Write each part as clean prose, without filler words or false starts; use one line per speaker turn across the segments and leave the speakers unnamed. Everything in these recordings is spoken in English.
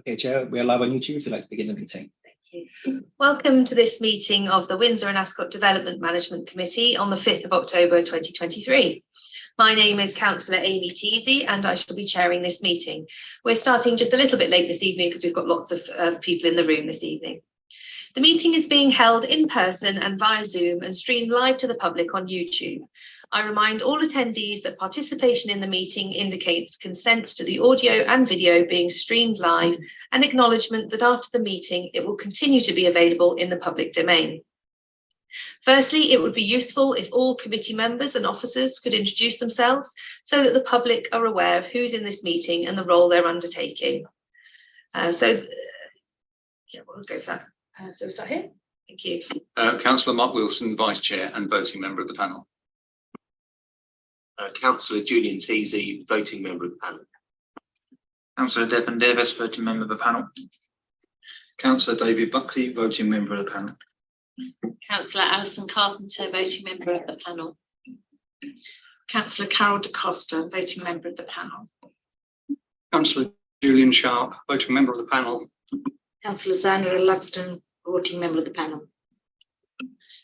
Okay, Chair, we are live on YouTube if you'd like to begin the meeting.
Thank you. Welcome to this meeting of the Windsor and Ascot Development Management Committee on the 5th of October 2023. My name is Councillor Amy Teasey and I shall be chairing this meeting. We're starting just a little bit late this evening because we've got lots of people in the room this evening. The meeting is being held in person and via Zoom and streamed live to the public on YouTube. I remind all attendees that participation in the meeting indicates consent to the audio and video being streamed live and acknowledgement that after the meeting it will continue to be available in the public domain. Firstly, it would be useful if all committee members and officers could introduce themselves so that the public are aware of who's in this meeting and the role they're undertaking. We'll go for that. So we'll start here. Thank you.
Councillor Mark Wilson, Vice Chair and voting member of the panel.
Councillor Julian Teasey, voting member of the panel.
Councillor Devon Davis, voting member of the panel.
Councillor David Buckley, voting member of the panel.
Councillor Alison Carpenter, voting member of the panel. Councillor Carol Da Costa, voting member of the panel.
Councillor Julian Sharp, voting member of the panel.
Councillor Sandra Luxton, voting member of the panel.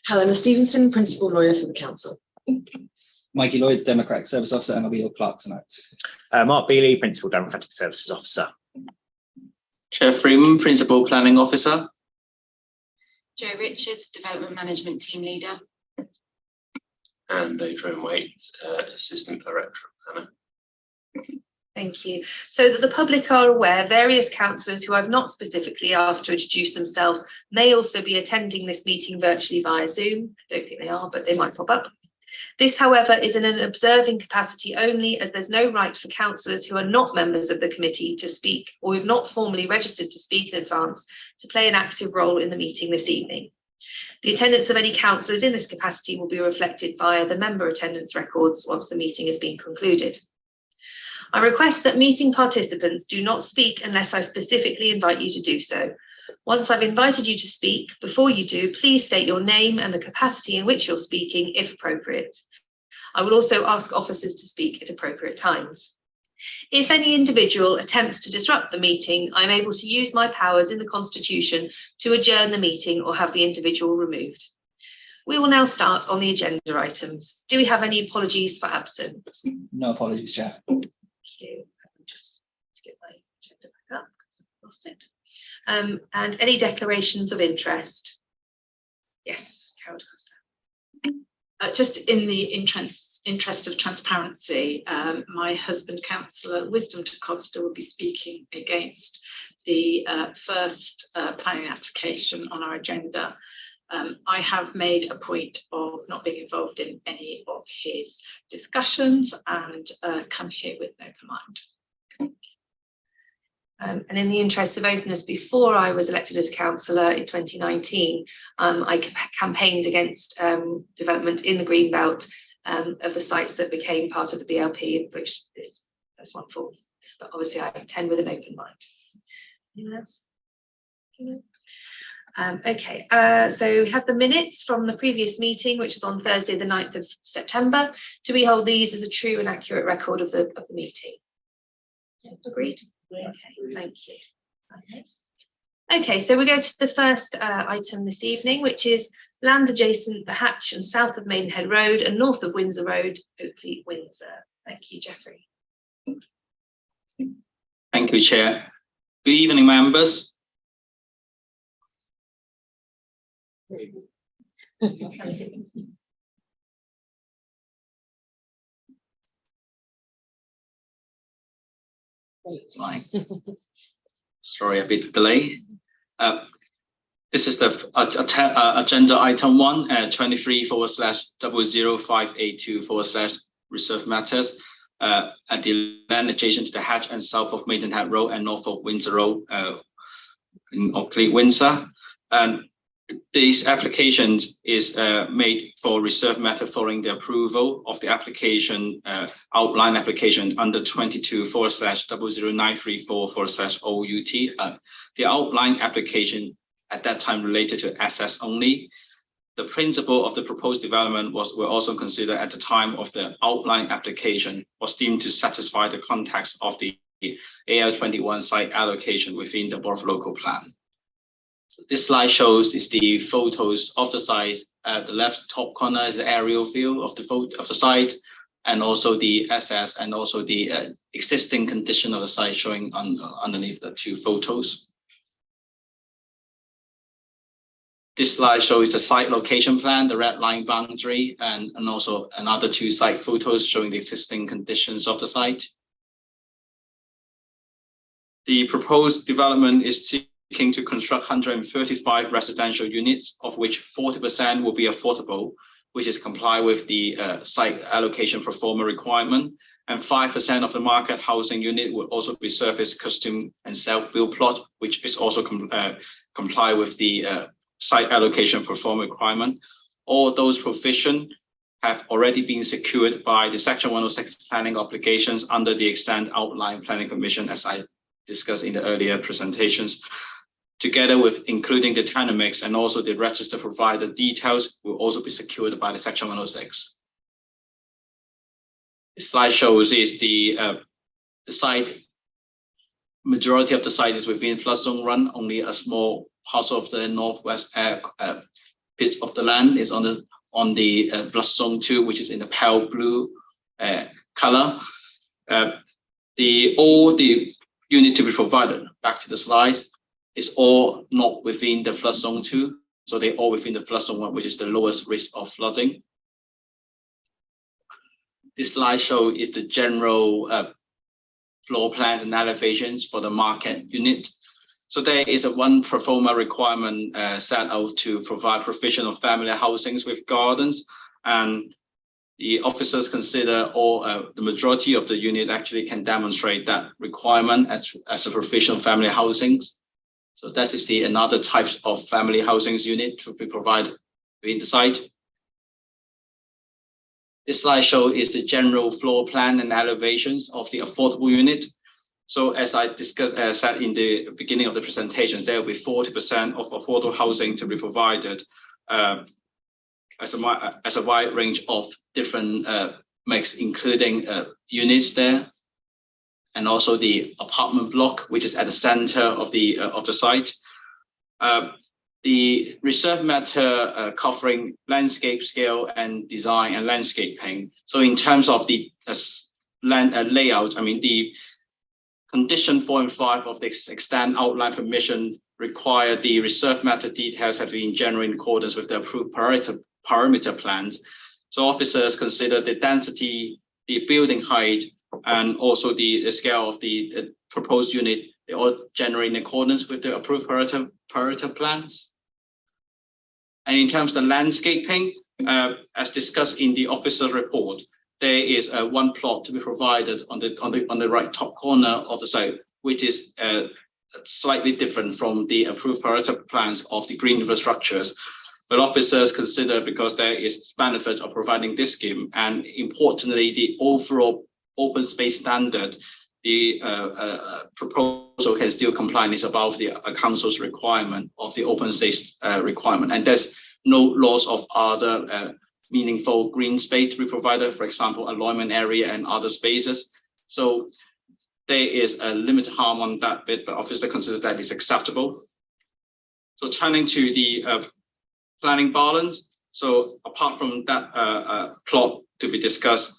Helena Stevenson, principal lawyer for the council.
Mikey Lloyd, Democratic Service Officer, and I'll be your clerk tonight.
Mark Bealey, Principal Democratic Services Officer.
Chair Freeman, Principal Planning Officer.
Jo Richards, Development Management Team Leader.
And Adrian Waite, Assistant Director of Manor.
Thank you. So that the public are aware, various councillors who I've not specifically asked to introduce themselves may also be attending this meeting virtually via Zoom. I don't think they are, but they might pop up. This, however, is in an observing capacity only, as there's no right for councillors who are not members of the committee to speak or who've not formally registered to speak in advance to play an active role in the meeting this evening. The attendance of any councillors in this capacity will be reflected via the member attendance records once the meeting has been concluded. I request that meeting participants do not speak unless I specifically invite you to do so. Once I've invited you to speak, before you do, please state your name and the capacity in which you're speaking, if appropriate. I will also ask officers to speak at appropriate times. If any individual attempts to disrupt the meeting, I'm able to use my powers in the Constitution to adjourn the meeting or have the individual removed. We will now start on the agenda items. Do we have any apologies for absence?
No apologies, Chair.
Thank you. Just to get my agenda back up because I've lost it. And any declarations of interest? Yes, Carol Da Costa.
Just in the interest of transparency, my husband, Councillor Wisdom Da Costa, will be speaking against the first planning application on our agenda. I have made a point of not being involved in any of his discussions and come here with no command.
And in the interest of openness, before I was elected as councillor in 2019, I campaigned against development in the Greenbelt of the sites that became part of the BLP, which this one falls. But obviously I attend with an open mind. Anyone else? Okay, so we have the minutes from the previous meeting, which was on Thursday, the 9th of September. Do we hold these as a true and accurate record of the meeting? Agreed? Okay, thank you. Okay, so we go to the first item this evening, which is land adjacent the Hatch and south of Maidenhead Road and north of Windsor Road, Oakley, Windsor. Thank you, Geoffrey.
Thank you, Chair. Good evening, members. Sorry, a bit delayed. This is the agenda item 1, 23/00582/ reserve matters at the land adjacent to the Hatch and south of Maidenhead Road and north of Windsor Road in Oakley, Windsor. And this application is made for reserve matter following the approval of the application, outline application under 22/00934/OUT. The outline application at that time related to assets only. The principle of the proposed development were also considered at the time of the outline application, was deemed to satisfy the context of the AL21 site allocation within the Board of Local Plan. So this slide shows is the photos of the site. At the left top corner is the aerial view of the site, and also the SS and also the existing condition of the site showing underneath the two photos. This slide shows the site location plan, the red line boundary, and also another two site photos showing the existing conditions of the site. The proposed development is seeking to construct 135 residential units, of which 40% will be affordable, which is comply with the site allocation pro forma requirement, and 5% of the market housing unit will also be serviced custom and self-build plot, which is also comply with the site allocation pro forma requirement. All those provisions have already been secured by the Section 106 planning obligations under the extent outline planning permission, as I discussed in the earlier presentations, together with including the tenant mix and also the register provider details will also be secured by the Section 106. This slide shows is the site. Majority of the site is within flood zone run. Only a small part of the northwest bit of the land is on the flood zone 2, which is in the pale blue color. All the unit to be provided, back to the slides, is all not within the flood zone 2. So they're all within the flood zone 1, which is the lowest risk of flooding. This slide show is the general floor plans and elevations for the market unit. So there is a one pro forma requirement set out to provide provision of family housings with gardens, and the officers consider all the majority of the unit actually can demonstrate that requirement as a provision of family housings. So that is another type of family housings unit to be provided within the site. This slide show is the general floor plan and elevations of the affordable unit. So as I discussed, said in the beginning of the presentations, there will be 40% of affordable housing to be provided as a wide range of different mix, including units there, and also the apartment block, which is at the center of the site. The reserve matter covering landscape scale and design and landscaping. So in terms of the land layout, I mean the condition 4 and 5 of the extent outline permission require the reserve matter details have been generated in accordance with the approved perimeter plans. So officers consider the density, the building height, and also the scale of the proposed unit. They all generate in accordance with the approved perimeter plans. And in terms of the landscaping, as discussed in the officer report, there is one plot to be provided on the right top corner of the site, which is slightly different from the approved perimeter plans of the green infrastructures. But officers consider, because there is benefit of providing this scheme, and importantly, the overall open space standard, the proposal can still comply and is above the council's requirement of the open space requirement. And there's no loss of other meaningful green space to be provided, for example, alignment area and other spaces. So there is a limited harm on that bit, but officer considers that is acceptable. So turning to the planning balance. So apart from that plot to be discussed,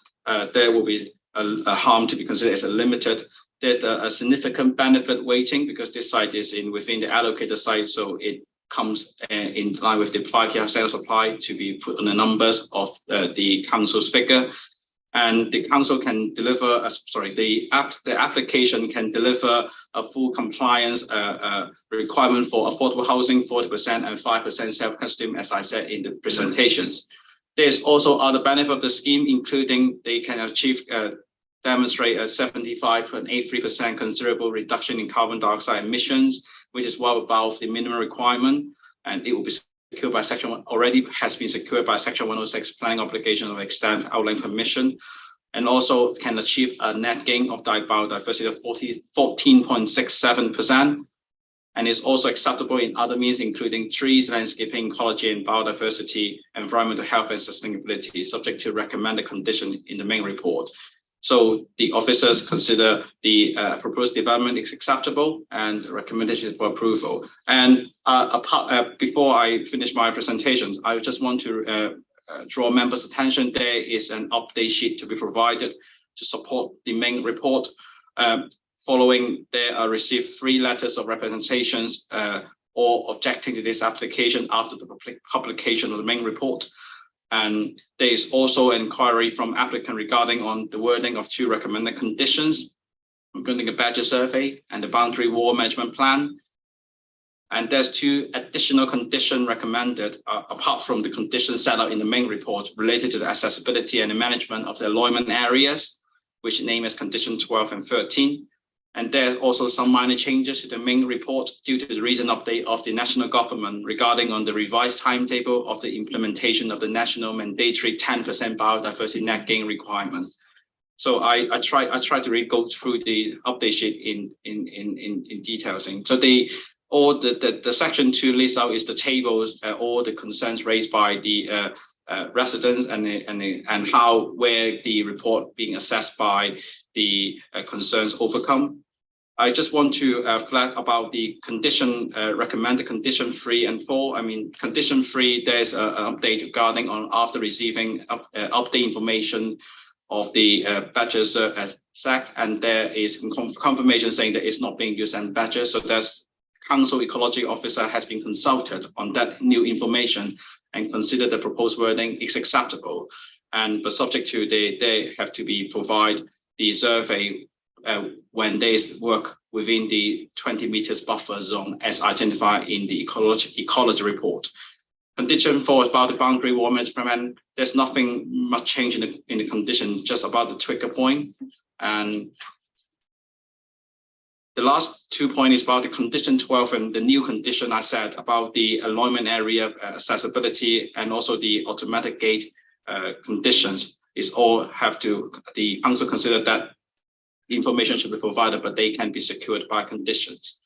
there will be a harm to be considered as a limited. There's a significant benefit weighting because this site is within the allocated site, so it comes in line with the 5-year sales supply to be put on the numbers of the council's figure. And the council can deliver, the application can deliver a full compliance requirement for affordable housing, 40% and 5% self-custom, as I said in the presentations. There's also other benefit of the scheme, including they can demonstrate a 75.83% considerable reduction in carbon dioxide emissions, which is well above the minimum requirement, and it will be secured by already has been secured by Section 106 planning obligation of extent outline permission, and also can achieve a net gain of biodiversity of 14.67%, and is also acceptable in other means, including trees, landscaping, ecology and biodiversity, environmental health and sustainability, subject to recommended condition in the main report. So the officers consider the proposed development is acceptable and recommendation for approval. And before I finish my presentations, I just want to draw members' attention. There is an update sheet to be provided to support the main report. Following, there are received 3 letters of representations or objecting to this application after the publication of the main report. And there is also an inquiry from applicant regarding on the wording of 2 recommended conditions, including a badger survey and the boundary wall management plan. And there's 2 additional conditions recommended, apart from the conditions set out in the main report related to the accessibility and the management of the alignment areas, which name as condition 12 and 13. And there's also some minor changes to the main report due to the recent update of the national government regarding on the revised timetable of the implementation of the national mandatory 10% biodiversity net gain requirement. So I try to go through the update sheet in details. So the section 2 lists out is the tables, all the concerns raised by the residents and where the report being assessed by the concerns overcome. I just want to flag about the condition recommended condition 3 and 4. I mean, condition 3, there's an update regarding on after receiving update information of the badgers as SAC, and there is confirmation saying that it's not being used as badger. So there's council ecology officer has been consulted on that new information and consider the proposed wording is acceptable, but subject to they have to be provide the survey when there is work within the 20 meters buffer zone as identified in the ecology report. Condition 4 is about the boundary wall management. There's nothing much change in the condition, just about the trigger point. And the last 2 points is about the condition 12 and the new condition I said about the alignment area accessibility and also the automatic gate conditions is all have to, the council consider that information should be provided, but they can be secured by conditions.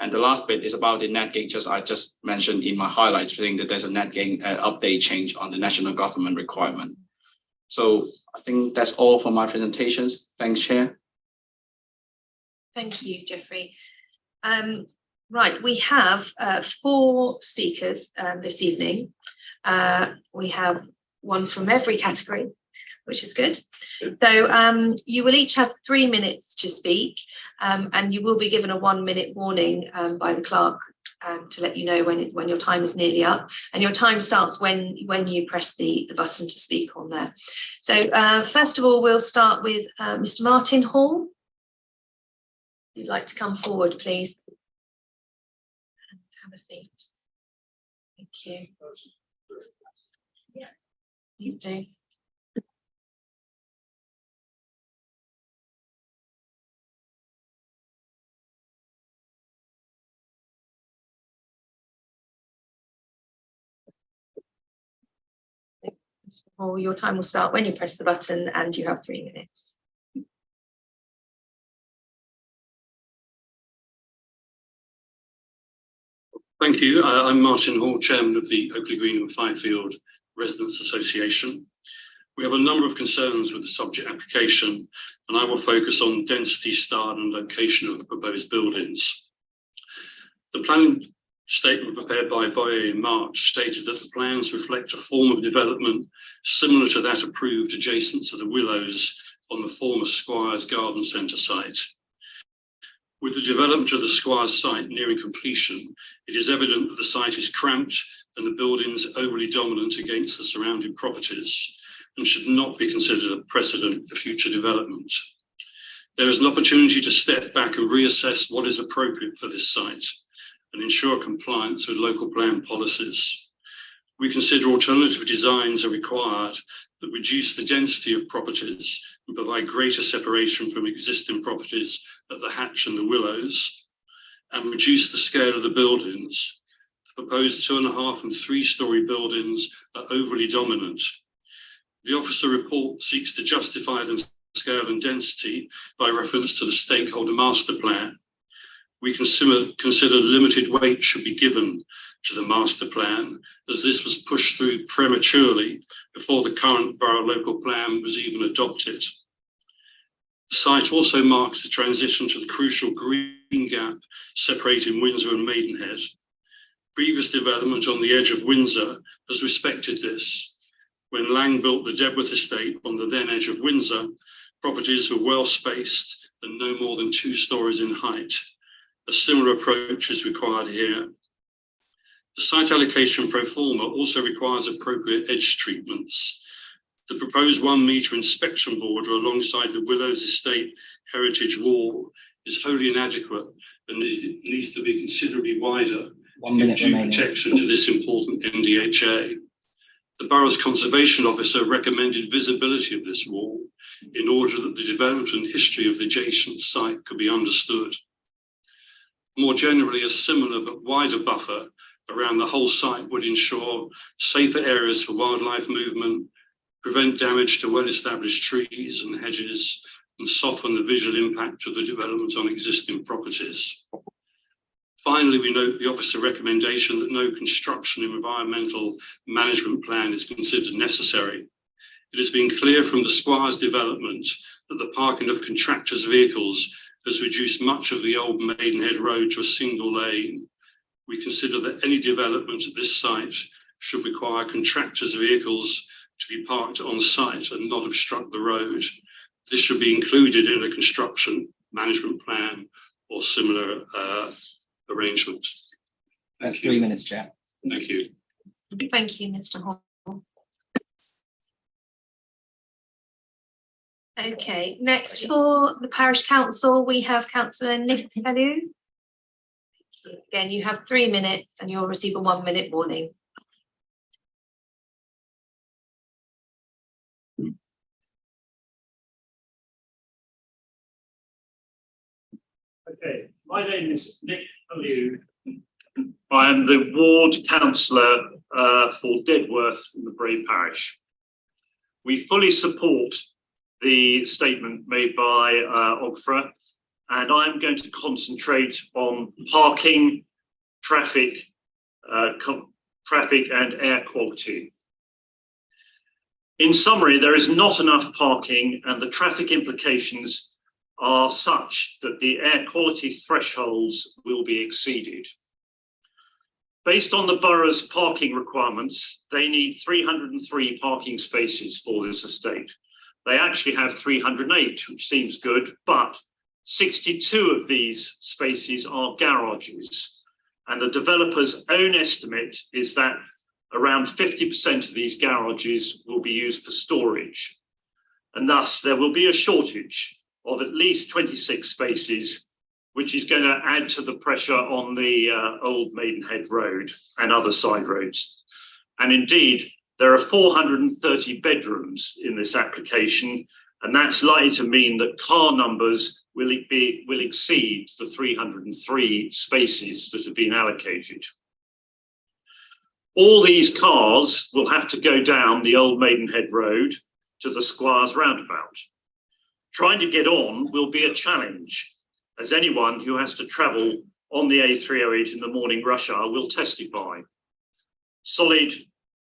And the last bit is about the net gain, I just mentioned in my highlights, saying that there's a net gain update change on the national government requirement. So I think that's all for my presentations. Thanks, Chair.
Thank you, Jeffrey. Right, we have 4 speakers this evening. We have one from every category, which is good. So you will each have 3 minutes to speak, and you will be given a 1-minute warning by the clerk to let you know when your time is nearly up. And your time starts when you press the button to speak on there. So first of all, we'll start with Mr. Martin Hall. If you'd like to come forward, please. And have a seat. Thank you. Yeah, you do. Or your time will start when you press the button, and you have 3 minutes.
Thank you. I'm Martin Hall, Chairman of the Oakley Green and Firefield Residents Association. We have a number of concerns with the subject application, and I will focus on density, style and location of the proposed buildings. The planning statement prepared by Boyer in March stated that the plans reflect a form of development similar to that approved adjacent to the Willows on the former Squires Garden Centre site. With the development of the Squires site nearing completion, it is evident that the site is cramped and the buildings overly dominant against the surrounding properties and should not be considered a precedent for future development. There is an opportunity to step back and reassess what is appropriate for this site and ensure compliance with local plan policies. We consider alternative designs are required that reduce the density of properties and provide greater separation from existing properties at the Hatch and the Willows, and reduce the scale of the buildings. The proposed 2.5 and 3-storey buildings are overly dominant. The officer report seeks to justify the scale and density by reference to the stakeholder master plan. We consider limited weight should be given to the master plan, as this was pushed through prematurely before the current borough local plan was even adopted. The site also marks the transition to the crucial green gap separating Windsor and Maidenhead. Previous development on the edge of Windsor has respected this. When Lang built the Debworth estate on the then edge of Windsor, properties were well spaced and no more than 2 stories in height. A similar approach is required here. The site allocation pro forma also requires appropriate edge treatments. The proposed 1 metre inspection border alongside the Willows Estate heritage wall is wholly inadequate and needs to be considerably wider
1 minute
due
remaining.
protection to this important NDHA. The borough's conservation officer recommended visibility of this wall in order that the development and history of the adjacent site could be understood. More generally, a similar but wider buffer around the whole site would ensure safer areas for wildlife movement, prevent damage to well-established trees and hedges, and soften the visual impact of the development on existing properties. Finally, we note the officer recommendation that no construction environmental management plan is considered necessary. It has been clear from the Squires development that the parking of contractors' vehicles has reduced much of the old Maidenhead Road to a single lane. We consider that any development at this site should require contractors' vehicles to be parked on site and not obstruct the road. This should be included in a construction management plan or similar arrangement.
That's 3 minutes, Chair.
Thank you.
Thank you, Mr. Hall. Okay, next for the Parish Council, we have Councillor Nick Pellew. Again, you have 3 minutes and you'll receive a 1 minute warning.
Okay, my name is Nick Pellew. I am the ward councillor for Dedworth in the Bray Parish. We fully support the statement made by Ogfra, and I'm going to concentrate on parking, traffic and air quality. In summary, there is not enough parking and the traffic implications are such that the air quality thresholds will be exceeded. Based on the borough's parking requirements, they need 303 parking spaces for this estate. They actually have 308, which seems good, but 62 of these spaces are garages. And the developer's own estimate is that around 50% of these garages will be used for storage. And thus there will be a shortage of at least 26 spaces, which is going to add to the pressure on the old Maidenhead Road and other side roads. And indeed, there are 430 bedrooms in this application, and that's likely to mean that car numbers will exceed the 303 spaces that have been allocated. All these cars will have to go down the old Maidenhead Road to the Squires roundabout. Trying to get on will be a challenge, as anyone who has to travel on the A308 in the morning rush hour will testify. Solid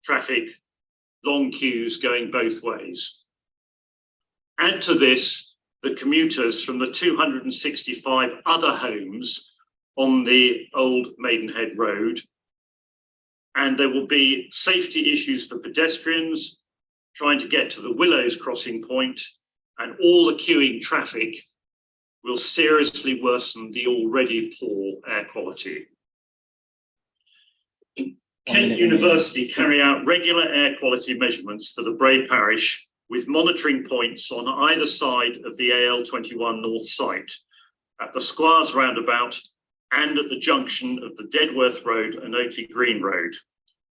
traffic, long queues going both ways. Add to this the commuters from the 265 other homes on the old Maidenhead Road, and there will be safety issues for pedestrians trying to get to the Willows crossing point, and all the queuing traffic will seriously worsen the already poor air quality. Kent University carry out regular air quality measurements for the Bray Parish with monitoring points on either side of the AL21 North site, at the Squires roundabout and at the junction of the Dedworth Road and Oakley Green Road,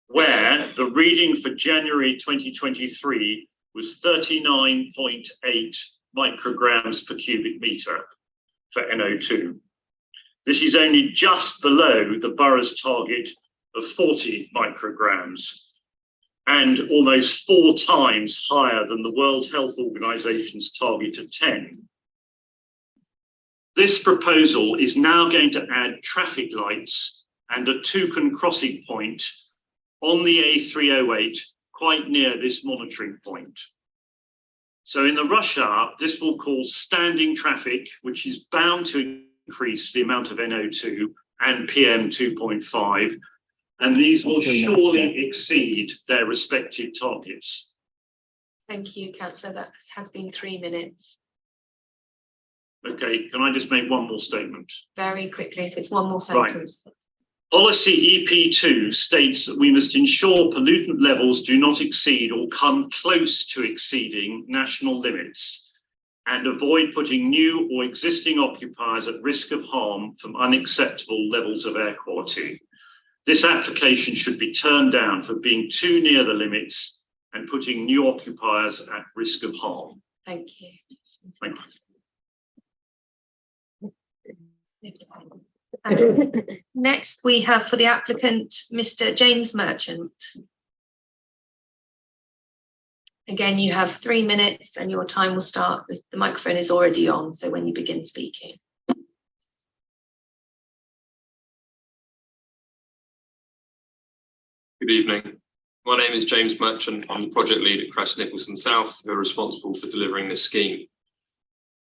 where the reading for January 2023 was 39.8 micrograms per cubic metre for NO2. This is only just below the borough's target of 40 micrograms and almost 4 times higher than the World Health Organization's target of 10. This proposal is now going to add traffic lights and a toucan crossing point on the A308 quite near this monitoring point. So in the rush hour, this will cause standing traffic, which is bound to increase the amount of NO2 and PM 2.5, and these will surely exceed their respective targets.
Thank you, Councillor. That has been 3 minutes.
Okay, can I just make one more statement?
Very quickly, if it's one more sentence.
Right. Policy EP2 states that we must ensure pollutant levels do not exceed or come close to exceeding national limits and avoid putting new or existing occupiers at risk of harm from unacceptable levels of air quality. This application should be turned down for being too near the limits and putting new occupiers at risk of harm.
Thank you.
Thank
you. Next, we have for the applicant, Mr. James Merchant. Again, you have 3 minutes and your time will start. The microphone is already on, so when you begin speaking.
Good evening. My name is James Merchant. I'm the project lead at Crest Nicholson South, who are responsible for delivering this scheme.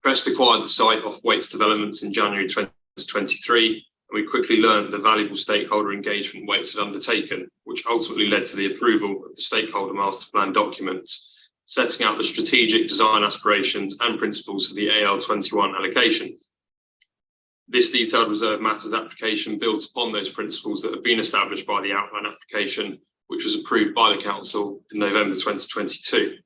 Crest acquired the site off Waits Developments in January 2023, and we quickly learned the valuable stakeholder engagement Waits had undertaken, which ultimately led to the approval of the stakeholder master plan document, setting out the strategic design aspirations and principles for the AL21 allocation. This detailed reserve matters application builds upon those principles that have been established by the outline application, which was approved by the Council in November 2022.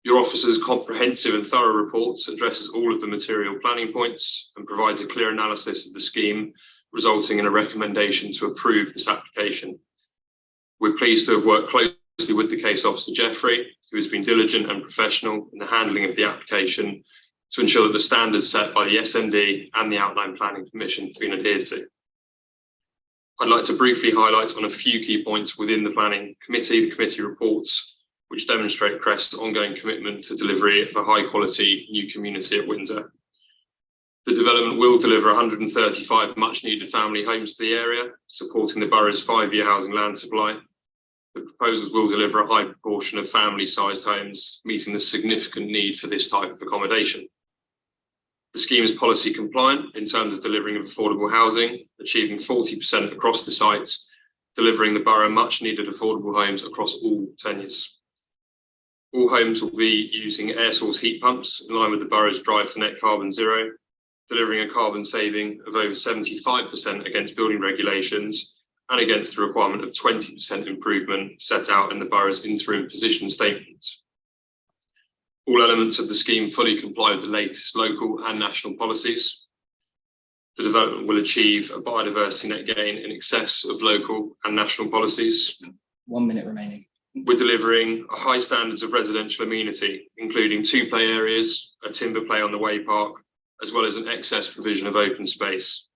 Your officer's comprehensive and thorough report addresses all of the material planning points and provides a clear analysis of the scheme, resulting in a recommendation to approve this application. We're pleased to have worked closely with the Case Officer Jeffrey, who has been diligent and professional in the handling of the application to ensure that the standards set by the SMD and the Outline Planning Commission have been adhered to. I'd like to briefly highlight on a few key points within the Planning Committee, the committee reports, which demonstrate Crest's ongoing commitment to delivery of a high quality new community at Windsor. The development will deliver 135 much needed family homes to the area, supporting the borough's 5-year housing land supply. The proposals will deliver a high proportion of family sized homes, meeting the significant need for this type of accommodation. The scheme is policy compliant in terms of delivering of affordable housing, achieving 40% across the sites, delivering the borough much needed affordable homes across all tenures. All homes will be using air source heat pumps in line with the borough's drive for net carbon zero, delivering a carbon saving of over 75% against building regulations and against the requirement of 20% improvement set out in the borough's interim position statement. All elements of the scheme fully comply with the latest local and national policies. The development will achieve a biodiversity net gain in excess of local and national policies.
1 minute remaining.
We're delivering a high standards of residential amenity, including 2 play areas, a timber play on the way park, as well as an excess provision of open space.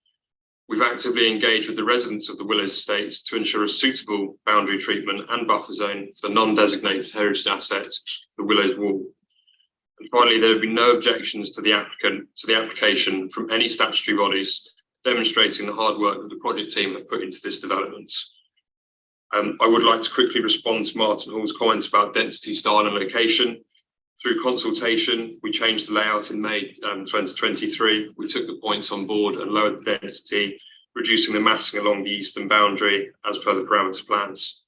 We've actively engaged with the residents of the Willows estates to ensure a suitable boundary treatment and buffer zone for the non-designated heritage assets, the Willows Wall. And finally, there have been no objections to the application from any statutory bodies, demonstrating the hard work that the project team have put into this development. I would like to quickly respond to Martin Hall's comments about density, style and location. Through consultation, we changed the layout in May 2023. We took the points on board and lowered the density, reducing the massing along the eastern boundary as per the parameter plans.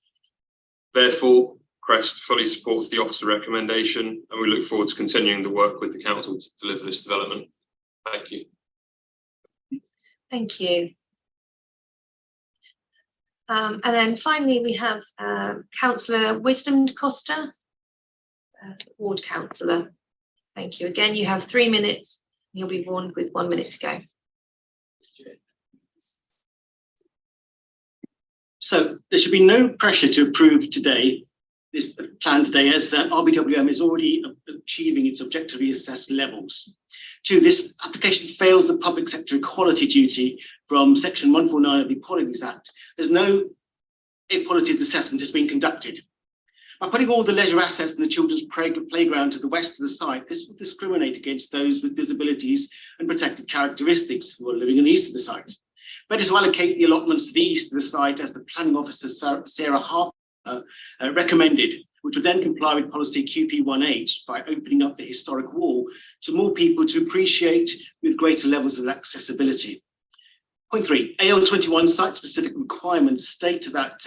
Therefore, Crest fully supports the officer recommendation, and we look forward to continuing the work with the council to deliver this development. Thank you.
Thank you. And then finally, we have Councillor Wisdom Costa, Ward Councillor. Thank you. Again, you have 3 minutes. You'll be warned with 1 minute to go.
So there should be no pressure to approve today, this plan today, as RBWM is already achieving its objectively assessed levels. 2, this application fails the public sector equality duty from section 149 of the Equalities Act. There's no equalities assessment has been conducted. By putting all the leisure assets in the children's playground to the west of the site, this will discriminate against those with disabilities and protected characteristics who are living in the east of the site. Better to allocate the allotments to the east of the site, as the planning officer Sarah Harper recommended, which would then comply with policy QP18 by opening up the historic wall to more people to appreciate with greater levels of accessibility. Point 3, AL21 site-specific requirements state that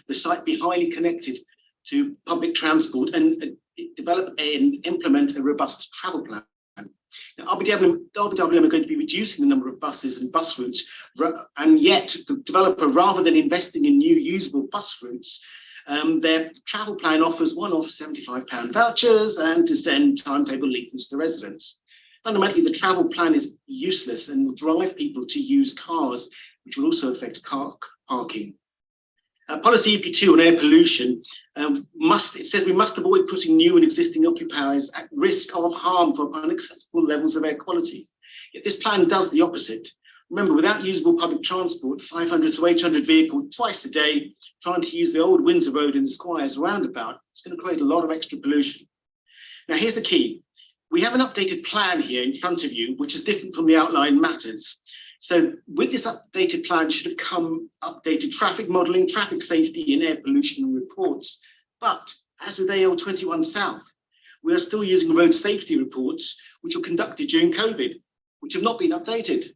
the site be highly connected to public transport and develop and implement a robust travel plan. Now, RBWM are going to be reducing the number of buses and bus routes, and yet the developer, rather than investing in new usable bus routes, their travel plan offers one-off £75 vouchers and to send timetable leaflets to residents. Fundamentally, the travel plan is useless and will drive people to use cars, which will also affect car parking. Policy EP2 on air pollution says we must avoid putting new and existing occupiers at risk of harm from unacceptable levels of air quality. Yet this plan does the opposite. Remember, without usable public transport, 500 to 800 vehicles twice a day trying to use the old Windsor Road in the Squires roundabout, it's going to create a lot of extra pollution. Now, here's the key. We have an updated plan here in front of you, which is different from the outline matters. So with this updated plan should have come updated traffic modelling, traffic safety and air pollution reports. But as with AL21 South, we are still using road safety reports, which were conducted during COVID, which have not been updated.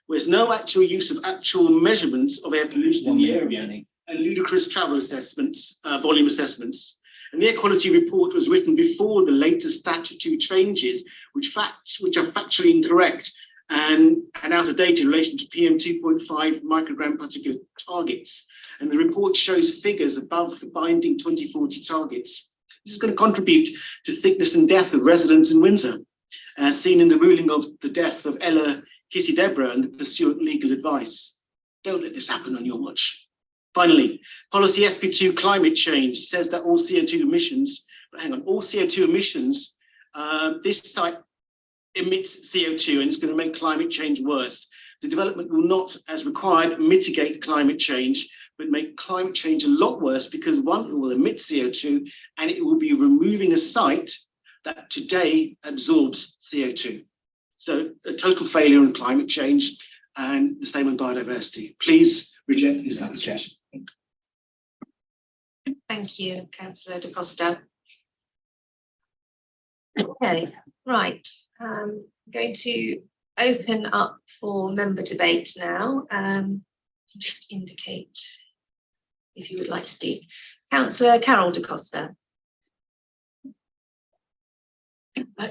There's no actual use of actual measurements of air pollution in the area and ludicrous travel assessments, volume assessments. And the air quality report was written before the latest statutory changes, which are factually incorrect and out of date in relation to PM 2.5 microgram particulate targets. And the report shows figures above the binding 2040 targets. This is going to contribute to sickness and death of residents in Windsor, as seen in the ruling of the death of Ella Kissy Deborah and the pursuant legal advice. Don't let this happen on your watch. Finally, policy SP2 climate change says that all CO2 emissions, this site emits CO2 and it's going to make climate change worse. The development will not, as required, mitigate climate change, but make climate change a lot worse because one, it will emit CO2 and it will be removing a site that today absorbs CO2. So a total failure on climate change and the same on biodiversity. Please reject this application.
Thank you, Councillor Da Costa. Okay, right. I'm going to open up for member debate now. Just indicate if you would like to speak. Councillor Carol Da Costa.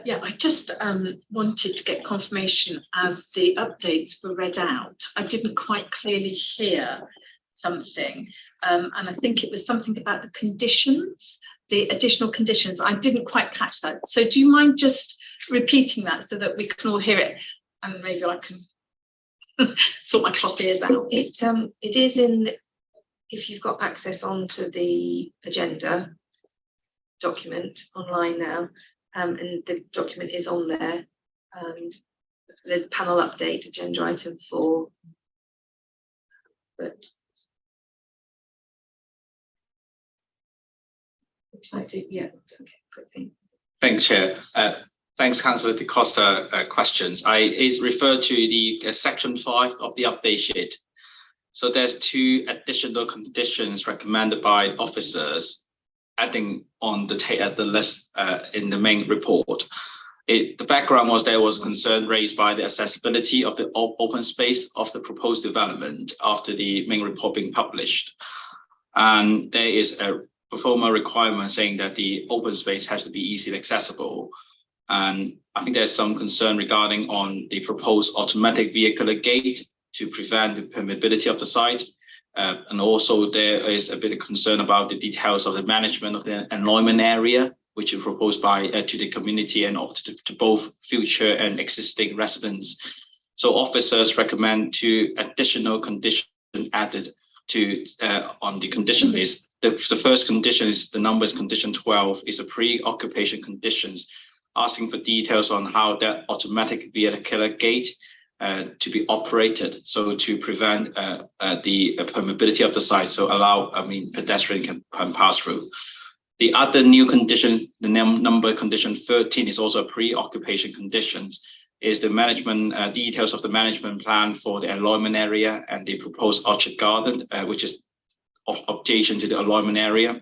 Yeah, I just wanted to get confirmation as the updates were read out. I didn't quite clearly hear something, and I think it was something about the conditions, the additional conditions. I didn't quite catch that. So do you mind just repeating that so that we can all hear it, and maybe I can sort my cloth ears out.
It is in, if you've got access onto the agenda document online now. And the document is on there. There's a panel update, agenda item 4. But should I do? Yeah. Okay. Quick thing.
Thanks, Chair. Thanks, Councillor Da Costa. Questions. Is referred to the section 5 of the update sheet. So there's 2 additional conditions recommended by officers, adding on the list in the main report. The background was there was concern raised by the accessibility of the open space of the proposed development after the main report being published. And there is a performer requirement saying that the open space has to be easily accessible. And I think there's some concern regarding on the proposed automatic vehicular gate to prevent the permeability of the site. And also there is a bit of concern about the details of the management of the enrollment area, which is proposed by to the community and to both future and existing residents. So officers recommend 2 additional conditions added to on the condition list. The first condition is the numbers condition 12 is a pre-occupation conditions, asking for details on how that automatic vehicular gate to be operated, so to prevent the permeability of the site, so allow, pedestrian can pass through. The other new condition, the number condition 13 is also a pre-occupation conditions, is the management details of the management plan for the enrollment area and the proposed orchard garden, which is adjacent to the enrollment area.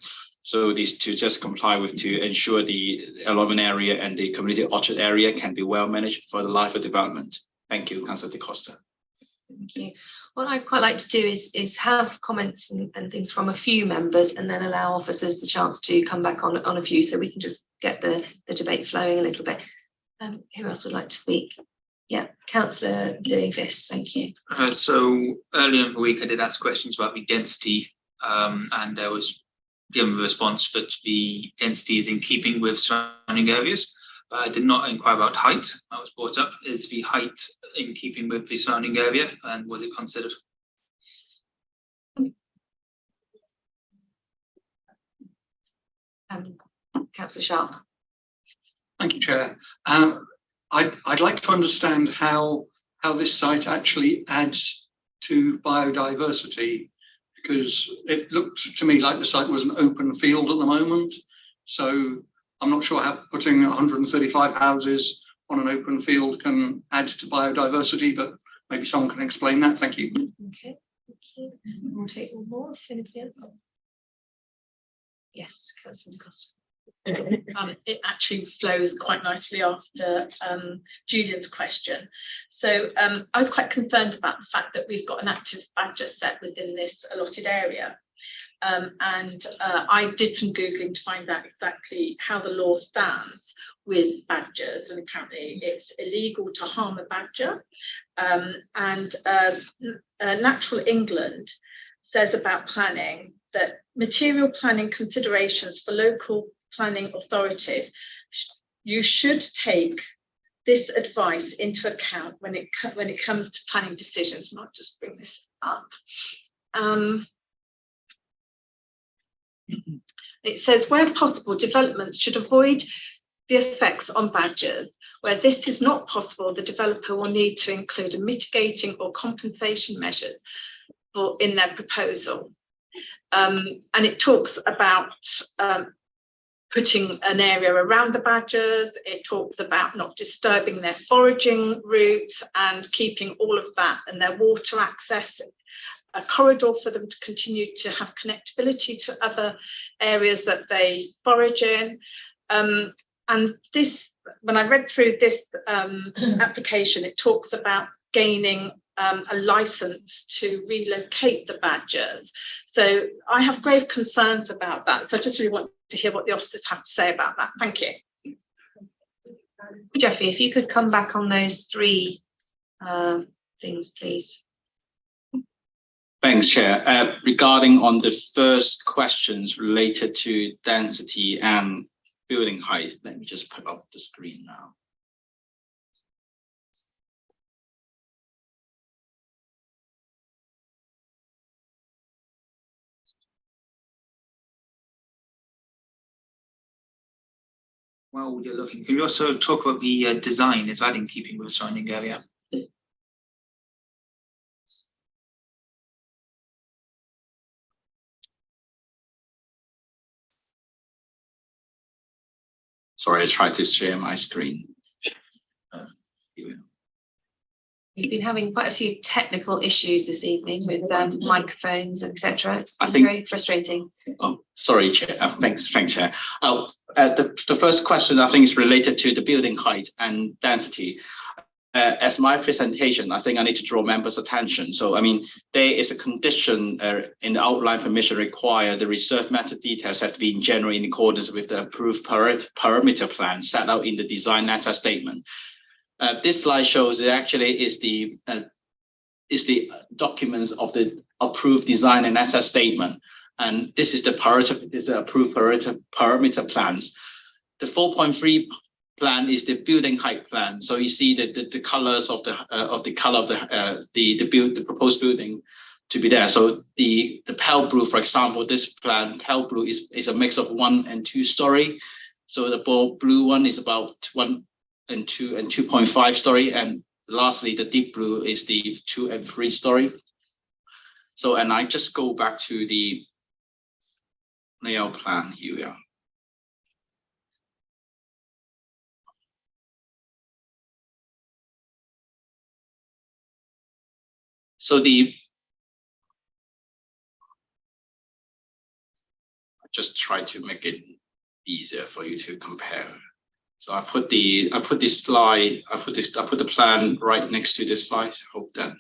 So these to just comply with to ensure the allotment area and the community orchard area can be well managed for the life of development. Thank you, Councillor De Costa.
Thank you. What I'd quite like to do is have comments and things from a few members and then allow officers the chance to come back on a few, so we can just get the debate flowing a little bit. Who else would like to speak? Yeah, Councillor Davis, thank you.
So earlier in the week, I did ask questions about the density, and there was given the response that the density is in keeping with surrounding areas. I did not inquire about height. That was brought up. Is the height in keeping with the surrounding area, and was it considered?
Councillor Sharp.
Thank you, Chair. I'd like to understand how this site actually adds to biodiversity, because it looked to me like the site was an open field at the moment. So I'm not sure how putting 135 houses on an open field can add to biodiversity, but maybe someone can explain that. Thank you.
Okay, thank you. We'll take one more if anybody else. Yes, Councillor Costa.
It actually flows quite nicely after Julian's question. So I was quite concerned about the fact that we've got an active badger set within this allotted area. I did some Googling to find out exactly how the law stands with badgers, and apparently it's illegal to harm a badger. Natural England says about planning that material planning considerations for local planning authorities, you should take this advice into account when it comes to planning decisions. Not just bring this up. It says, where possible, developments should avoid the effects on badgers. Where this is not possible, the developer will need to include a mitigating or compensation measures in their proposal. And it talks about putting an area around the badgers. It talks about not disturbing their foraging routes and keeping all of that and their water access, a corridor for them to continue to have connectability to other areas that they forage in. And this, when I read through this application, it talks about gaining a license to relocate the badgers. So I have grave concerns about that. So I just really want to hear what the officers have to say about that. Thank you.
Jeffrey, if you could come back on those three things, please.
Thanks, Chair. Regarding on the first questions related to density and building height, let me just put up the screen now.
While you're looking, can you also talk about the design? Is that in keeping with the surrounding area?
Sorry, I tried to share my screen.
We've been having quite a few technical issues this evening with microphones, etc. It's been very frustrating.
Oh, sorry, Chair. Thanks, Chair. The first question I think is related to the building height and density. As my presentation, I think I need to draw members' attention. So, I mean, there is a condition in the outline permission require the reserve method details have to be in general in accordance with the approved perimeter plan set out in the design asset statement. This slide shows it actually is the documents of the approved design and asset statement, and this is the approved perimeter plans. The 4.3 plan is the building height plan. So you see the colors of the color of the proposed building to be there. So the pale blue, for example, this plan pale blue is a mix of 1 and 2 story. So the blue one is about 1 and 2 and 2.5 story, and lastly the deep blue is the 2 and 3 story. So, and I just go back to the layout plan. Here we are. So
just try to make it easier for you to compare. So I put the plan right next to this slide. I hope that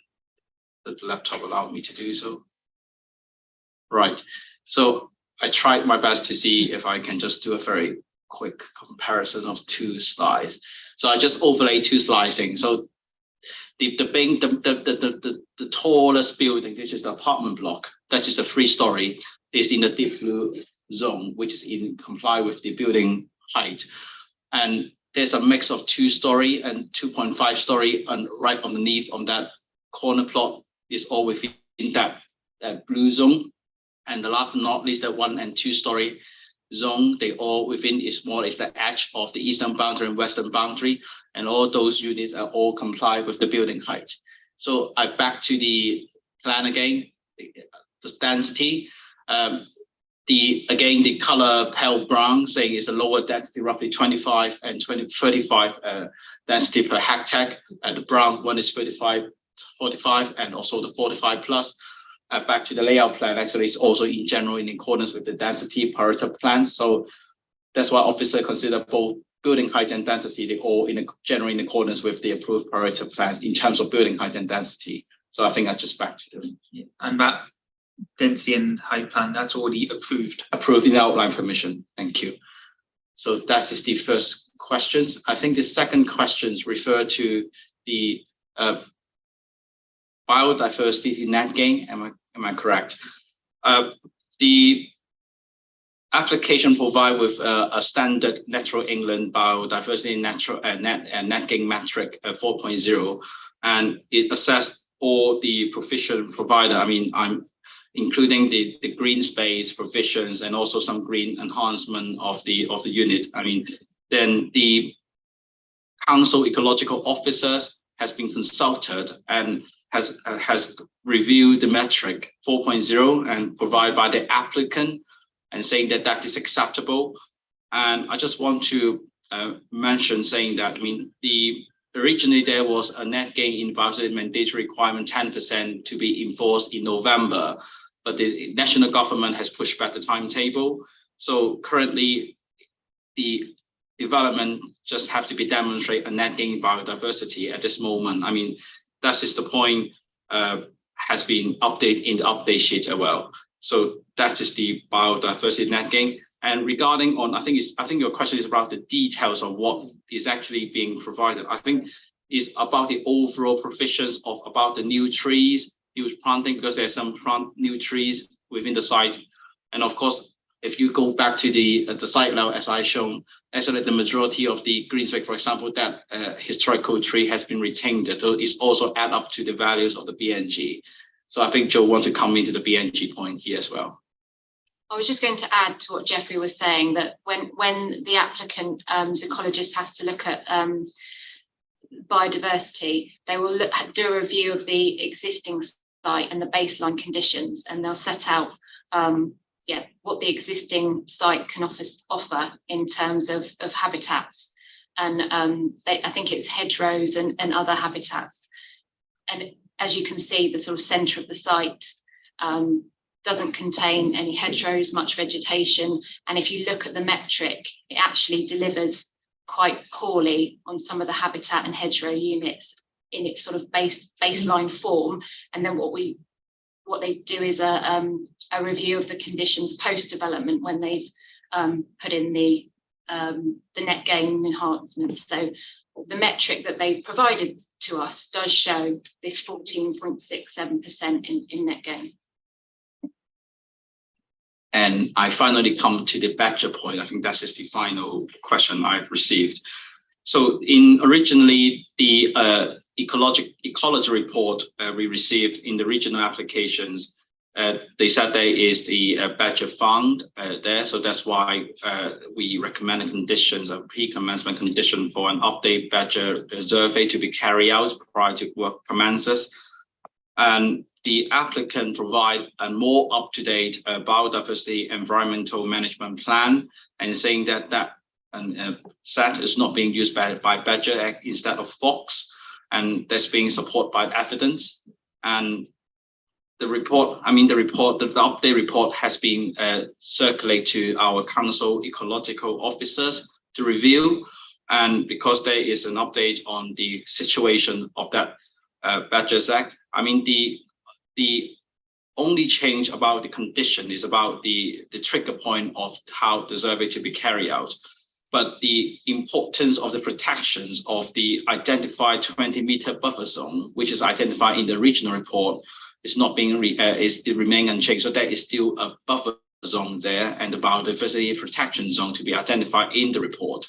the laptop allowed me to do so. Right. So I tried my best to see if I can just do a very quick comparison of two slides. So I just overlay two slicing. So the tallest building, which is the apartment block, that is a 3-story, is in the deep blue zone, which is in comply with the building height. And there's a mix of 2-story and 2.5-story, and right underneath on that corner plot is all within that blue zone. And the last but not least, that 1 and 2-story zone, they all within is more or less the edge of the eastern boundary and western boundary, and all those units are all comply with the building height. So I back to the plan again, the density. The color pale brown saying is a lower density, roughly 25 and 35 density per hectare, and the brown one is 35, 45, and also the 45 plus. Back to the layout plan, actually, it's also in general in accordance with the density Pareto plan. So that's why officer consider both building height and density, they all generally in accordance with the approved Pareto plans in terms of building height and density. So I think I just back to them.
Yeah. And that density and height plan, that's already approved.
Approved in the outline permission. Thank you. So that is the first questions. I think the second questions refer to the biodiversity net gain. Am I correct? The application provide with a standard Natural England biodiversity net gain metric 4.0, and it assessed all the provision provided. I mean, I'm including the green space provisions and also some green enhancement of the unit. I mean, then the council ecological officers has been consulted and has reviewed the metric 4.0 and provided by the applicant and saying that that is acceptable. And I just want to mention saying that, I mean, originally there was a net gain in biodiversity mandatory requirement 10% to be enforced in November, but the national government has pushed back the timetable. So currently the development just have to be demonstrate a net gain in biodiversity at this moment. I mean, that is the point has been updated in the update sheet as well. So that is the biodiversity net gain. And regarding on, I think your question is about the details of what is actually being provided. I think is about the overall provisions of about the new trees, new planting, because there's some new trees within the site. And of course, if you go back to the site now, as I shown, actually the majority of the green space, for example, that historical tree has been retained. So it's also add up to the values of the BNG. So I think Joe wants to come into the BNG point here as well.
I was just going to add to what Jeffrey was saying, that when the applicant ecologist has to look at biodiversity, they will do a review of the existing site and the baseline conditions, and they'll set out what the existing site can offer in terms of habitats. And I think it's hedgerows and other habitats. And as you can see, the sort of centre of the site doesn't contain any hedgerows, much vegetation. And if you look at the metric, it actually delivers quite poorly on some of the habitat and hedgerow units in its sort of baseline form. And then what they do is a review of the conditions post-development when they've put in the net gain enhancements. So the metric that they've provided to us does show this 14.67% in net gain.
And I finally come to the Badger point. I think that is the final question I've received. So originally the ecology report we received in the regional applications, they said there is the Badger fund there. So that's why we recommended conditions, a pre-commencement condition for an update Badger survey to be carried out prior to work commences. And the applicant provide a more up-to-date biodiversity environmental management plan, and saying that set is not being used by Badger instead of Fox, and that's being supported by evidence. And
the report, the update report has been circulated to our council ecological officers to review. And because there is an update on the situation of that Badgers Act, I mean, the only change about the condition is about the trigger point of how the survey to be carried out. But the importance of the protections of the identified 20-meter buffer zone, which is identified in the regional report, is not being it remain unchanged. So there is still a buffer zone there and the biodiversity protection zone to be identified in the report.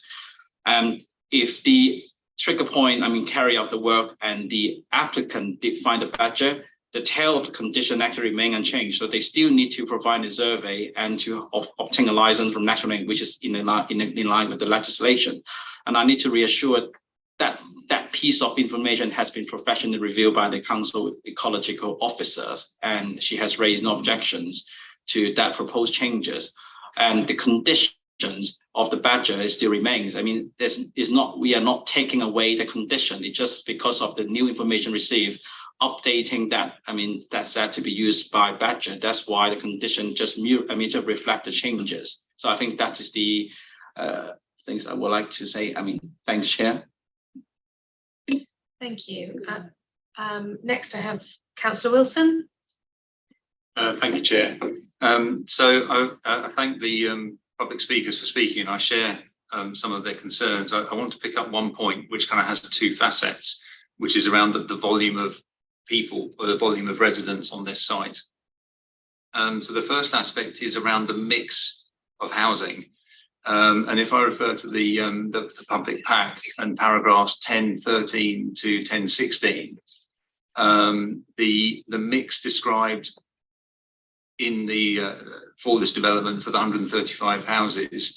If the trigger point, carry out the work and the applicant did find a badger, the tail of the condition actually remain unchanged. So they still need to provide a survey and to obtain a license from National Link, which is in line with the legislation. And I need to reassure that that piece of information has been professionally reviewed by the council ecological officers, and she has raised no objections to that proposed changes. And the conditions of the badger still remains. I mean, we are not taking away the condition. It's just because of the new information received, updating that, that's said to be used by badger. That's why the condition just to reflect the changes. So I think that is the things I would like to say. Thanks, Chair.
Thank you. Next, I have Councillor Wilson.
Thank you, Chair. So I thank the public speakers for speaking, and I share some of their concerns. I want to pick up one point which kind of has two facets, which is around the volume of people or the volume of residents on this site. So the first aspect is around the mix of housing. And if I refer to the public pack and paragraphs 10.13 to 10.16, the mix described in for this development for the 135 houses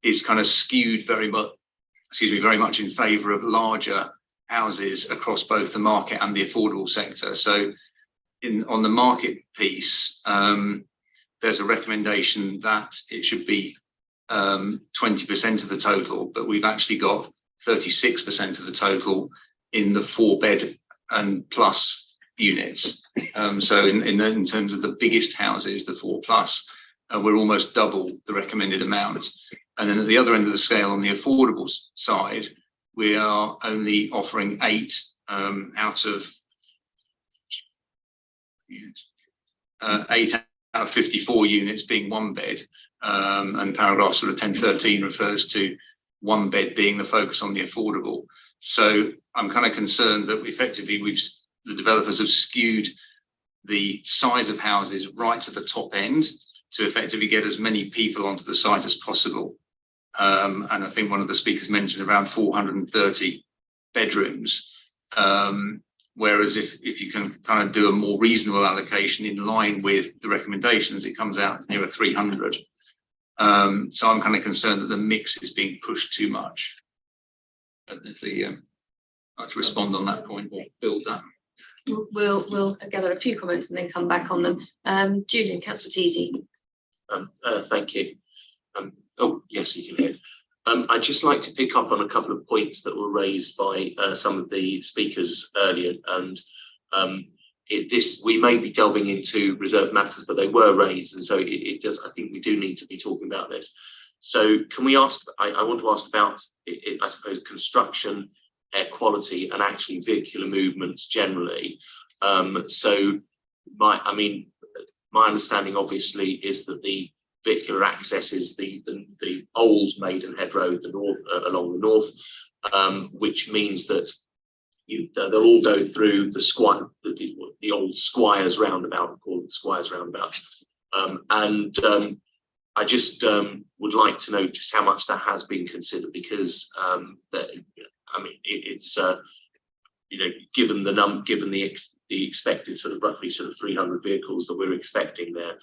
is kind of skewed very much in favour of larger houses across both the market and the affordable sector. So on the market piece, there's a recommendation that it should be 20% of the total, but we've actually got 36% of the total in the 4-bed and plus units. So in terms of the biggest houses, the 4+, we're almost double the recommended amount. And then at the other end of the scale, on the affordable side, we are only offering 8 out of 54 units being 1-bed. And paragraph sort of 10.13 refers to 1-bed being the focus on the affordable. So I'm kind of concerned that effectively the developers have skewed the size of houses right to the top end to effectively get as many people onto the site as possible. And I think one of the speakers mentioned around 430 bedrooms. Whereas if you can kind of do a more reasonable allocation in line with the recommendations, it comes out nearer 300. So I'm kind of concerned that the mix is being pushed too much. If I'd like to respond on that point or build that.
We'll gather a few comments and then come back on them. Julian, Councillor Teasy.
Thank you. Oh, yes, you can hear. I'd just like to pick up on a couple of points that were raised by some of the speakers earlier, and we may be delving into reserved matters, but they were raised, and so it does. I think we do need to be talking about this. So, can we ask? I want to ask about, I suppose, construction, air quality, and actually vehicular movements generally. So, my understanding obviously is that the vehicular access is the old Maidenhead Road, along the north, which means that they'll all go through the old Squires roundabout, called the Squires roundabout, and I just would like to know just how much that has been considered, because it's given the expected sort of roughly 300 vehicles that we're expecting there.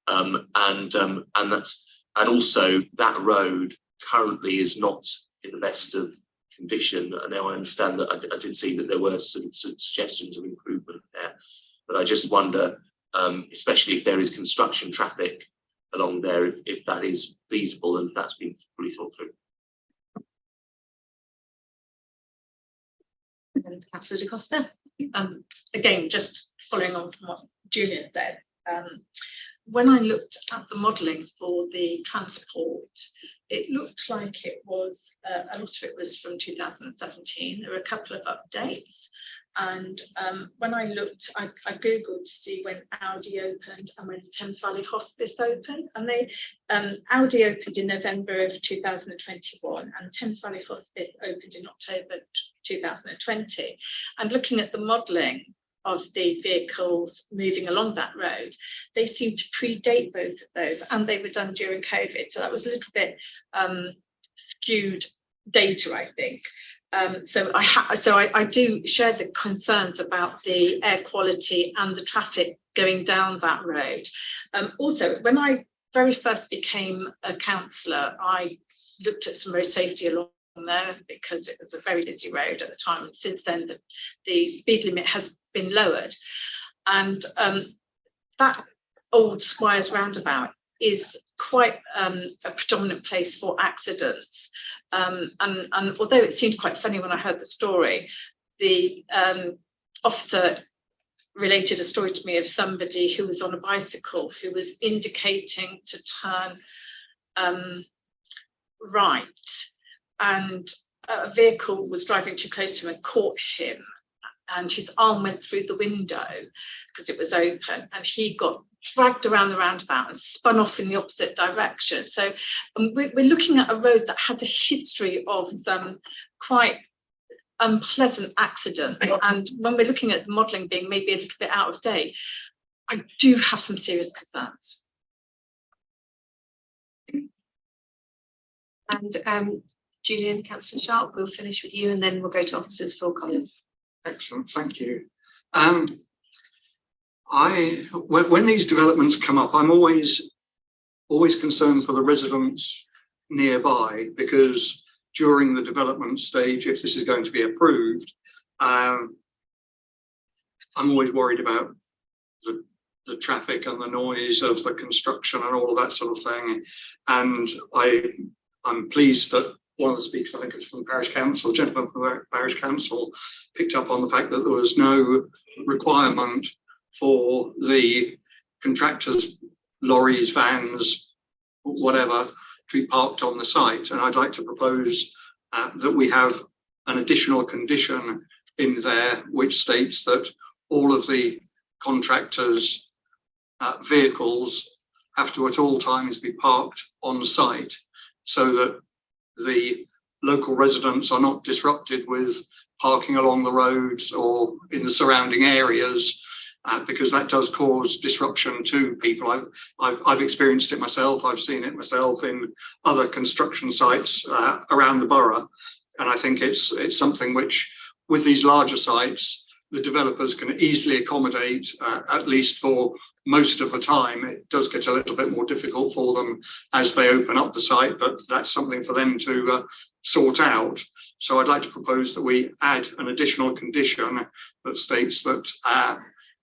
And also that road currently is not in the best of condition. Now I understand that I did see that there were some suggestions of improvement there, but I just wonder, especially if there is construction traffic along there, if that is feasible and if that's been fully thought through.
And Councillor De Costa.
Again, just following on from what Julian said. When I looked at the modelling for the transport, it looked like it was, a lot of it was from 2017. There were a couple of updates. And when I looked, I Googled to see when Audi opened and when Thames Valley Hospice opened. And Audi opened in November of 2021 and Thames Valley Hospice opened in October 2020. And looking at the modelling of the vehicles moving along that road, they seem to predate both of those, and they were done during COVID. So that was a little bit skewed data, I think. So I do share the concerns about the air quality and the traffic going down that road. Also, when I very first became a councillor, I looked at some road safety along there because it was a very busy road at the time. And since then, the speed limit has been lowered. And that old Squires roundabout is quite a predominant place for accidents. And although it seemed quite funny when I heard the story, the officer related a story to me of somebody who was on a bicycle who was indicating to turn right, and a vehicle was driving too close to him and caught him, and his arm went through the window because it was open, and he got dragged around the roundabout and spun off in the opposite direction. So we're looking at a road that had a history of quite unpleasant accident. And when we're looking at the modelling being maybe a little bit out of date, I do have some serious concerns.
And Julian, Councillor Sharp, we'll finish with you and then we'll go to officers for comments.
Excellent, thank you. When these developments come up, I'm always concerned for the residents nearby, because during the development stage, if this is going to be approved, I'm always worried about the traffic and the noise of the construction and all of that sort of thing. And I'm pleased that one of the speakers, I think it's from the Parish Council, gentleman from the Parish Council, picked up on the fact that there was no requirement for the contractors' lorries, vans, whatever, to be parked on the site. And I'd like to propose that we have an additional condition in there which states that all of the contractors' vehicles have to at all times be parked on site, so that the local residents are not disrupted with parking along the roads or in the surrounding areas, because that does cause disruption to people. I've experienced it myself. I've seen it myself in other construction sites around the borough, and I think it's something which, with these larger sites, the developers can easily accommodate, at least for most of the time. It does get a little bit more difficult for them as they open up the site, but that's something for them to sort out. So I'd like to propose that we add an additional condition that states that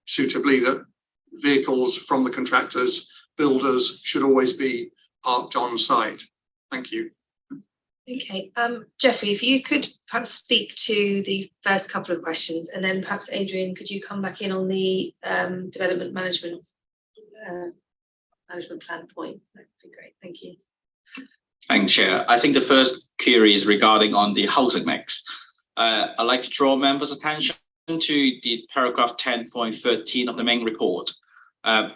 suitably that vehicles from the contractors, builders, should always be parked on site. Thank you.
Okay, Jeffrey, if you could perhaps speak to the first couple of questions, and then perhaps Adrian, could you come back in on the development management plan point? That'd be great. Thank you.
Thanks, Chair. I think the first query is regarding on the housing mix. I'd like to draw members' attention to the paragraph 10.13 of the main report.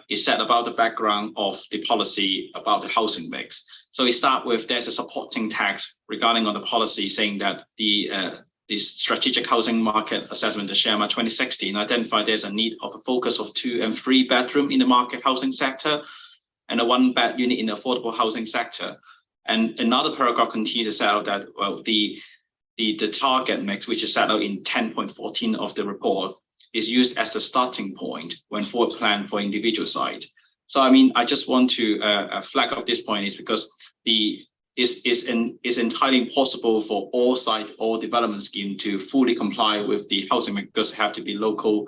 It said about the background of the policy about the housing mix. So we start with, there's a supporting text regarding on the policy saying that the strategic housing market assessment, the SHAMA 2016, identified there's a need of a focus of 2 and 3 bedroom in the market housing sector and a 1-bed unit in the affordable housing sector. And another paragraph continues to say out that, well, the target mix, which is set out in 10.14 of the report, is used as a starting point when forward plan for individual site. So I mean, I just want to flag up this point is because it's entirely impossible for all site or development scheme to fully comply with the housing mix, because it have to be local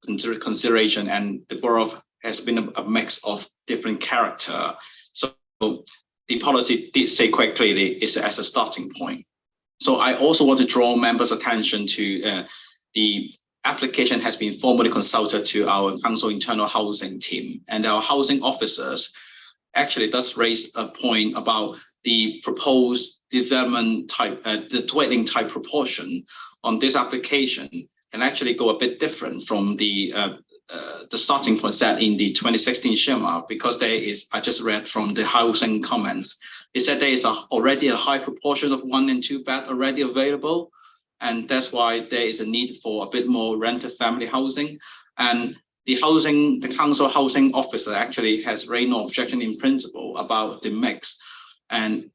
consideration, and the borough has been a mix of different character. So the policy did say quite clearly it's as a starting point. So I also want to draw members' attention to the
application has been formally consulted to our council internal housing team, and our housing officers actually does raise a point about the proposed development type, the dwelling type proportion on this application can actually go a bit different from the starting point set in the 2016 schema, because there is, I just read from the housing comments, it said there is already a high proportion of 1 and 2 bed already available. And that's why there is a need for a bit more rented family housing. And the council housing officer actually has raised no objection in principle about the mix. And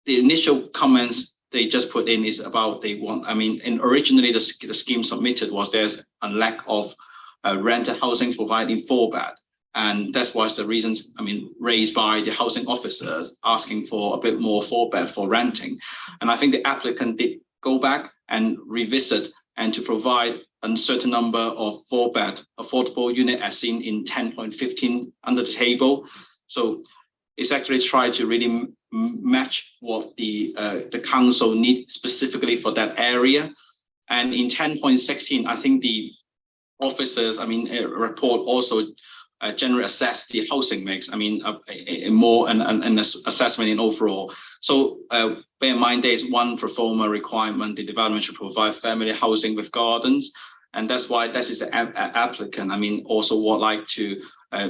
the initial comments they just put in is about they want, I mean, and originally the scheme submitted was there's a lack of rented housing providing 4 bed. And that's why the reasons, I mean, raised by the housing officers asking for a bit more 4 bed for renting. And I think the applicant did go back and revisit and to provide a certain number of 4 bed affordable unit as seen in 10.15 under the table. So it's actually tried to really match what the council need specifically for that area. And in 10.16, I think the officers, I mean, a report also generally assess the housing mix. I mean, more an assessment in overall. So bear in mind, there is one pro forma requirement: the development should provide family housing with gardens, and that's why that is the applicant. I mean, also would like to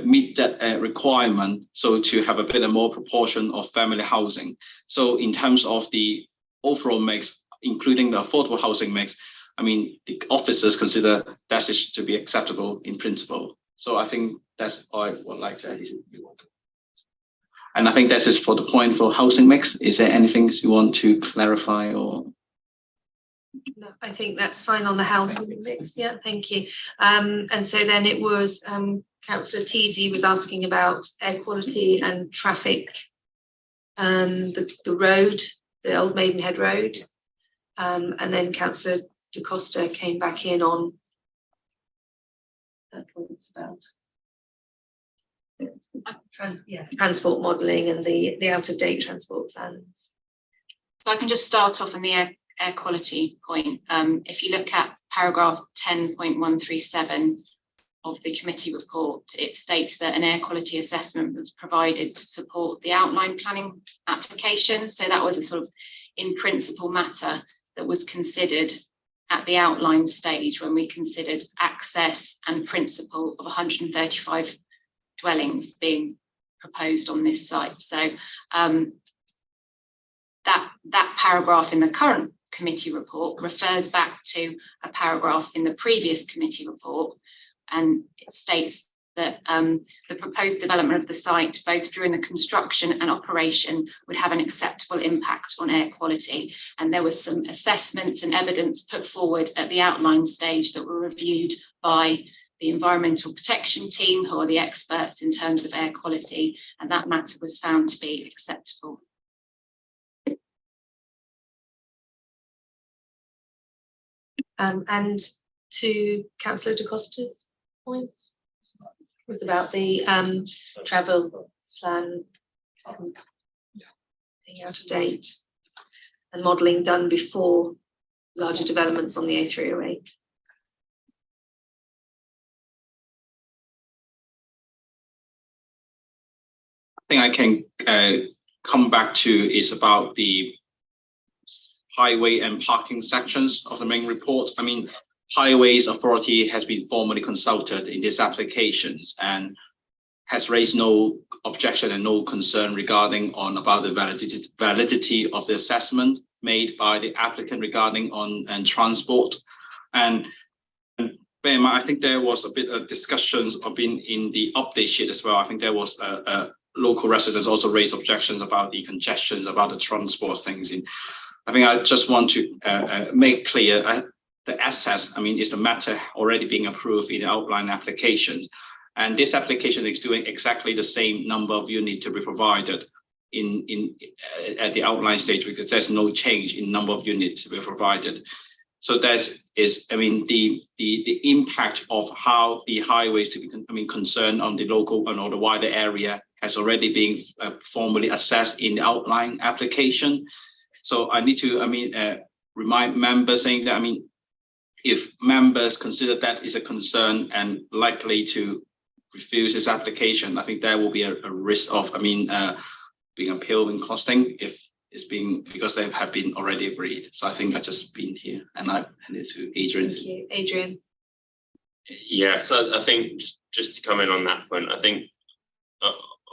meet that requirement, so to have a bit more proportion of family housing. So in terms of the overall mix, including the affordable housing mix, I mean, the officers consider that is to be acceptable in principle. So I think that's all I would like to add. And I think that is for the point for housing mix. Is there anything you want to clarify or?
No, I think that's fine on the housing mix. Yeah, thank you. And so then it was Councillor Teasy was asking about air quality and traffic, the road, the old Maidenhead Road, and then Councillor De Costa came back in on points about transport modelling and the out-of-date transport plans.
So I can just start off on the air quality point. If you look at paragraph 10.137 of the committee report, it states that an air quality assessment was provided to support the outline planning application. So that was a sort of in principle matter that was considered at the outline stage when we considered access and principle of 135 dwellings being proposed on this site. So that paragraph in the current committee report refers back to a paragraph in the previous committee report, and it states that the proposed development of the site, both during the construction and operation, would have an acceptable impact on air quality. And there was some assessments and evidence put forward at the outline stage that were reviewed by the environmental protection team, who are the experts in terms of air quality, and that matter was found to be acceptable.
And to Councillor De Costa's points was about the travel plan being out of date and modelling done before larger developments on the A308.
I think I can come back to is about the highway and parking sections of the main report. I mean, Highways Authority has been formally consulted in these applications and has raised no objection and no concern regarding about the validity of the assessment made by the applicant regarding on transport. And bear in mind, I think there was a bit of discussions of in the update sheet as well. I think there was local residents also raised objections about the congestions, about the transport things. I think I just want to make clear the access, I mean, is a matter already being approved in the outline applications. And this application is doing exactly the same number of units to be provided at the outline stage, because there's no change in number of units to be provided. So that is, I mean, the impact of how the highways to be concerned on the local and or the wider area has already been formally assessed in the outline application. So I need to, remind members saying that, if members consider that is a concern and likely to refuse this application, I think there will be a risk of, being appealed and costing if it's being, because they have been already agreed. So I think I've just been here and I hand it to Adrian.
Thank you, Adrian.
Yeah, so I think just to come in on that point, I think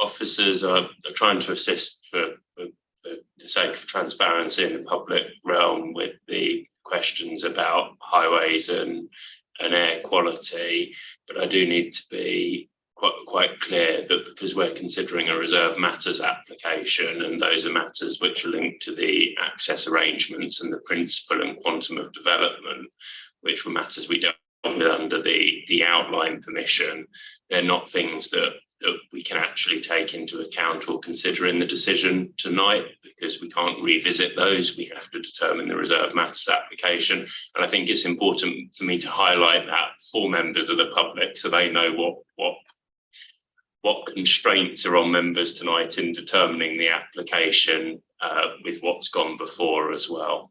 officers are trying to assist for the sake of transparency in the public realm with the questions about highways and air quality, but I do need to be quite clear that because we're considering a reserve matters application, and those are matters which are linked to the access arrangements and the principle and quantum of development, which were matters we dealt with under the outline permission, they're not things that we can actually take into account or consider in the decision tonight, because we can't revisit those. We have to determine the reserve matters application. And I think it's important for me to highlight that for members of the public so they know what constraints are on members tonight in determining the application with what's gone before as well.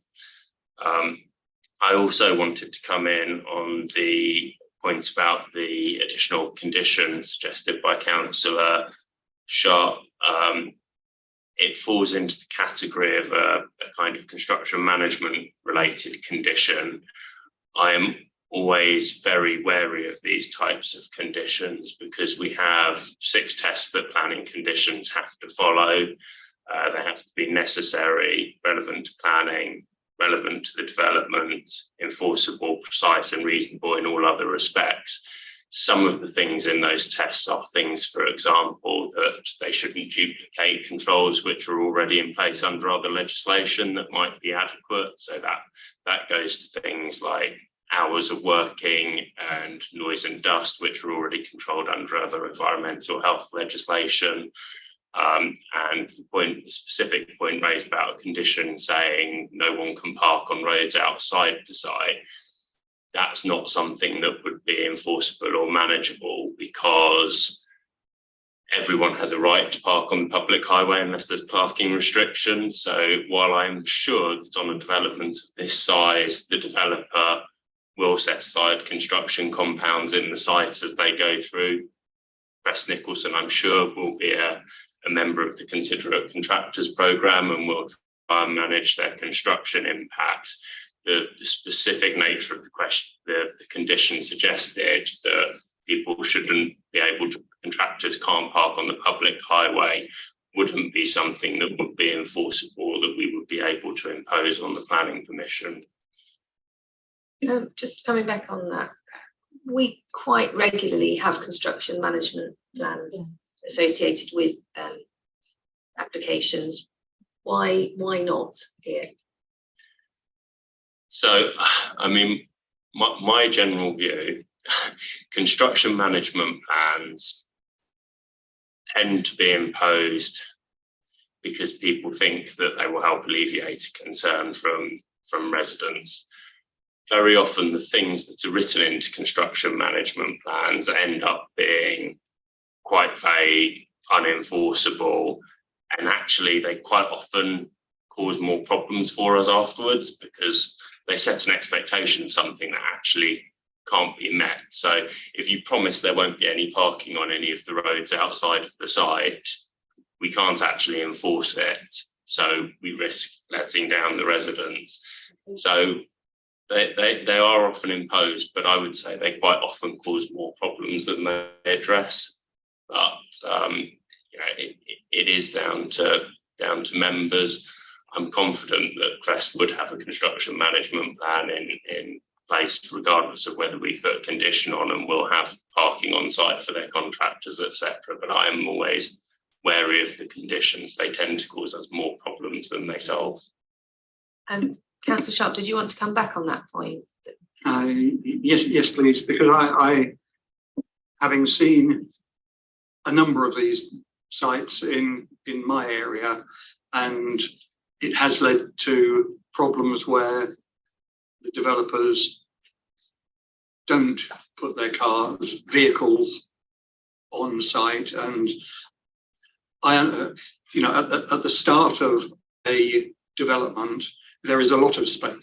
I also wanted to come in on the point about the additional conditions suggested by Councillor Sharp. It falls into the category of a kind of construction management related condition. I am always very wary of these types of conditions because we have 6 tests that planning conditions have to follow. They have to be necessary, relevant to planning, relevant to the development, enforceable, precise and reasonable in all other respects. Some of the things in those tests are things, for example, that they shouldn't duplicate controls which are already in place under other legislation that might be adequate. So that goes to things like hours of working and noise and dust, which are already controlled under other environmental health legislation. And the specific point raised about a condition saying no one can park on roads outside the site, that's not something that would be enforceable or manageable, because everyone has a right to park on the public highway unless there's parking restrictions. So while I'm sure that on a development of this size, the developer will set aside construction compounds in the site as they go through, Crest Nicholson, I'm sure, will be a member of the Considerate Contractors Programme and will try and manage their construction impacts. The specific nature of the question, the condition suggested that people shouldn't be able to, contractors can't park on the public highway, wouldn't be something that would be enforceable, that we would be able to impose on the planning permission.
Just coming back on that, we quite regularly have construction management plans associated with applications. Why not here? So, I mean, my general view, construction management plans tend to be imposed because people think that they will help alleviate a concern from residents. Very often the things that are written into construction management plans end up being quite vague, unenforceable, and actually they quite often cause more problems for us afterwards because they set an expectation of something that actually can't be met. So if you promise there won't be any parking on any of the roads outside of the site, we can't actually enforce it. So we risk letting down the residents. So they are often imposed, but I would say they quite often cause more problems than they address. But it is down to members. I'm confident that Crest would have a construction management plan in place, regardless of whether we put a condition on, and we'll have parking on site for their contractors, etc. But I am always wary of the conditions. They tend to cause us more problems than they solve. Councillor Sharp, did you want to come back on that point?
Yes, please, because I having seen a number of these sites in my area, and it has led to problems where the developers don't put their vehicles on site, and at the start of a development, there is a lot of space.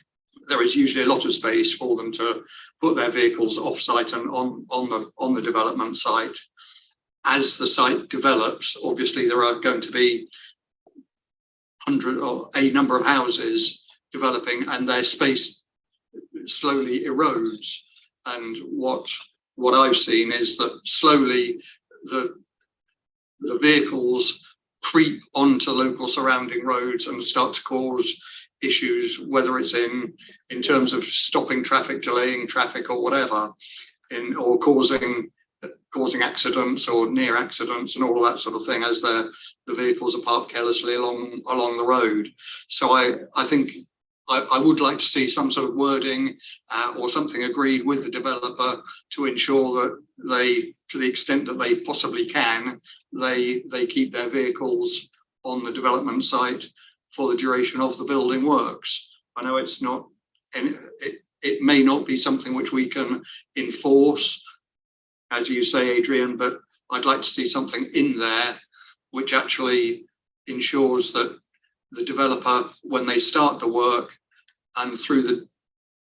there is usually a lot of space for them to put their vehicles off-site and on the development site. As the site develops, obviously there are going to be a number of houses developing, and their space slowly erodes. And what I've seen is that slowly the vehicles creep onto local surrounding roads and start to cause issues, whether it's in terms of stopping traffic, delaying traffic, or whatever, or causing accidents or near accidents and all that sort of thing, as the vehicles are parked carelessly along the road. So I think I would like to see some sort of wording or something agreed with the developer to ensure that they, to the extent that they possibly can, they keep their vehicles on the development site for the duration of the building works. I know it's not, and it may not be something which we can enforce, as you say, Adrian, but I'd like to see something in there which actually ensures that the developer, when they start the work and through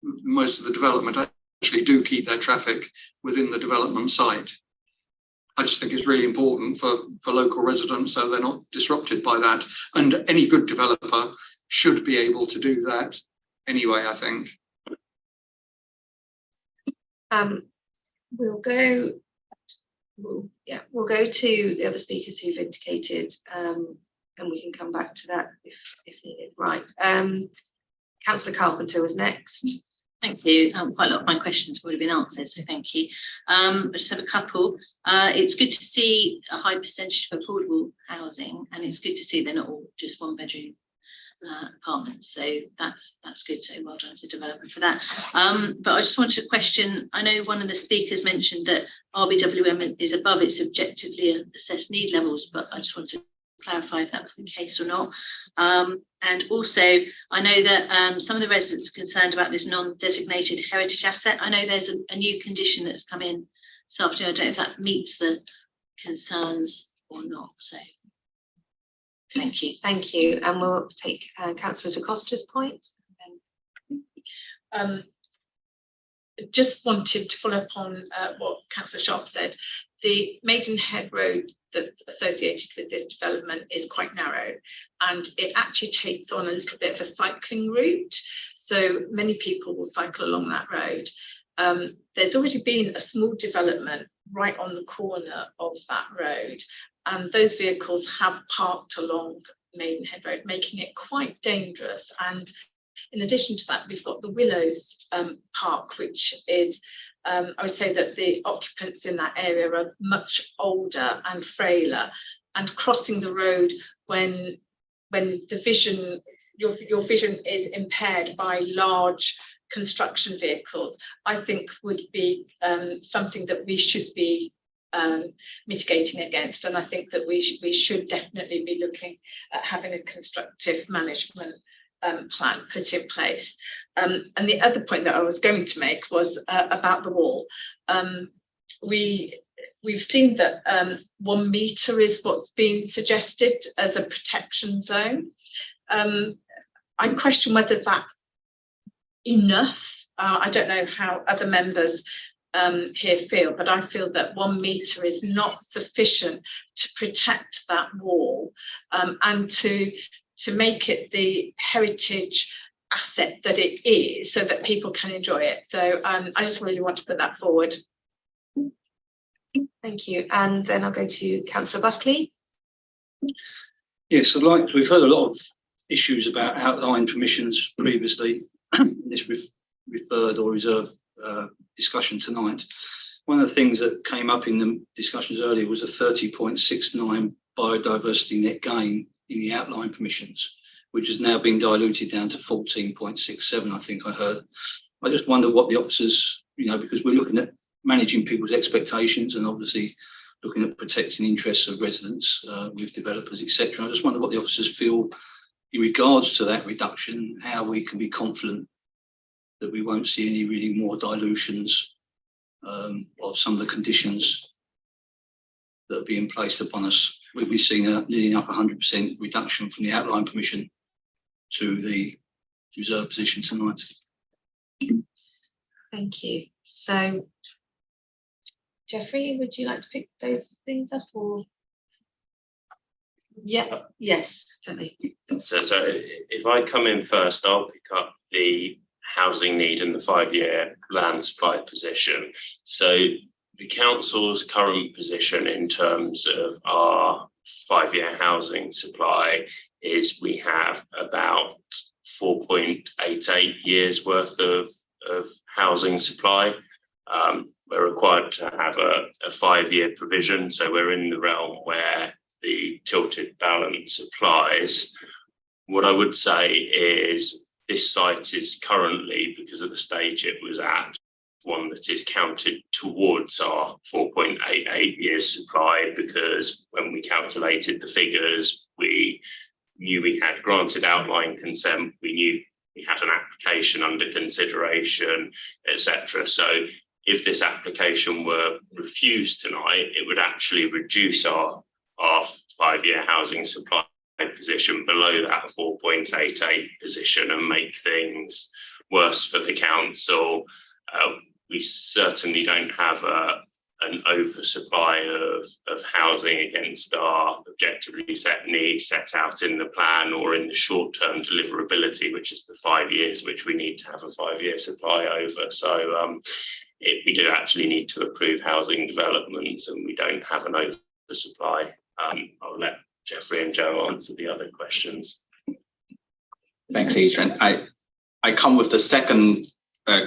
most of the development, actually do keep their traffic within the development site. I just think it's really important for local residents, so they're not disrupted by that. And any good developer should be able to do that anyway, I think.
We'll go to the other speakers who've indicated, and we can come back to that if needed. Right. Councillor Carpenter was next.
Thank you. Quite a lot of my questions have already been answered, so thank you. I just have a couple. It's good to see a high percentage of affordable housing, and it's good to see they're not all just one-bedroom apartments. So that's good. So well done to the developer for that. But I just wanted to question, I know one of the speakers mentioned that RBWM is above its objectively assessed need levels, but I just wanted to clarify if that was the case or not. And also, I know that some of the residents are concerned about this non-designated heritage asset. I know there's a new condition that's come in this afternoon. I don't know if that meets the concerns or not. So thank you.
Thank you. And we'll take Councillor Da Costa's point.
Just wanted to follow up on what Councillor Sharp said. The Maidenhead Road that's associated with this development is quite narrow, and it actually takes on a little bit of a cycling route. So many people will cycle along that road. There's already been a small development right on the corner of that road, and those vehicles have parked along Maidenhead Road, making it quite dangerous. And in addition to that, we've got the Willows Park, which is I would say that the occupants in that area are much older and frailer, and crossing the road when the vision, your vision is impaired by large construction vehicles, I think would be something that we should be mitigating against. And I think that we should definitely be looking at having a constructive management plan put in place. And the other point that I was going to make was about the wall. We've seen that 1 metre is what's been suggested as a protection zone. I question whether that's enough. I don't know how other members here feel, but I feel that 1 metre is not sufficient to protect that wall and to make it the heritage asset that it is, so that people can enjoy it. So I just really want to put that forward.
Thank you. And then I'll go to Councillor Buckley.
Yes, we've heard a lot of issues about outline permissions previously. This referred or reserved discussion tonight. One of the things that came up in the discussions earlier was a 30.69 biodiversity net gain in the outline permissions, which has now been diluted down to 14.67, I think I heard. I just wonder what the officers, because we're looking at managing people's expectations and obviously looking at protecting interests of residents with developers, etc. I just wonder what the officers feel in regards to that reduction, how we can be confident that we won't see any really more dilutions of some of the conditions that are being placed upon us. We'll be seeing a nearly up 100% reduction from the outline permission to the reserve position tonight.
Thank you. So, Jeffrey, would you like to pick those things up, or? Yeah, yes, certainly.
So if I come in first, I'll pick up the housing need and the 5-year land supply position. So the council's current position in terms of our 5-year housing supply is we have about 4.88 years worth of housing supply. We're required to have a 5-year provision, so we're in the realm where the tilted balance applies. What I would say is this site is currently, because of the stage it was at, one that is counted towards our 4.88 years supply, because when we calculated the figures, we knew we had granted outline consent, we knew we had an application under consideration, etc. So if this application were refused tonight, it would actually reduce our 5-year housing supply position below that 4.88 position and make things worse for the council. We certainly don't have an oversupply of housing against our objectively set needs set out in the plan or in the short-term deliverability, which is the 5 years, which we need to have a 5-year supply over. So we do actually need to approve housing developments, and we don't have an oversupply. I'll let Jeffrey and Joe answer the other questions.
Thanks, Adrian. I come with the second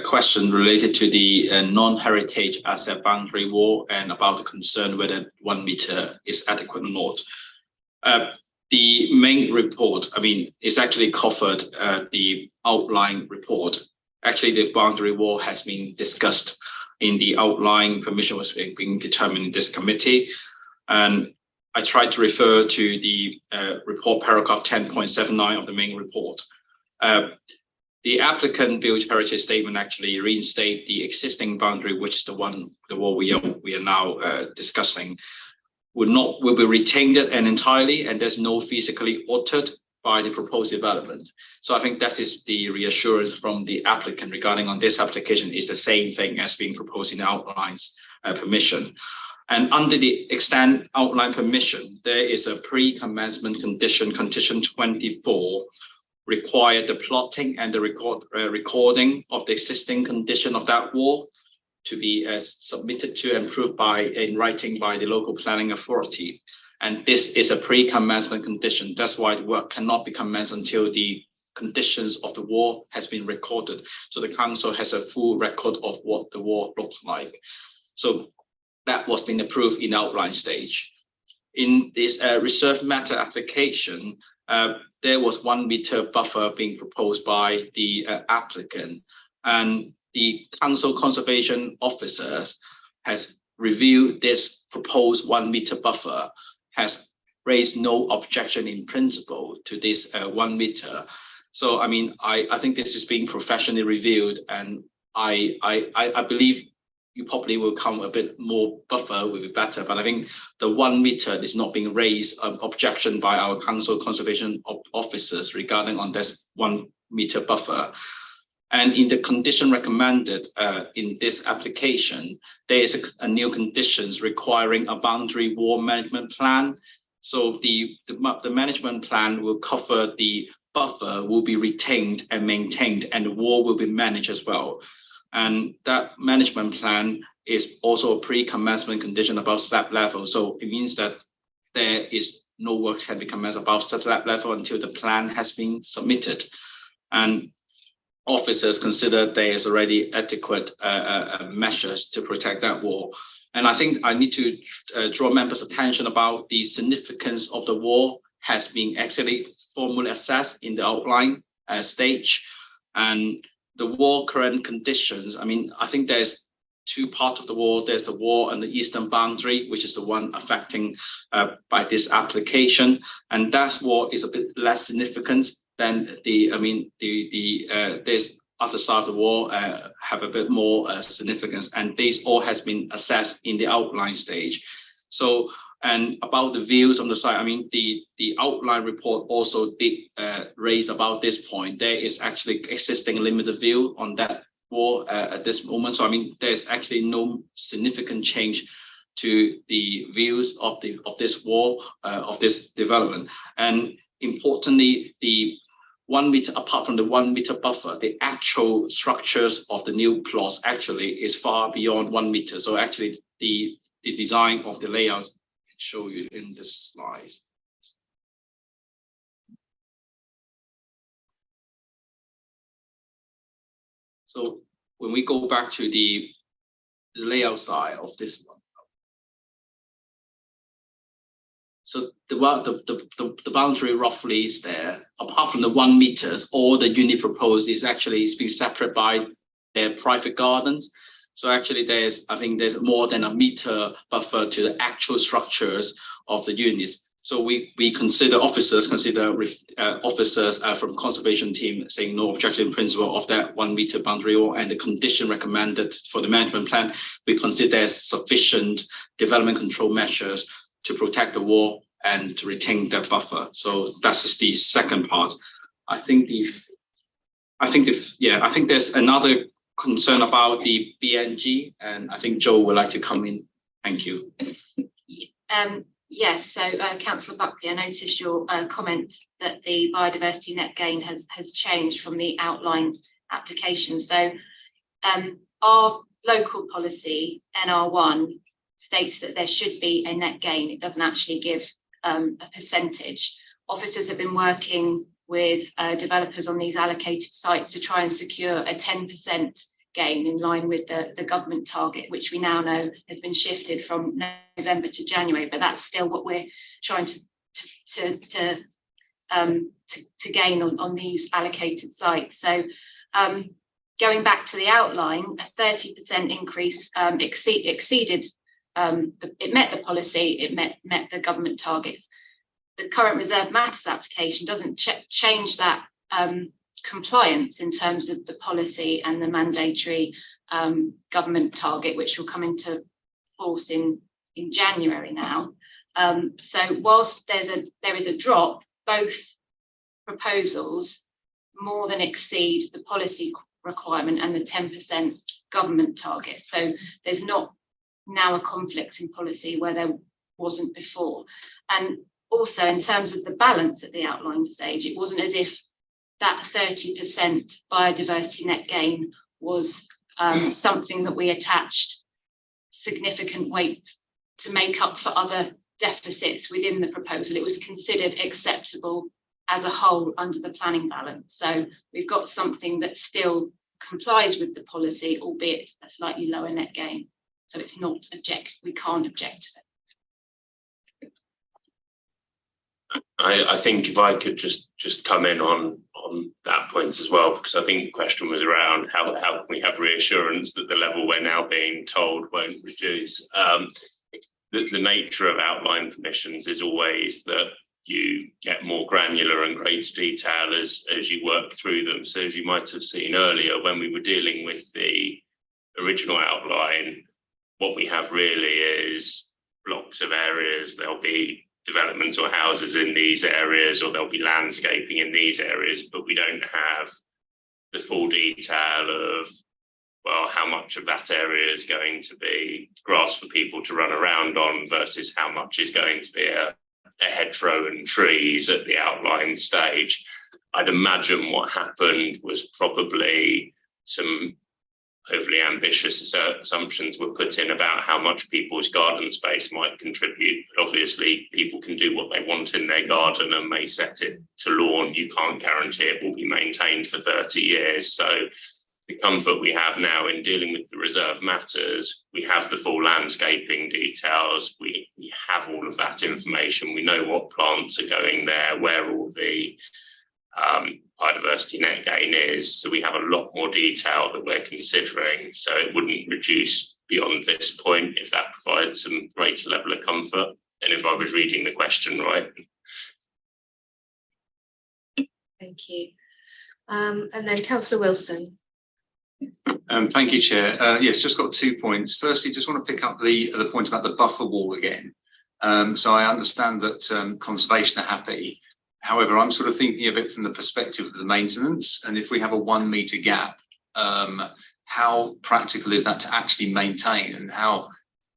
question related to the non-heritage asset boundary wall and about the concern whether 1 meter is adequate or not. The main report, I mean, is actually covered the outline report. Actually, the boundary wall has been discussed in the outline permission was being determined in this committee. And I tried to refer to the report paragraph 10.79 of the main report. The applicant village heritage statement actually reinstate the existing boundary, which is the wall we are now discussing, will be retained and entirely, and there's no physically altered by the proposed development. So I think that is the reassurance from the applicant regarding on this application is the same thing as being proposed in the outlines permission. And under the extent outline permission, there is a pre-commencement condition 24, require the plotting and the recording of the existing condition of that wall to be submitted to and approved in writing by the local planning authority. And this is a pre-commencement condition. That's why the work cannot be commenced until the conditions of the wall has been recorded. So the council has a full record of what the wall looks like. So that was been approved in outline stage. In this reserved matter application, there was 1 meter buffer being proposed by the applicant, and the council conservation officers has reviewed this proposed 1 meter buffer, has raised no objection in principle to this 1 meter. So I mean, I think this is being professionally reviewed, and I believe you probably will come a bit more buffer will be better, but I think the 1 meter is not being raised objection by our council conservation officers regarding on this 1 meter buffer. And in the condition recommended in this application, there is a new conditions requiring a boundary wall management plan. So the management plan will cover the buffer will be retained and maintained, and the wall will be managed as well. And that management plan is also a pre-commencement condition above slab level. So it means that there is no work can be commenced above slab level until the plan has been submitted. And officers consider there is already adequate measures to protect that wall. And I think I need to draw members' attention about the significance of the wall has been actually formally assessed in the outline stage. And the wall current conditions, I mean, I think there's 2 parts of the wall. There's the wall and the eastern boundary, which is the one affecting by this application. And that wall is a bit less significant than there's other side of the wall have a bit more significance. And this all has been assessed in the outline stage. So, and about the views on the site, I mean, the outline report also did raise about this point. There is actually existing limited view on that wall at this moment. So I mean, there's actually no significant change to the views of this wall of this development. And importantly, the 1 meter, apart from the 1 meter buffer, the actual structures of the new plots actually is far beyond 1 meter. So actually the design of the layout I show you in the slides. So when we go back to the layout side of this one, so the boundary roughly is there. Apart from the 1 meters, all the unit proposed is actually being separated by their private gardens. So actually, I think there's more than a meter buffer to the actual structures of the units. So we consider officers from conservation team saying no objection in principle of that 1 meter boundary wall, and the condition recommended for the management plan, we consider there's sufficient development control measures to protect the wall and to retain that buffer. So that's just the second part. I think there's another concern about the BNG, and I think Joe would like to come in. Thank you.
Yes, so Councillor Buckley, I noticed your comment that the biodiversity net gain has changed from the outline application. So our local policy, NR1, states that there should be a net gain. It doesn't actually give a percentage. Officers have been working with developers on these allocated sites to try and secure a 10% gain in line with the government target, which we now know has been shifted from November to January, but that's still what we're trying to gain on these allocated sites. So going back to the outline, a 30% increase exceeded, it met the policy, it met the government targets. The current reserve matters application doesn't change that compliance in terms of the policy and the mandatory government target, which will come into force in January now. So whilst there is a drop, both proposals more than exceed the policy requirement and the 10% government target. So there's not now a conflict in policy where there wasn't before. And also in terms of the balance at the outline stage, it wasn't as if that 30% biodiversity net gain was something that we attached significant weight to make up for other deficits within the proposal. It was considered acceptable as a whole under the planning balance. So we've got something that still complies with the policy, albeit a slightly lower net gain. So it's not we can't object to it.
I think if I could just come in on that point as well, because I think the question was around how can we have reassurance that the level we're now being told won't reduce. The nature of outline permissions is always that you get more granular and greater detail as you work through them. So as you might have seen earlier, when we were dealing with the original outline, what we have really is blocks of areas. There'll be developments or houses in these areas, or there'll be landscaping in these areas, but we don't have the full detail of, well, how much of that area is going to be grass for people to run around on versus how much is going to be a hedgerow and trees at the outline stage. I'd imagine what happened was probably some hopefully ambitious assumptions were put in about how much people's garden space might contribute. But obviously, people can do what they want in their garden and may set it to lawn. You can't guarantee it will be maintained for 30 years. So the comfort we have now in dealing with the reserve matters, we have the full landscaping details. We have all of that information. We know what plants are going there, where all the biodiversity net gain is. So we have a lot more detail that we're considering. So it wouldn't reduce beyond this point if that provides some greater level of comfort. And if I was reading the question right.
Thank you. And then Councillor Wilson.
Thank you, Chair. Yes, just got 2 points. Firstly, just want to pick up the point about the buffer wall again. So I understand that conservation are happy. However, I'm sort of thinking of it from the perspective of the maintenance. And if we have a 1 meter gap, how practical is that to actually maintain, and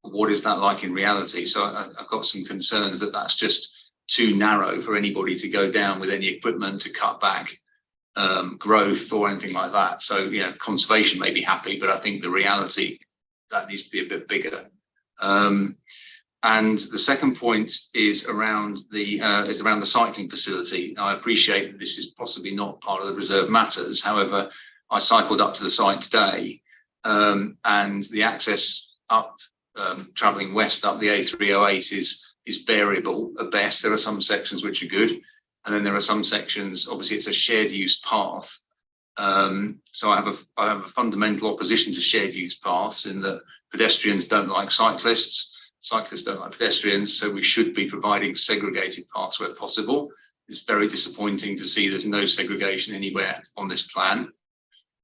what is that like in reality? So I've got some concerns that that's just too narrow for anybody to go down with any equipment to cut back growth or anything like that. So, you know, conservation may be happy, but I think the reality, that needs to be a bit bigger. And the second point is around the cycling facility. Now, I appreciate that this is possibly not part of the reserve matters. However, I cycled up to the site today, and the access up, travelling west up the A308 is variable at best. There are some sections which are good, and then there are some sections, obviously it's a shared use path. So I have a fundamental opposition to shared use paths in that pedestrians don't like cyclists. Cyclists don't like pedestrians, so we should be providing segregated paths where possible. It's very disappointing to see there's no segregation anywhere on this plan.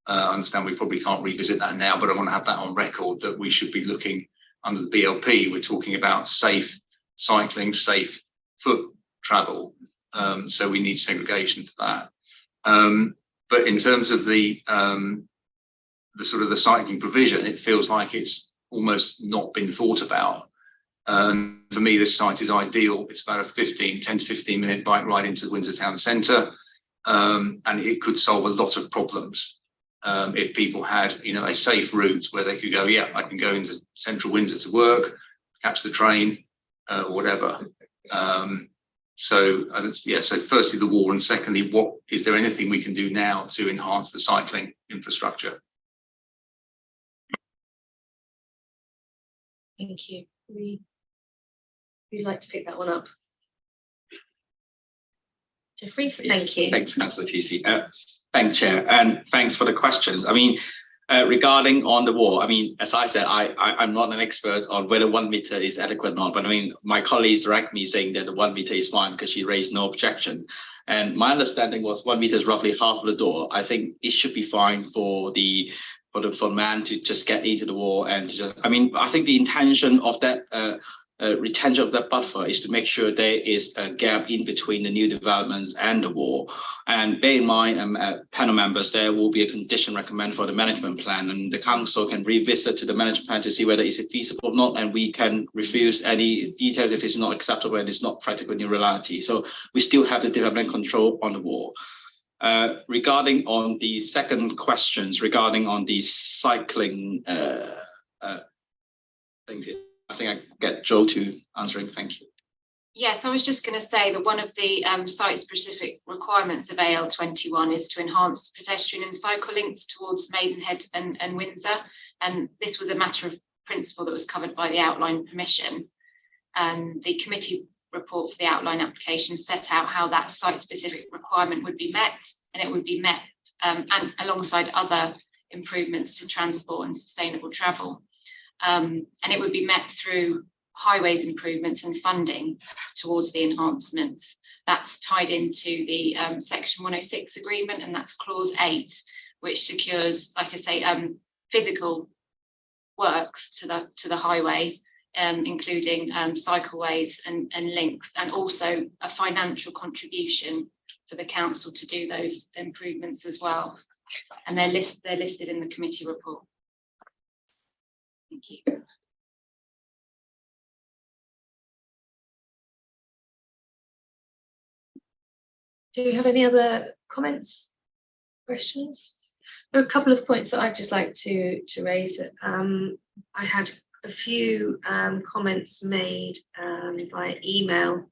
I understand we probably can't revisit that now, but I want to have that on record that we should be looking under the BLP. We're talking about safe cycling, safe foot travel. So we need segregation for that. But in terms of the sort of the cycling provision, it feels like it's almost not been thought about. For me, this site is ideal. It's about a 10 to 15 minute bike ride into Windsor town centre, and it could solve a lot of problems if people had, you know, a safe route where they could go, yeah, I can go into central Windsor to work, catch the train, or whatever. So firstly the wall, and secondly, is there anything we can do now to enhance the cycling infrastructure?
Thank you. Who'd like to pick that one up? Jeffrey, thank you.
Thanks, Councillor TC. Thanks, Chair, and thanks for the questions. I mean, regarding on the wall, I mean, as I said, I'm not an expert on whether 1 meter is adequate or not, but I mean, my colleagues direct me saying that the 1 meter is fine because she raised no objection. And my understanding was 1 meter is roughly half of the door. I think it should be fine for the man to just get into the wall and to just, I mean, I think the intention of that retention of that buffer is to make sure there is a gap in between the new developments and the wall. And bear in mind, panel members, there will be a condition recommended for the management plan, and the council can revisit to the management plan to see whether it's feasible or not, and we can refuse any details if it's not acceptable and it's not practical in reality. So we still have the development control on the wall. Regarding on the second questions, regarding on the cycling things, I think I get Joe to answering. Thank you.
Yes, I was just going to say that one of the site-specific requirements of AL21 is to enhance pedestrian and cycle links towards Maidenhead and Windsor. And this was a matter of principle that was covered by the outline permission. The committee report for the outline application set out how that site-specific requirement would be met, and it would be met and alongside other improvements to transport and sustainable travel. And it would be met through highways improvements and funding towards the enhancements. That's tied into the section 106 agreement, and that's clause 8, which secures, like I say, physical works to the highway, including cycleways and links, and also a financial contribution for the council to do those improvements as well. And they're listed in the committee report. Thank you.
Do we have any other comments, questions? There are a couple of points that I'd just like to raise. That I had a few comments made by email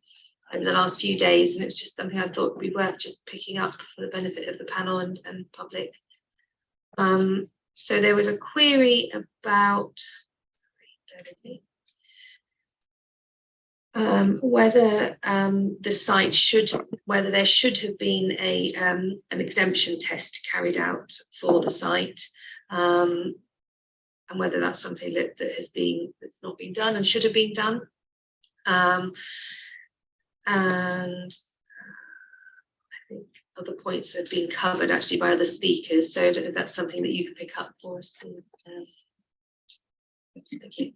over the last few days, and it's just something I thought would be worth just picking up for the benefit of the panel and public. So there was a query about whether the site whether there should have been an exemption test carried out for the site, and whether that's something that's not been done and should have been done. And I think other points have been covered actually by other speakers, so I don't know if that's something that you can pick up for us. Thank you.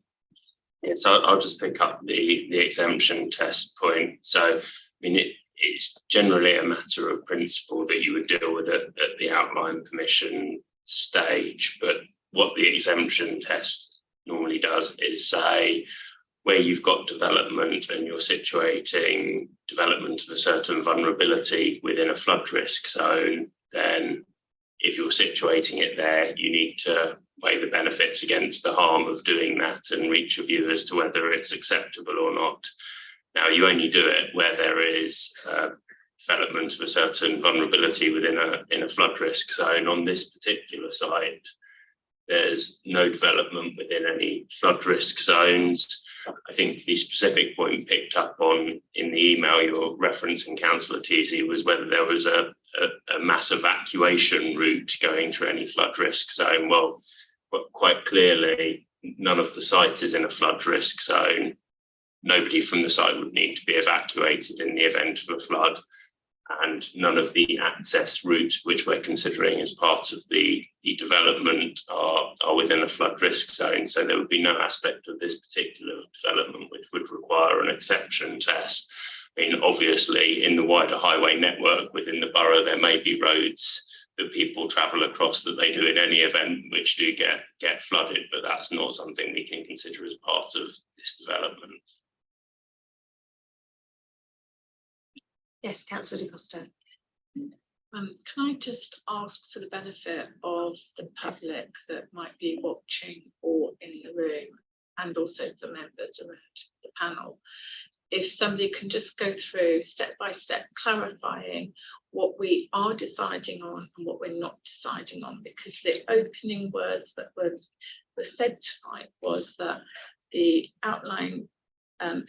Yeah, so I'll just pick up the exemption test point. So, I mean, it's generally a matter of principle that you would deal with it at the outline permission stage, but what the exemption test normally does is say where you've got development and you're situating development of a certain vulnerability within a flood risk zone, then if you're situating it there, you need to weigh the benefits against the harm of doing that and reach a view as to whether it's acceptable or not. Now, you only do it where there is development of a certain vulnerability within a flood risk zone. On this particular site, there's no development within any flood risk zones. I think the specific point picked up on in the email you're referencing, Councillor Teasey, was whether there was a mass evacuation route going through any flood risk zone. Well, quite clearly, none of the site is in a flood risk zone. Nobody from the site would need to be evacuated in the event of a flood, and none of the access routes which we're considering as part of the development are within a flood risk zone. So there would be no aspect of this particular development which would require an exception test. I mean, obviously, in the wider highway network within the borough, there may be roads that people travel across that they do in any event which do get flooded, but that's not something we can consider as part of this development.
Yes, Councillor De Costa.
Can I just ask, for the benefit of the public that might be watching or in the room, and also for members around the panel, if somebody can just go through step by step, clarifying what we are deciding on and what we're not deciding on, because the opening words that were said tonight was that the outline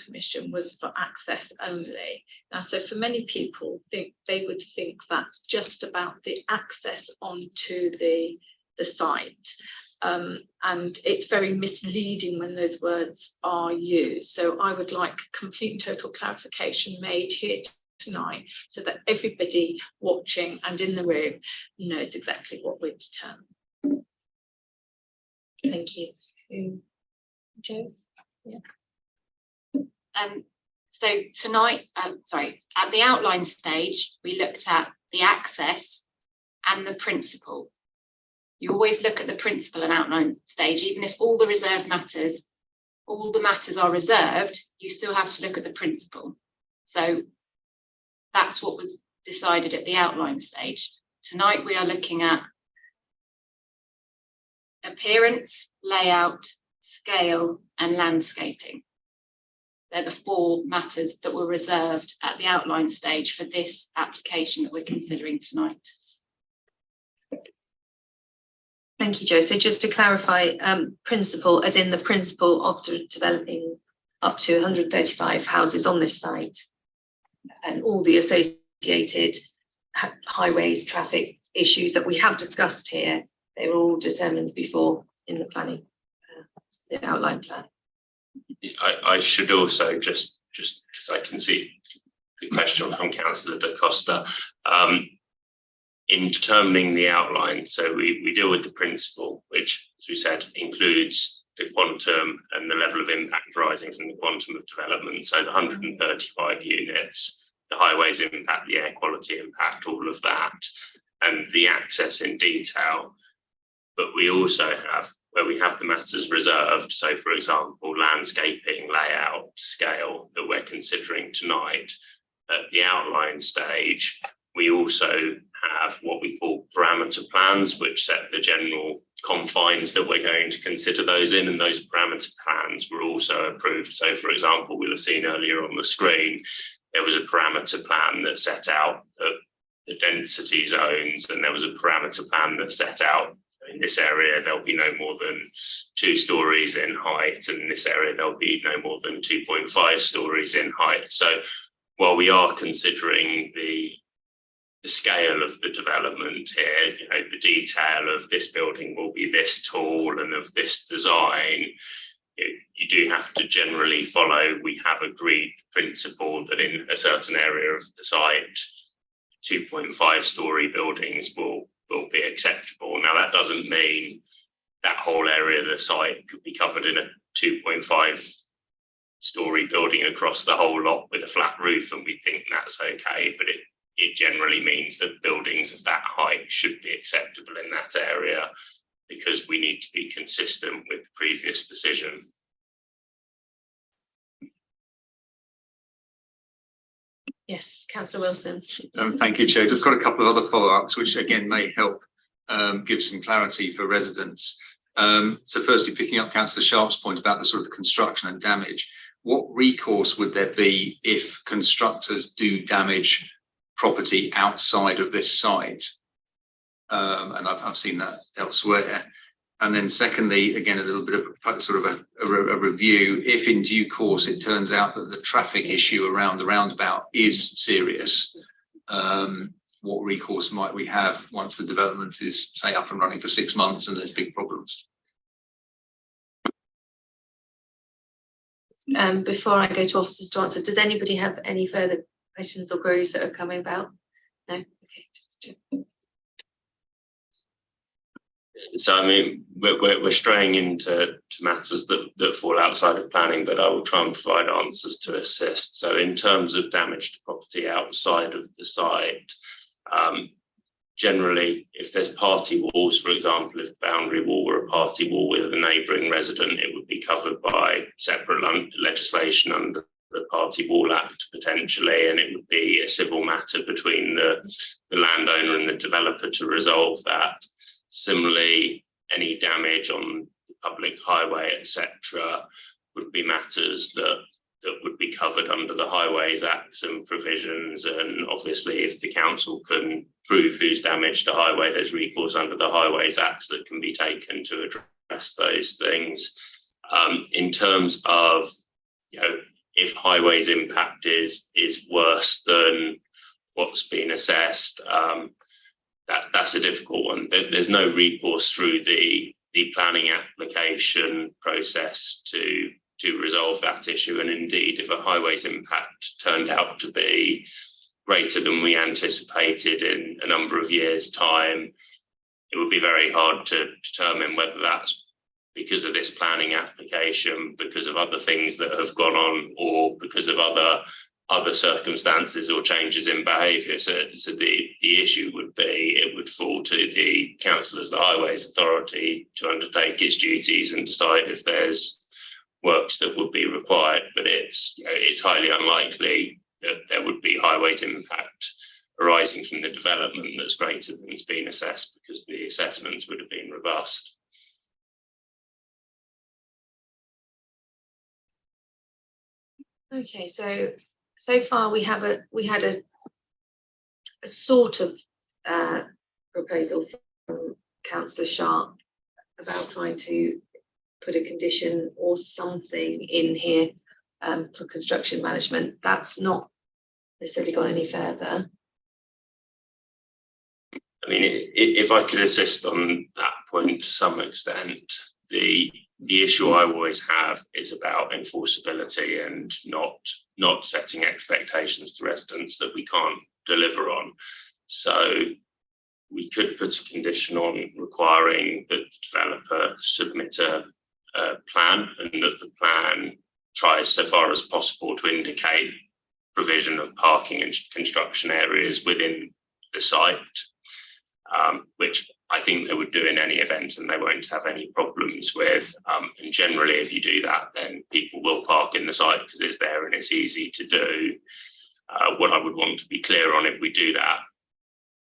permission was for access only. Now, so for many people, they would think that's just about the access onto the site. And it's very misleading when those words are used. So I would like complete and total clarification made here tonight so that everybody watching and in the room knows exactly what we're determining.
Thank you. Jo? Yeah.
So tonight, at the outline stage, we looked at the access and the principle. You always look at the principle and outline stage, even if all the matters are reserved, you still have to look at the principle. So that's what was decided at the outline stage. Tonight we are looking at appearance, layout, scale, and landscaping. They're the 4 matters that were reserved at the outline stage for this application that we're considering tonight.
Thank you, Jo. So just to clarify, principle, as in the principle of developing up to 135 houses on this site and all the associated highways, traffic issues that we have discussed here, they were all determined before in the planning, the outline plan.
I should also just because I can see the question from Councillor De Costa, in determining the outline. So we deal with the principle, which, as we said, includes the quantum and the level of impact arising from the quantum of development. So the 135 units, the highways impact, the air quality impact, all of that, and the access in detail. But we also have, where we have the matters reserved, so for example, landscaping, layout, scale that we're considering tonight, at the outline stage, we also have what we call parameter plans, which set the general confines that we're going to consider those in, and those parameter plans were also approved. So for example, we'll have seen earlier on the screen, there was a parameter plan that set out the density zones, and there was a parameter plan that set out in this area there'll be no more than 2 stories in height, and in this area there'll be no more than 2.5 stories in height. So while we are considering the scale of the development here, you know, the detail of this building will be this tall and of this design, you do have to generally follow, we have agreed principle that in a certain area of the site, 2.5 story buildings will be acceptable. Now, that doesn't mean that whole area of the site could be covered in a 2.5 story building across the whole lot with a flat roof, and we think that's okay, but it generally means that buildings of that height should be acceptable in that area. because we need to be consistent with the previous decision.
Yes, Councillor Wilson.
Thank you, Chair. Just got a couple of other follow-ups, which again may help give some clarity for residents. So firstly, picking up Councillor Sharp's point about the sort of construction and damage, what recourse would there be if constructors do damage property outside of this site? And I've seen that elsewhere. And then secondly, again, a little bit of sort of a review. If in due course it turns out that the traffic issue around the roundabout is serious, what recourse might we have once the development is, say, up and running for 6 months and there's big problems?
Before I go to officers to answer, does anybody have any further questions or queries that are coming about? No? Okay.
So I mean, we're straying into matters that fall outside of planning, but I will try and provide answers to assist. So in terms of damage to property outside of the site, generally, if there's party walls, for example, if the boundary wall were a party wall with a neighbouring resident, it would be covered by separate legislation under the Party Wall Act potentially, and it would be a civil matter between the landowner and the developer to resolve that. Similarly, any damage on the public highway, etc., would be matters that would be covered under the Highways Acts and provisions. And obviously, if the council can prove who's damaged the highway, there's recourse under the Highways Acts that can be taken to address those things. In terms of, if highways impact is worse than what's been assessed, that's a difficult one. There's no recourse through the planning application process to resolve that issue. And indeed, if a highways impact turned out to be greater than we anticipated in a number of years' time, it would be very hard to determine whether that's because of this planning application, because of other things that have gone on, or because of other circumstances or changes in behaviour. So the issue would be, it would fall to the council as the Highways Authority to undertake its duties and decide if there's works that would be required. But it's highly unlikely that there would be highways impact arising from the development that's greater than has been assessed, because the assessments would have been robust.
Okay, so far we had a sort of proposal from Councillor Sharp about trying to put a condition or something in here for construction management. That's not necessarily gone any further.
I mean, if I could assist on that point to some extent, the issue I always have is about enforceability and not setting expectations to residents that we can't deliver on. So we could put a condition on requiring that the developer submit a plan, and that the plan tries so far as possible to indicate provision of parking and construction areas within the site, which I think they would do in any event, and they won't have any problems with. And generally, if you do that, then people will park in the site because it's there and it's easy to do. What I would want to be clear on, if we do that,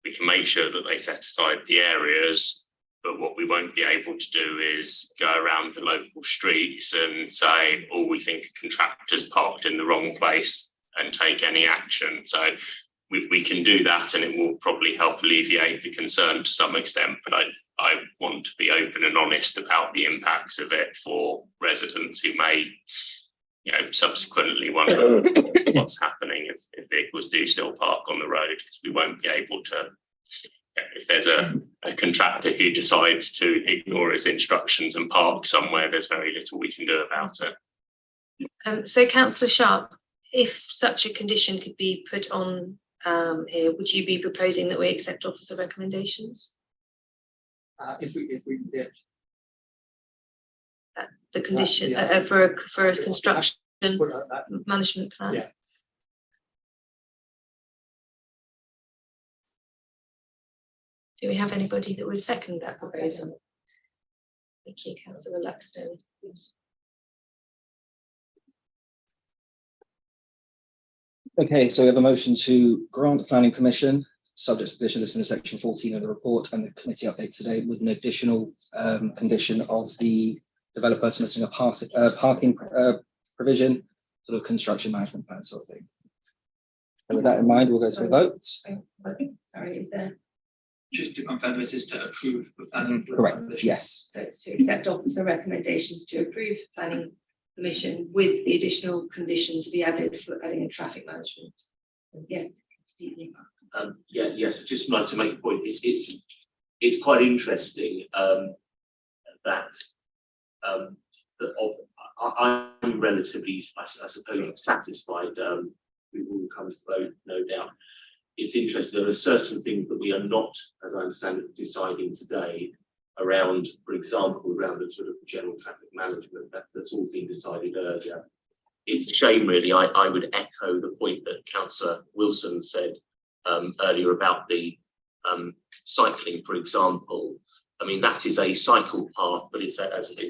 we can make sure that they set aside the areas, but what we won't be able to do is go around the local streets and say, oh, we think a contractor's parked in the wrong place, and take any action. So we can do that, and it will probably help alleviate the concern to some extent, but I want to be open and honest about the impacts of it for residents who may, subsequently wonder what's happening if vehicles do still park on the road, because we won't be able to, if there's a contractor who decides to ignore his instructions and park somewhere, there's very little we can do about it.
So Councillor Sharp, if such a condition could be put on here, would you be proposing that we accept officer recommendations?
If we did.
The condition for a construction management plan.
Yeah.
Do we have anybody that would second that proposal? Thank you, Councillor Luxton.
Okay, so we have a motion to grant the planning permission, subject to condition listed in section 14 of the report and the committee update today, with an additional condition of the developer submitting a parking provision, sort of construction management plan sort of thing. So with that in mind, we'll go to a vote.
Sorry, is there?
Just to confirm, this is to approve the planning.
Correct, yes.
So it's to accept officer recommendations to approve planning permission with the additional condition to be added for adding in traffic management. Yes, Stephen.
Yeah, yes, I'd just like to make a point. It's quite interesting that I'm relatively, I suppose, satisfied. We will come to vote, no doubt. It's interesting. There are certain things that we are not, as I understand it, deciding today around, for example, around the sort of general traffic management that's all been decided earlier. It's a shame, really. I would echo the point that Councillor Wilson said earlier about the cycling, for example. I mean, that is a cycle path, but it's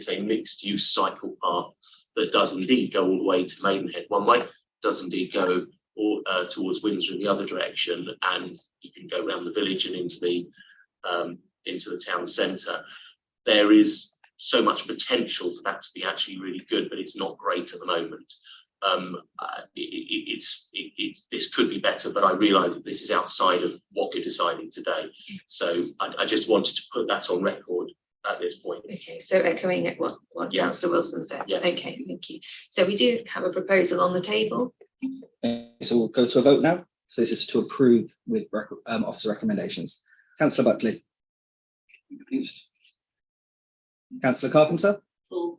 a mixed use cycle path that does indeed go all the way to Maidenhead one way, does indeed go towards Windsor in the other direction, and you can go around the village and into the town centre. There is so much potential for that to be actually really good, but it's not great at the moment. This could be better, but I realise that this is outside of what we're deciding today. So I just wanted to put that on record at this point.
Okay, so echoing what Councillor Wilson said.
Yes.
Okay, thank you. So we do have a proposal on the table.
So we'll go to a vote now. So this is to approve with officer recommendations. Councillor Buckley.
Against.
Councillor Carpenter.
For.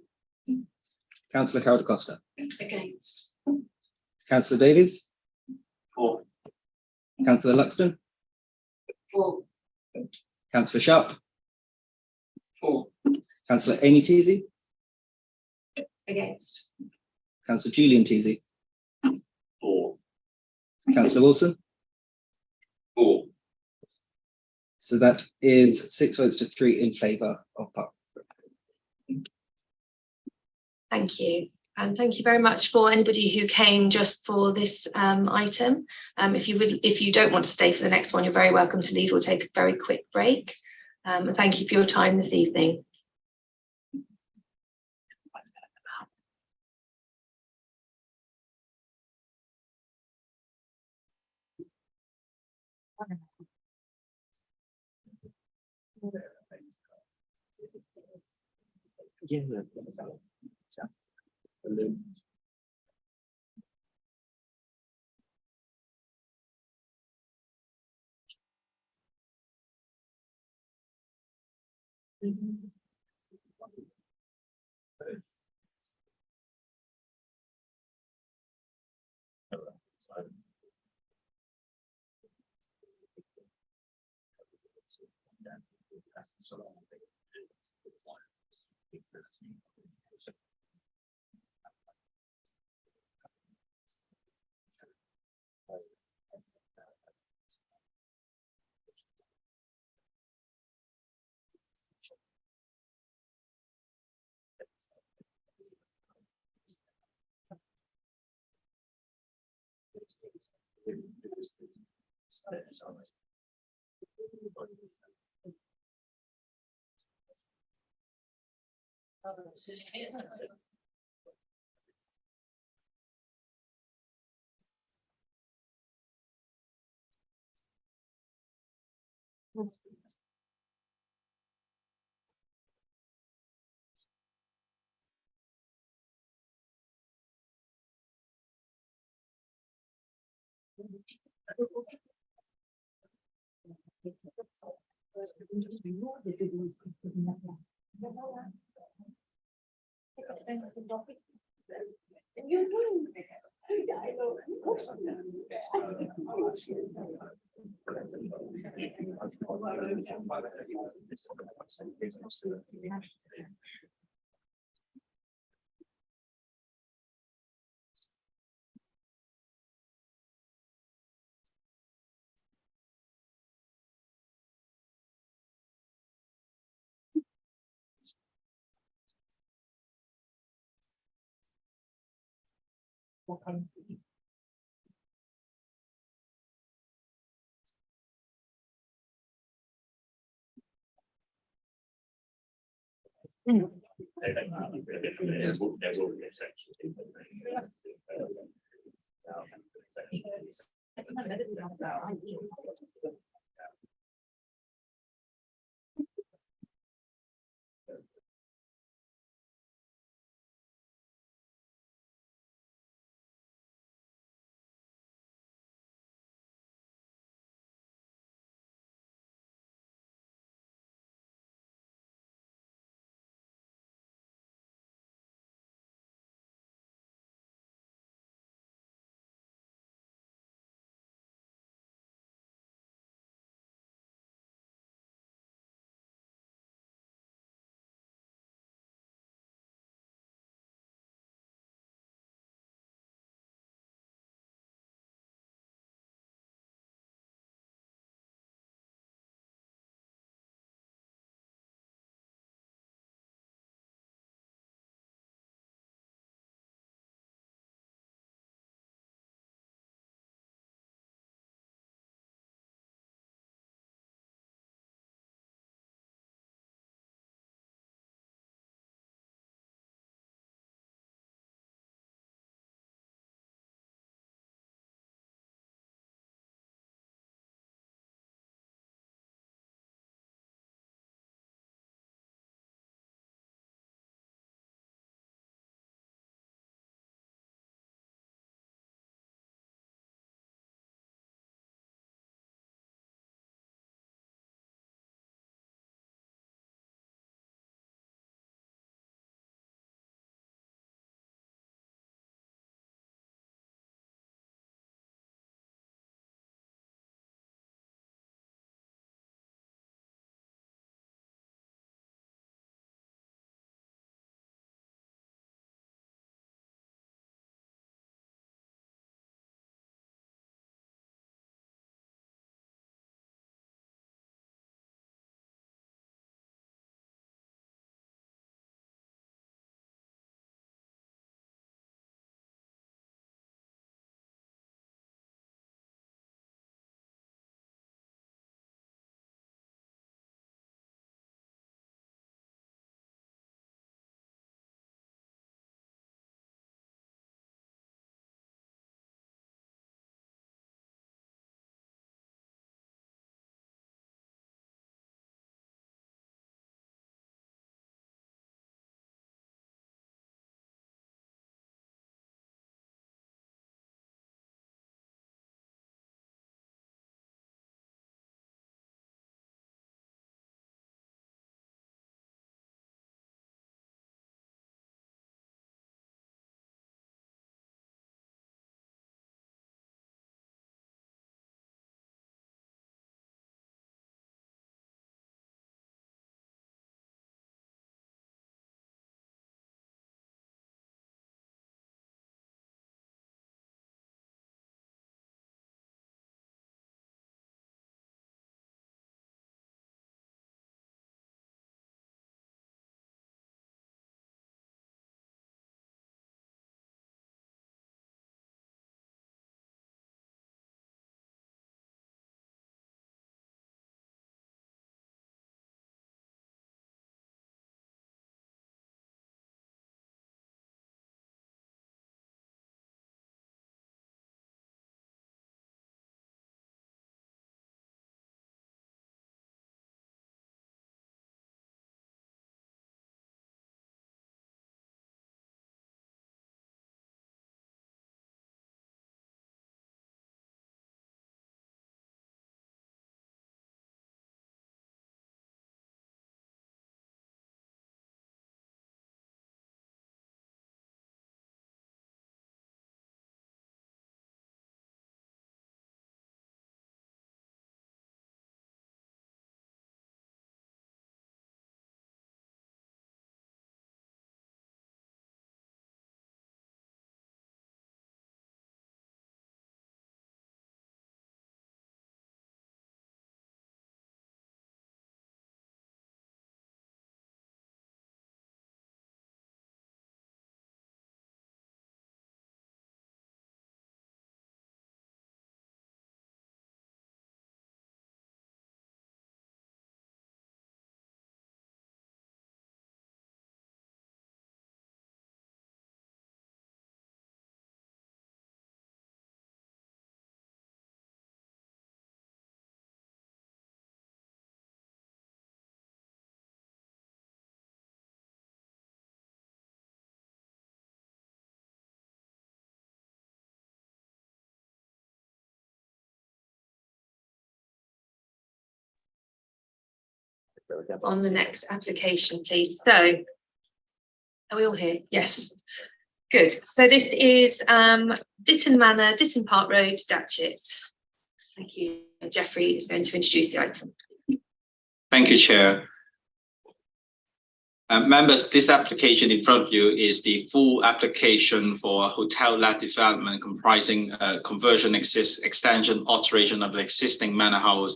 Councillor Carol da Costa.
Against.
Councillor Davies.
For.
Councillor Luxton.
For.
Councillor Sharp.
For.
Councillor Amy Teasy.
Against.
Councillor Julian Teasy.
For.
Councillor Wilson.
For.
So that is 6 votes to 3 in favour of park.
Thank you. And thank you very much for anybody who came just for this item. If you don't want to stay for the next one, you're very welcome to leave. We'll take a very quick break. And thank you for your time this evening. on the next application, please. So, are we all here? Yes. Good. So this is Ditton Manor, Ditton Park Road, Datchet. Thank you. Jeffrey is going to introduce the item.
Thank you, Chair. Members, this application in front of you is the full application for a hotel-led development comprising conversion, extension, alteration of the existing manor house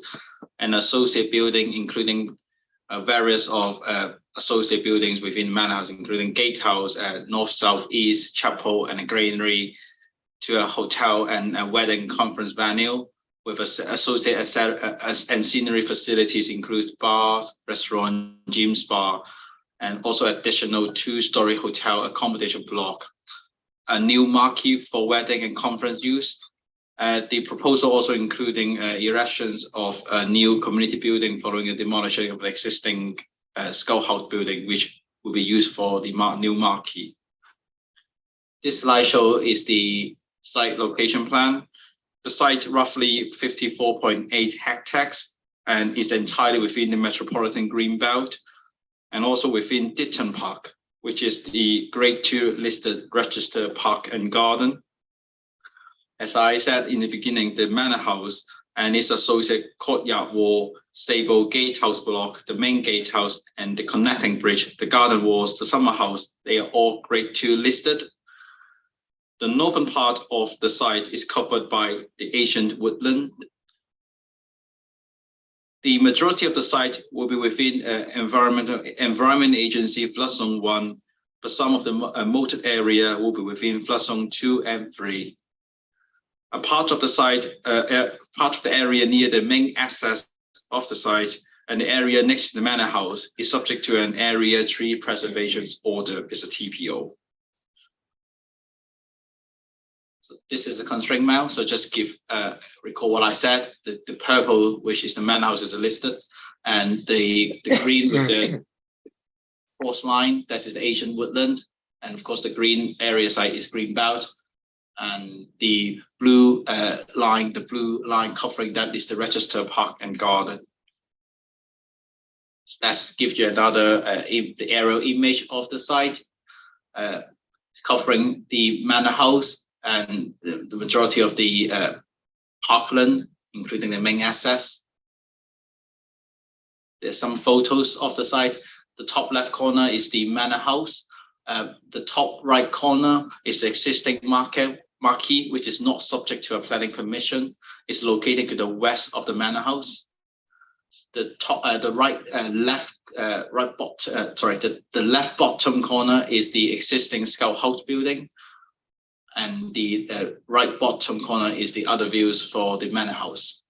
and associate building, including various of associate buildings within manor house, including gatehouse, north, south, east, chapel, and a granary, to a hotel and a wedding conference venue with associate ancillary facilities, includes bars, restaurant, gym, spa, and also additional 2-story hotel accommodation block, a new marquee for wedding and conference use. The proposal also including erections of a new community building following the demolition of the existing Skull House building, which will be used for the new marquee. This slideshow is the site location plan. The site roughly 54.8 hectares and is entirely within the Metropolitan Green Belt, and also within Ditton Park, which is the Grade 2 listed registered park and garden. As I said in the beginning, the manor house and its associated courtyard wall, stable, gatehouse block, the main gatehouse, and the connecting bridge, the garden walls, the summer house, they are all Grade 2 listed. The northern part of the site is covered by the ancient woodland. The majority of the site will be within Environment Agency Flood Zone 1, but some of the moated area will be within Flood Zone 2 and 3. A part of the site, part of the area near the main access of the site and the area next to the manor house is subject to an Area Tree Preservation Order, is a TPO. So this is a constraint map. So just recall what I said. The purple, which is the manor house, is listed, and the green with the cross line, that is the ancient woodland, and of course the green area site is green belt, and the blue line covering that is the registered park and garden. That gives you another the aerial image of the site, covering the manor house and the majority of the parkland, including the main access. There's some photos of the site. The top left corner is the manor house. The top right corner is the existing marquee, which is not subject to a planning permission. It's located to the west of the manor house. The left bottom corner is the existing Skull House building, and the right bottom corner is the other views for the manor house.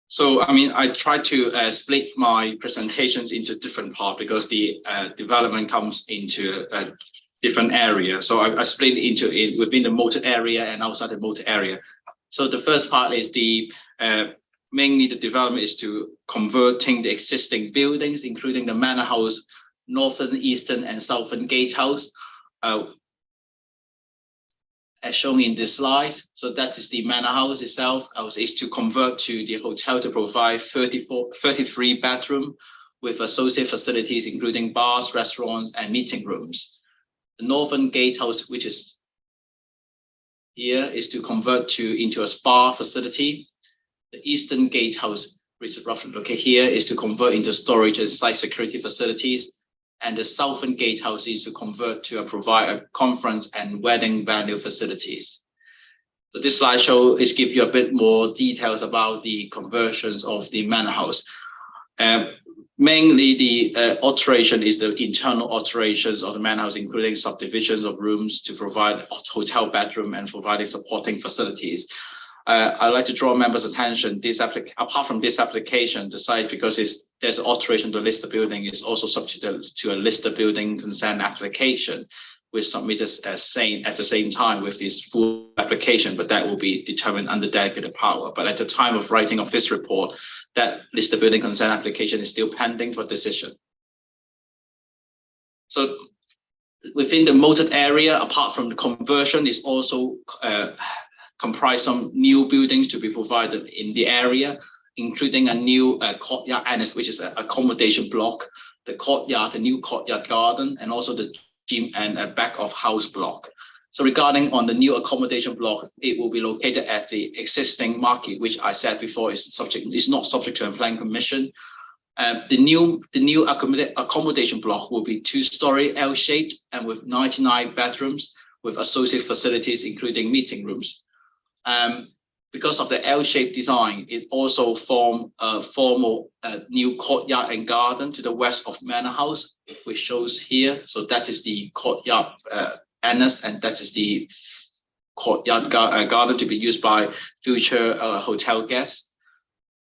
So, I mean, I tried to split my presentations into different parts because the development comes into a different area. So I split into it within the moated area and outside the moated area. So the first part is mainly the development is to converting the existing buildings, including the manor house, northern, eastern, and southern gatehouse, as shown in this slide. So that is the manor house itself, is to convert to the hotel to provide 33 bedroom with associate facilities, including bars, restaurants, and meeting rooms. The northern gatehouse, which is here, is to convert into a spa facility. The eastern gatehouse, which is roughly located here, is to convert into storage and site security facilities. And the southern gatehouse is to convert to provide a conference and wedding venue facilities. So this slideshow is give you a bit more details about the conversions of the manor house. Mainly the alteration is the internal alterations of the manor house, including subdivisions of rooms to provide hotel bedroom and providing supporting facilities. I'd like to draw members' attention. Apart from this application, the site, because there's an alteration to list the building, is also subject to a listed building consent application, which submitted at the same time with this full application, but that will be determined under delegated power. But at the time of writing of this report, that listed building consent application is still pending for decision. So within the moated area, apart from the conversion, is also comprise some new buildings to be provided in the area,
including a new courtyard annex, which is an accommodation block, the courtyard, the new courtyard garden, and also the gym and a back of house block. So regarding on the new accommodation block, it will be located at the existing market, which I said before is not subject to a planning permission. The new accommodation block will be 2-story L-shaped and with 99 bedrooms with associated facilities, including meeting rooms. Because of the L-shaped design, it also forms a formal new courtyard and garden to the west of Manor House, which shows here. So that is the courtyard annex, and that is the courtyard garden to be used by future hotel guests.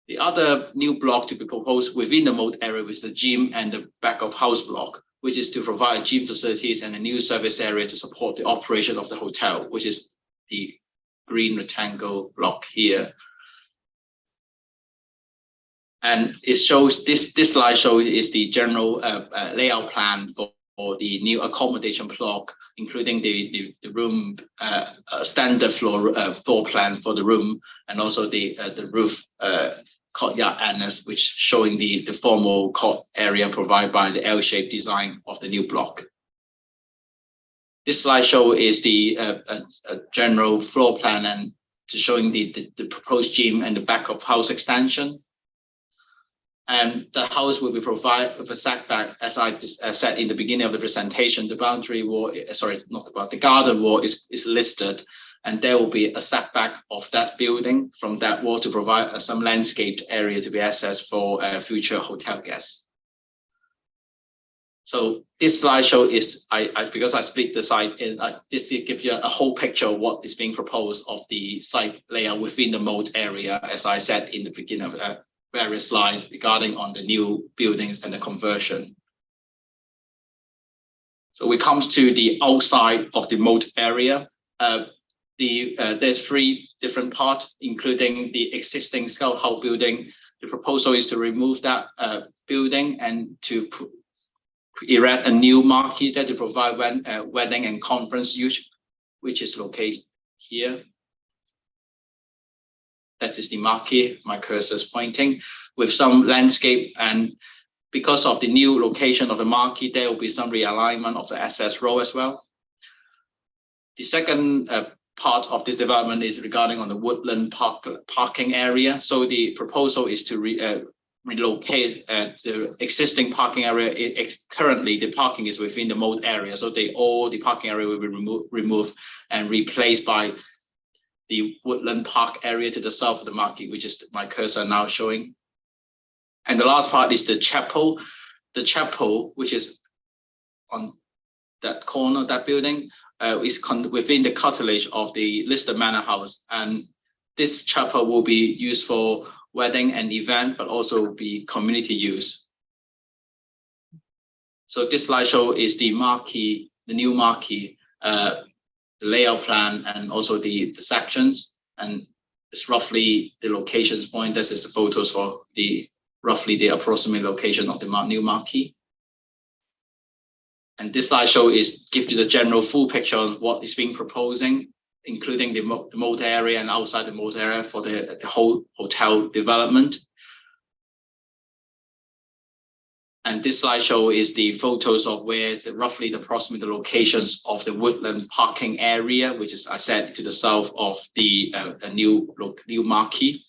The other new block to be proposed within the moat area is the gym and the back of house block, which is to provide gym facilities and a new service area to support the operation of the hotel, which is the green rectangle block here. And it shows, this slide shows is the general layout plan for the new accommodation block, including the room standard floor plan for the room, and also the roof courtyard annex, which showing the formal court area provided by the L-shaped design of the new block. This slide show is the general floor plan and to showing the proposed gym and the back of house extension. And the house will be provided with a setback, as I said in the beginning of the presentation. The boundary wall, the garden wall is listed, and there will be a setback of that building from that wall to provide some landscaped area to be accessed for future hotel guests. So this slideshow is, because I split the site, just to give you a whole picture of what is being proposed of the site layout within the moat area, as I said in the beginning of various slides regarding on the new buildings and the conversion. So we come to the outside of the moat area. There's 3 different parts, including the existing Slough House building. The proposal is to remove that building and to erect a new marquee there to provide wedding and conference use, which is located here. That is the marquee, my cursor is pointing, with some landscape, and because of the new location of the marquee, there will be some realignment of the access road as well. The second part of this development is regarding on the woodland parking area. So the proposal is to relocate the existing parking area. Currently, the parking is within the moat area, so all the parking area will be removed and replaced by the woodland park area to the south of the market, which is my cursor now showing. And the last part is the chapel. The chapel, which is on that corner of that building, is within the curtilage of the listed Manor House. And this chapel will be used for wedding and event, but also be community use. So this slideshow is the marquee, the new marquee, the layout plan, and also the sections, and it's roughly the locations point. This is the photos for roughly the approximate location of the new marquee. And this slideshow gives you the general full picture of what is being proposing, including the moat area and outside the moat area for the whole hotel development. And this slideshow is the photos of where roughly the approximate locations of the woodland parking area, which is, I said, to the south of the new marquee.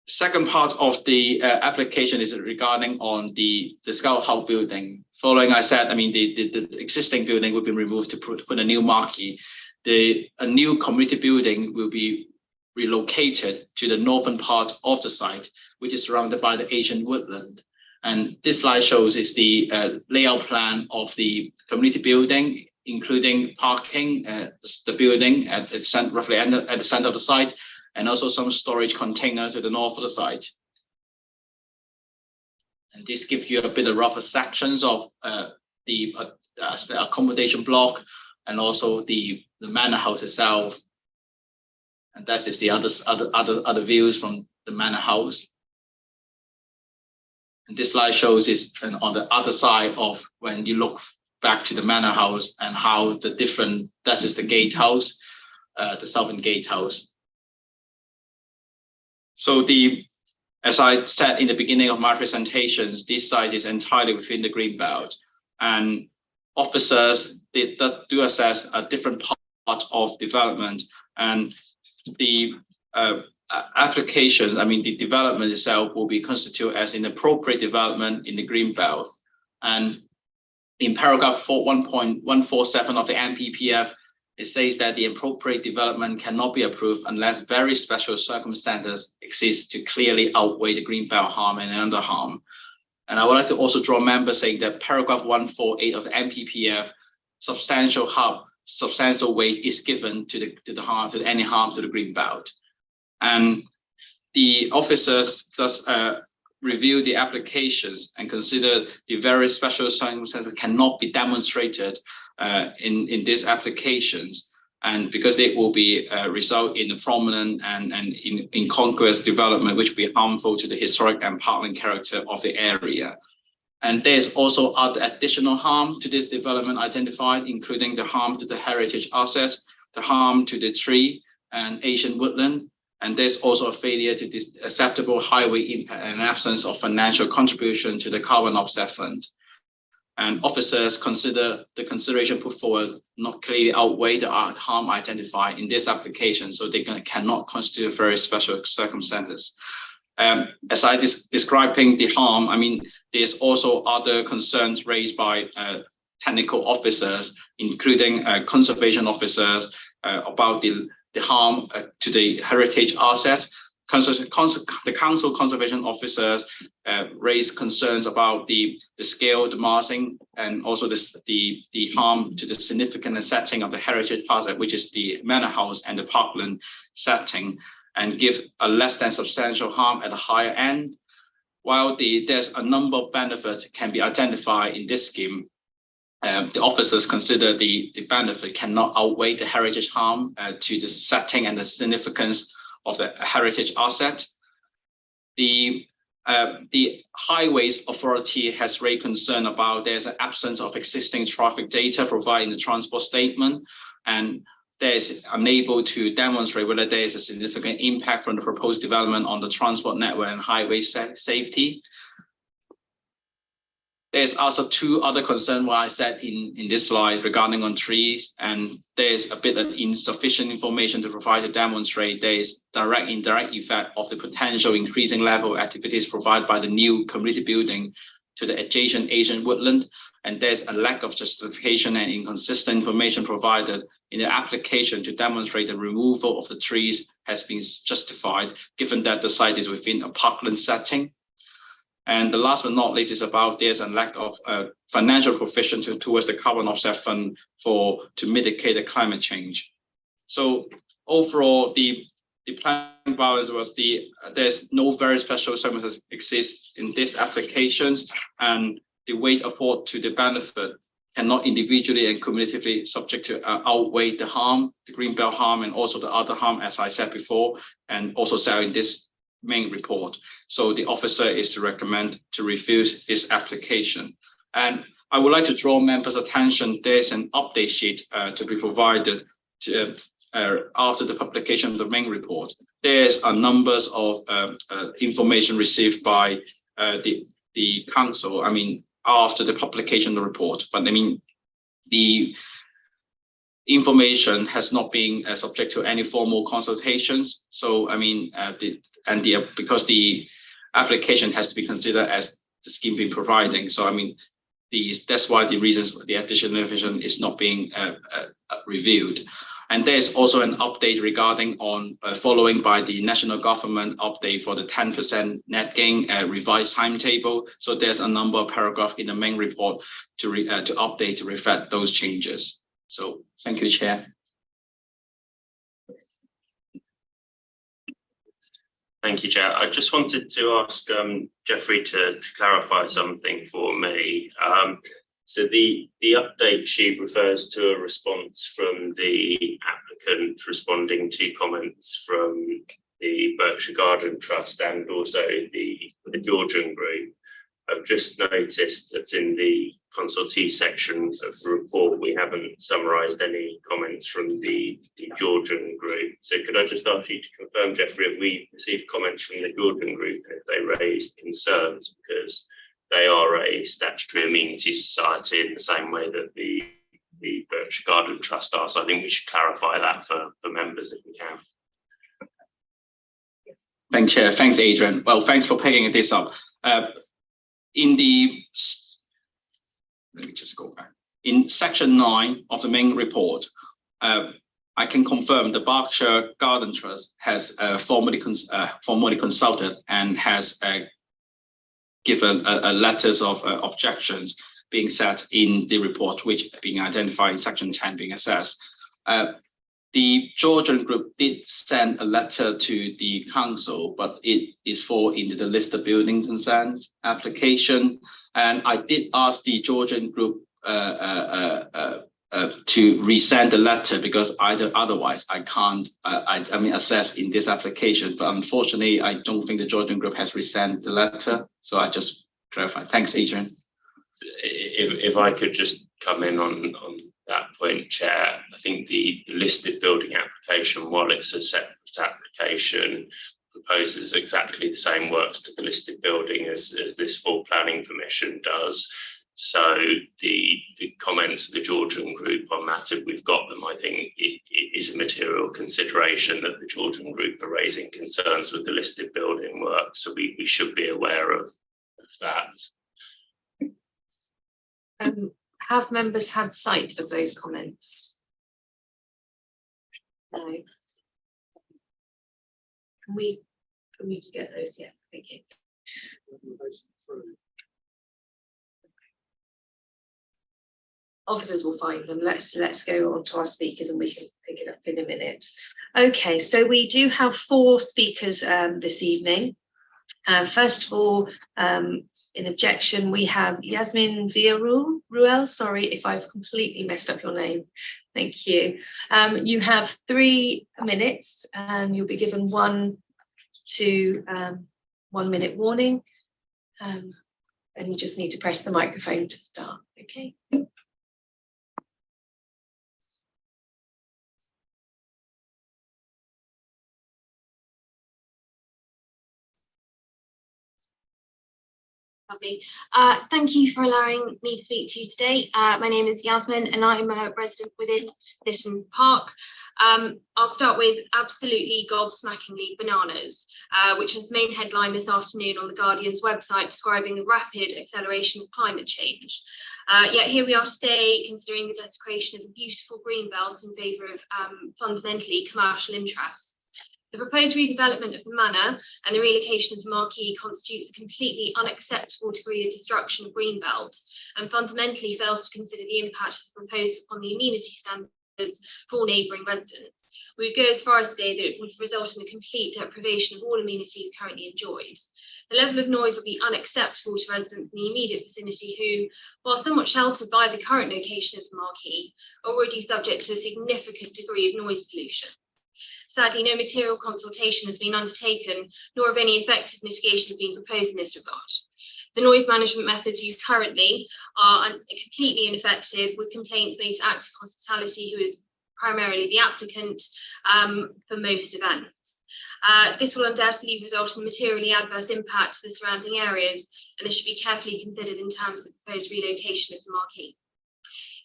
The second part of the application is regarding on the Slough House building. Following, I said, the existing building will be removed to put a new marquee. A new community building will be relocated to the northern part of the site, which is surrounded by the ancient woodland. And this slide shows is the layout plan of the community building, including parking, the building at the roughly at the center of the site, and also some storage container to the north of the site. And this gives you a bit of rougher sections of the accommodation block, and also the Manor House itself. And that is the other views from the Manor House. And this slide shows is on the other side of when you look back to the Manor House and how the different, that is the gatehouse, the southern gatehouse. So as I said in the beginning of my presentations, this site is entirely within the green belt, and officers do assess a different part of development, and the applications, I mean, the development itself will be constituted as an appropriate development in the green belt. And in paragraph 1.147 of the NPPF, it says that the appropriate development cannot be approved unless very special circumstances exist to clearly outweigh the green belt harm and another harm. And I would like to also draw members saying that paragraph 148 of the NPPF, substantial weight is given to any harm to the green belt. And the officers thus review the applications and consider the very special circumstances cannot be demonstrated in these applications, and because it will be result in a prominent and incongruous development which will be harmful to the historic and parkland character of the area. And there's also other additional harm to this development identified, including the harm to the heritage assets, the harm to the tree and Asian woodland, and there's also a failure to this acceptable highway impact and absence of financial contribution to the carbon offset fund. And officers consider the consideration put forward not clearly outweigh the harm identified in this application, so they cannot constitute very special circumstances. As I describing the harm, I mean, there's also other concerns raised by technical officers, including conservation officers, about the harm to the heritage assets. The council conservation officers raised concerns about the scale, the massing, and also the harm to the significant setting of the heritage asset, which is the manor house and the parkland setting, and give a less than substantial harm at the higher end. While there's a number of benefits can be identified in this scheme, the officers consider the benefit cannot outweigh the heritage harm to the setting and the significance of the heritage asset. The Highways Authority has raised concern about there's an absence of existing traffic data provided in the transport statement, and there's unable to demonstrate whether there is a significant impact from the proposed development on the transport network and highway safety. There's also two other concerns what I said in this slide regarding on trees, and there's a bit of insufficient information to provide to demonstrate there is direct indirect effect of the potential increasing level of activities provided by the new community building to the adjacent Asian woodland, and there's a lack of justification and inconsistent information provided in the application to demonstrate the removal of the trees has been justified, given that the site is within a parkland setting. And the last but not least is about there's a lack of financial provision towards the carbon offset fund to mitigate the climate change. So overall, the planning balance was there's no very special circumstances exist in these applications, and the weight afforded to the benefit cannot individually and cumulatively subject to outweigh the harm, the green belt harm, and also the other harm, as I said before, and also said in this main report. So the officer is to recommend to refuse this application. And I would like to draw members' attention, there's an update sheet to be provided after the publication of the main report. There's a numbers of information received by the council, I mean, after the publication of the report, but I mean, the information has not been subject to any formal consultations. So I mean, because the application has to be considered as the scheme being providing. So I mean, that's why the reasons the additional information is not being reviewed. And there's also an update regarding on following by the national government update for the 10% net gain revised timetable. So there's a number of paragraphs in the main report to update to reflect those changes. So thank you, Chair.
Thank you, Chair. I just wanted to ask Jeffrey to clarify something for me. So the update sheet refers to a response from the applicant responding to comments from the Berkshire Garden Trust and also the Georgian Group. I've just noticed that in the consultee section of the report, we haven't summarised any comments from the Georgian group. So could I just ask you to confirm, Jeffrey, have we received comments from the Georgian group if they raised concerns, because they are a statutory amenity society in the same way that the Berkshire Garden Trust are. So I think we should clarify that for members if we can.
Thanks, Chair. Thanks, Adrian. Well, thanks for picking this up. Let me just go back. In section 9 of the main report, I can confirm the Berkshire Garden Trust has formally consulted and has given letters of objections being set in the report, which being identified in section 10 being assessed. The Georgian group did send a letter to the council, but it is for into the listed building consent application. And I did ask the Georgian group to resend the letter, because otherwise I can't assess in this application. But unfortunately, I don't think the Georgian group has resent the letter. So I just clarify. Thanks, Adrian.
If I could just come in on that point, Chair, I think the listed building application, while it's a separate application, proposes exactly the same works to the listed building as this full planning permission does. So the comments of the Georgian group on that, if we've got them, I think it is a material consideration that the Georgian group are raising concerns with the listed building work. So we should be aware of that.
Have members had sight of those comments? No. Can we get those? Yeah, thank you. Officers will find them. Let's go on to our speakers and we can pick it up in a minute. Okay, so we do have 4 speakers this evening. First of all, in objection, we have Yasmin Villarruel. Sorry if I've completely messed up your name. Thank you. You have 3 minutes and you'll be given 1 to 1 minute warning. And you just need to press the microphone to start. Okay.
Lovely. Thank you for allowing me to speak to you today. My name is Yasmin and I'm a resident within Ditton Park. I'll start with absolutely gobsmackingly bananas, which was the main headline this afternoon on the Guardian's website describing the rapid acceleration of climate change. Yet here we are today considering the desecration of a beautiful green belt in favour of fundamentally commercial interests. The proposed redevelopment of the Manor and the relocation of the Marquee constitutes a completely unacceptable degree of destruction of greenbelt and fundamentally fails to consider the impact of the proposal upon the amenity standards for all neighbouring residents. We would go as far as to say that it would result in a complete deprivation of all amenities currently enjoyed. The level of noise will be unacceptable to residents in the immediate vicinity who, while somewhat sheltered by the current location of the Marquee, are already subject to a significant degree of noise pollution. Sadly, no material consultation has been undertaken, nor have any effective mitigations been proposed in this regard. The noise management methods used currently are completely ineffective, with complaints made to Active Hospitality, who is primarily the applicant for most events. This will undoubtedly result in materially adverse impact to the surrounding areas, and this should be carefully considered in terms of the proposed relocation of the Marquee.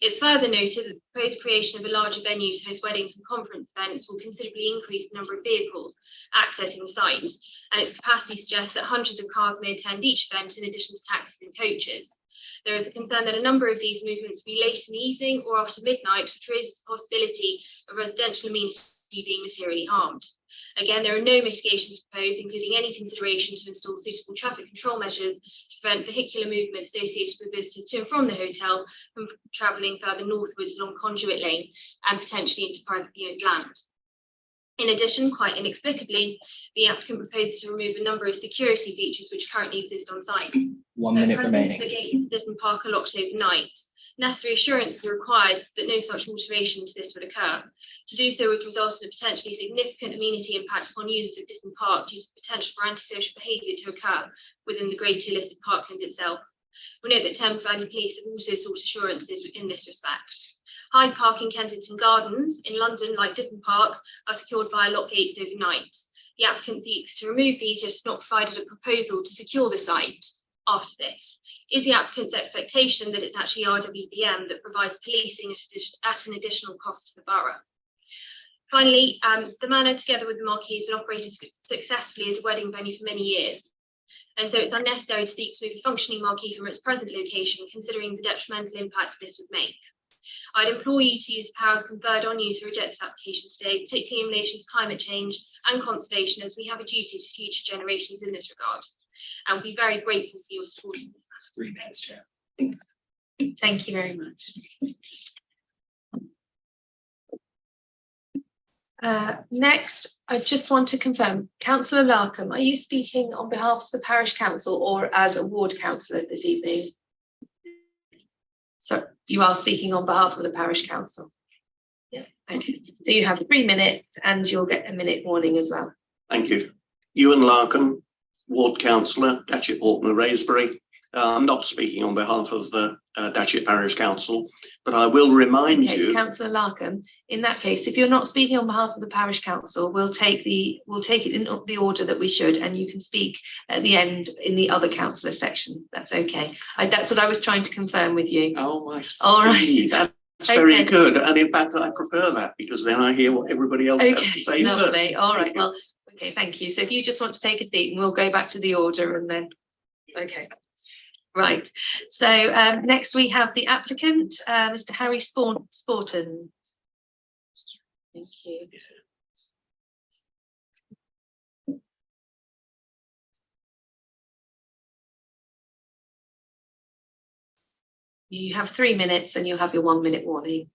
It's further noted that the proposed creation of a larger venue to host weddings and conference events will considerably increase the number of vehicles accessing the site, and its capacity suggests that hundreds of cars may attend each event in addition to taxis and coaches. There is the concern that a number of these movements will be late in the evening or after midnight, which raises the possibility of residential amenity being materially harmed. Again, there are no mitigations proposed, including any consideration to install suitable traffic control measures to prevent vehicular movement associated with visitors to and from the hotel from travelling further northwards along Conduit Lane and potentially into privately owned land. In addition, quite inexplicably, the applicant proposes to remove a number of security features which currently exist on site.
1 minute remaining.
The gates of Ditton Park are locked overnight. Necessary assurances are required that no such alteration to this would occur. To do so would result in a potentially significant amenity impact upon users of Ditton Park due to the potential for antisocial behaviour to occur within the Grade 2 listed parkland itself.
We note that Thames Valley Police have also sought assurances in this respect. Hyde Park in Kensington Gardens in London, like Ditton Park, are secured via lock gates overnight. The applicant seeks to remove these, just not provided a proposal to secure the site after this. Is the applicant's expectation that it's actually RBWM that provides policing at an additional cost to the borough? Finally, the Manor, together with the Marquee, has been operated successfully as a wedding venue for many years. And so it's unnecessary to seek to move a functioning Marquee from its present location, considering the detrimental impact this would make. I'd implore you to use the powers conferred on you to reject this application today, particularly in relation to climate change and conservation, as we have a duty to future generations in this regard. And we'll be very grateful for your support in this matter.
3 minutes, Chair.
Thank you very much. Next, I just want to confirm, Councillor Larkham, are you speaking on behalf of the Parish Council or as a ward councillor this evening? So you are speaking on behalf of the Parish Council. Yeah, okay. So you have 3 minutes and you'll get a minute warning as well.
Thank you. Ewan Larkin, ward councillor, Datchet, Orkney, Raisbury. I'm not speaking on behalf of the Datchet Parish Council, but I will remind you.
Councillor Larkham, in that case, if you're not speaking on behalf of the Parish Council, we'll take it in the order that we should, and you can speak at the end in the other councillor section. That's okay. That's what I was trying to confirm with you.
Oh, I see.
All right.
That's very good, and in fact, I prefer that because then I hear what everybody else has to say.
Lovely. All right. Well, okay. Thank you. So if you just want to take a seat, and we'll go back to the order, and then. Okay. Right, so next we have the applicant, Mr. Harry Sporton. Thank you. You have 3 minutes and you'll have your 1 minute warning.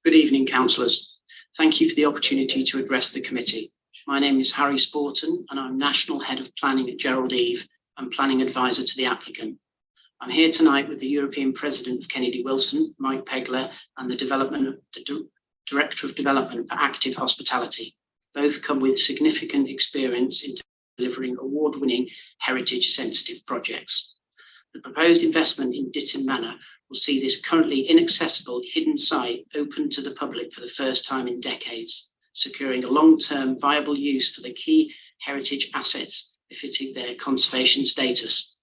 Good evening, councillors. Thank you for the opportunity to address the committee. My name is Harry Sporton and I'm National Head of Planning at Gerald Eve and Planning Advisor to the applicant. I'm here tonight with the European President of Kennedy Wilson, Mike Pegler, and the Director of Development for Active Hospitality. Both come with significant experience in delivering award-winning heritage-sensitive projects. The proposed investment in Ditton Manor will see this currently inaccessible hidden site open to the public for the first time in decades, securing a long-term viable use for the key heritage assets befitting their conservation status.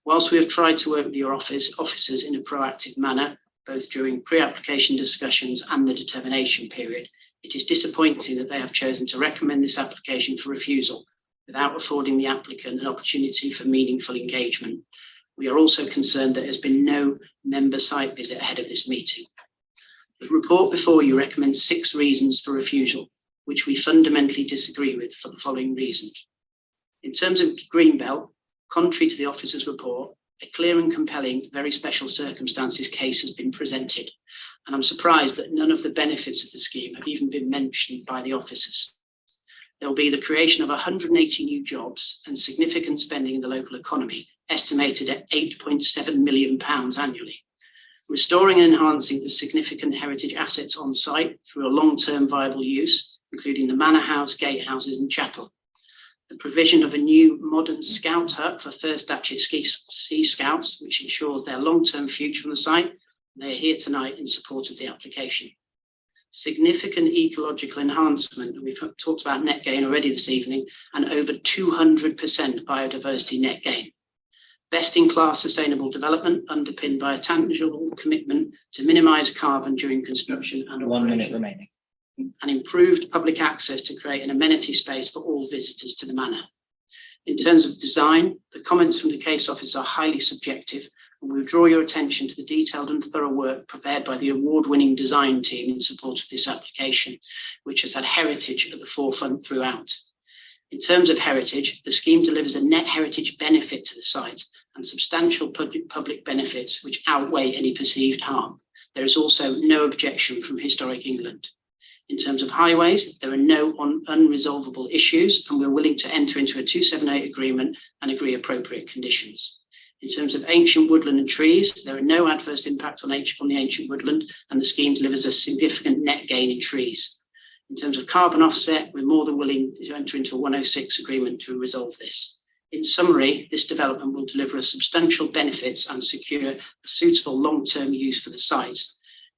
Whilst we have tried to work with your officers in a proactive manner, both during pre-application discussions and the determination period, it is disappointing that they have chosen to recommend this application for refusal without affording the applicant an opportunity for meaningful engagement. We are also concerned that there has been no member site visit ahead of this meeting. The report before you recommends 6 reasons for refusal, which we fundamentally disagree with for the following reasons. In terms of Greenbelt, contrary to the officer's report, a clear and compelling, very special circumstances case has been presented, and I'm surprised that none of the benefits of the scheme have even been mentioned by the officers. There will be the creation of 180 new jobs and significant spending in the local economy, estimated at £8.7 million annually. Restoring and enhancing the significant heritage assets on site through a long-term viable use, including the manor house, gatehouses and chapel. The provision of a new modern scout hut for First Datchet Sea Scouts, which ensures their long-term future on the site. They are here tonight in support of the application. Significant ecological enhancement, and we've talked about net gain already this evening, and over 200% biodiversity net gain. Best-in-class sustainable development underpinned by a tangible commitment to minimise carbon during construction and
1 minute remaining.
And improved public access to create an amenity space for all visitors to the manor. In terms of design, the comments from the case officer are highly subjective, and we will draw your attention to the detailed and thorough work prepared by the award-winning design team in support of this application, which has had heritage at the forefront throughout. In terms of heritage, the scheme delivers a net heritage benefit to the site and substantial public benefits which outweigh any perceived harm. There is also no objection from Historic England. In terms of highways, there are no unresolvable issues, and we're willing to enter into a 278 agreement and agree appropriate conditions. In terms of ancient woodland and trees, there are no adverse impact on the ancient woodland, and the scheme delivers a significant net gain in trees. In terms of carbon offset, we're more than willing to enter into a 106 agreement to resolve this. In summary, this development will deliver substantial benefits and secure a suitable long-term use for the site.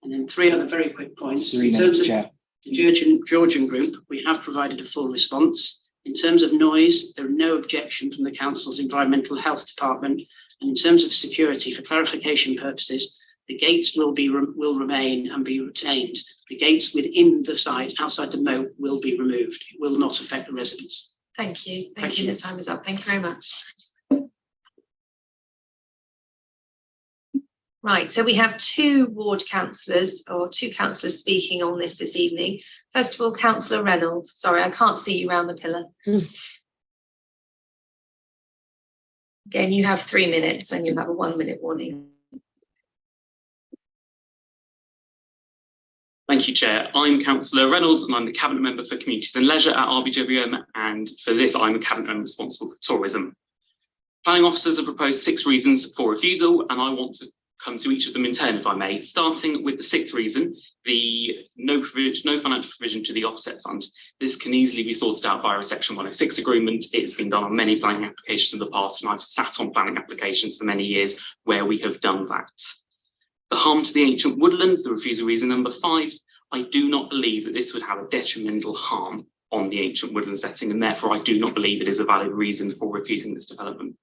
And then 3 other very quick points.
3 minutes, Chair.
The Georgian Group, we have provided a full response. In terms of noise, there are no objections from the Council's Environmental Health Department. And in terms of security, for clarification purposes, the gates will remain and be retained. The gates within the site, outside the moat, will be removed. It will not affect the residents.
Thank you. Thank you. The time is up. Thank you very much. Right, so we have 2 ward councillors or 2 councillors speaking on this evening. First of all, Councillor Reynolds. Sorry, I can't see you round the pillar. Again, you have 3 minutes and you have a 1-minute warning.
Thank you, Chair. I'm Councillor Reynolds and I'm the Cabinet Member for Communities and Leisure at RBWM, and for this I'm a Cabinet Member responsible for tourism. Planning officers have proposed 6 reasons for refusal, and I want to come to each of them in turn, if I may, starting with the 6th reason, the no financial provision to the offset fund. This can easily be sorted out via a Section 106 agreement. It's been done on many planning applications in the past, and I've sat on planning applications for many years where we have done that. The harm to the ancient woodland, the refusal reason number 5, I do not believe that this would have a detrimental harm on the ancient woodland setting, and therefore I do not believe it is a valid reason for refusing this development.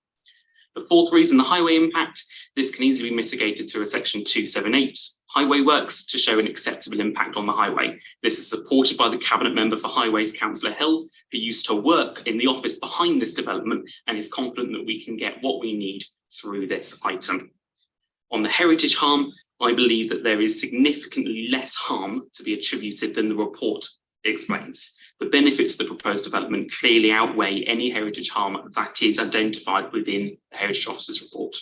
The 4th reason, the highway impact, this can easily be mitigated through a Section 278 highway works to show an acceptable impact on the highway. This is supported by the Cabinet Member for Highways, Councillor Hill, who used to work in the office behind this development and is confident that we can get what we need through this item. On the heritage harm, I believe that there is significantly less harm to be attributed than the report explains. The benefits of the proposed development clearly outweigh any heritage harm that is identified within the Heritage Officer's report.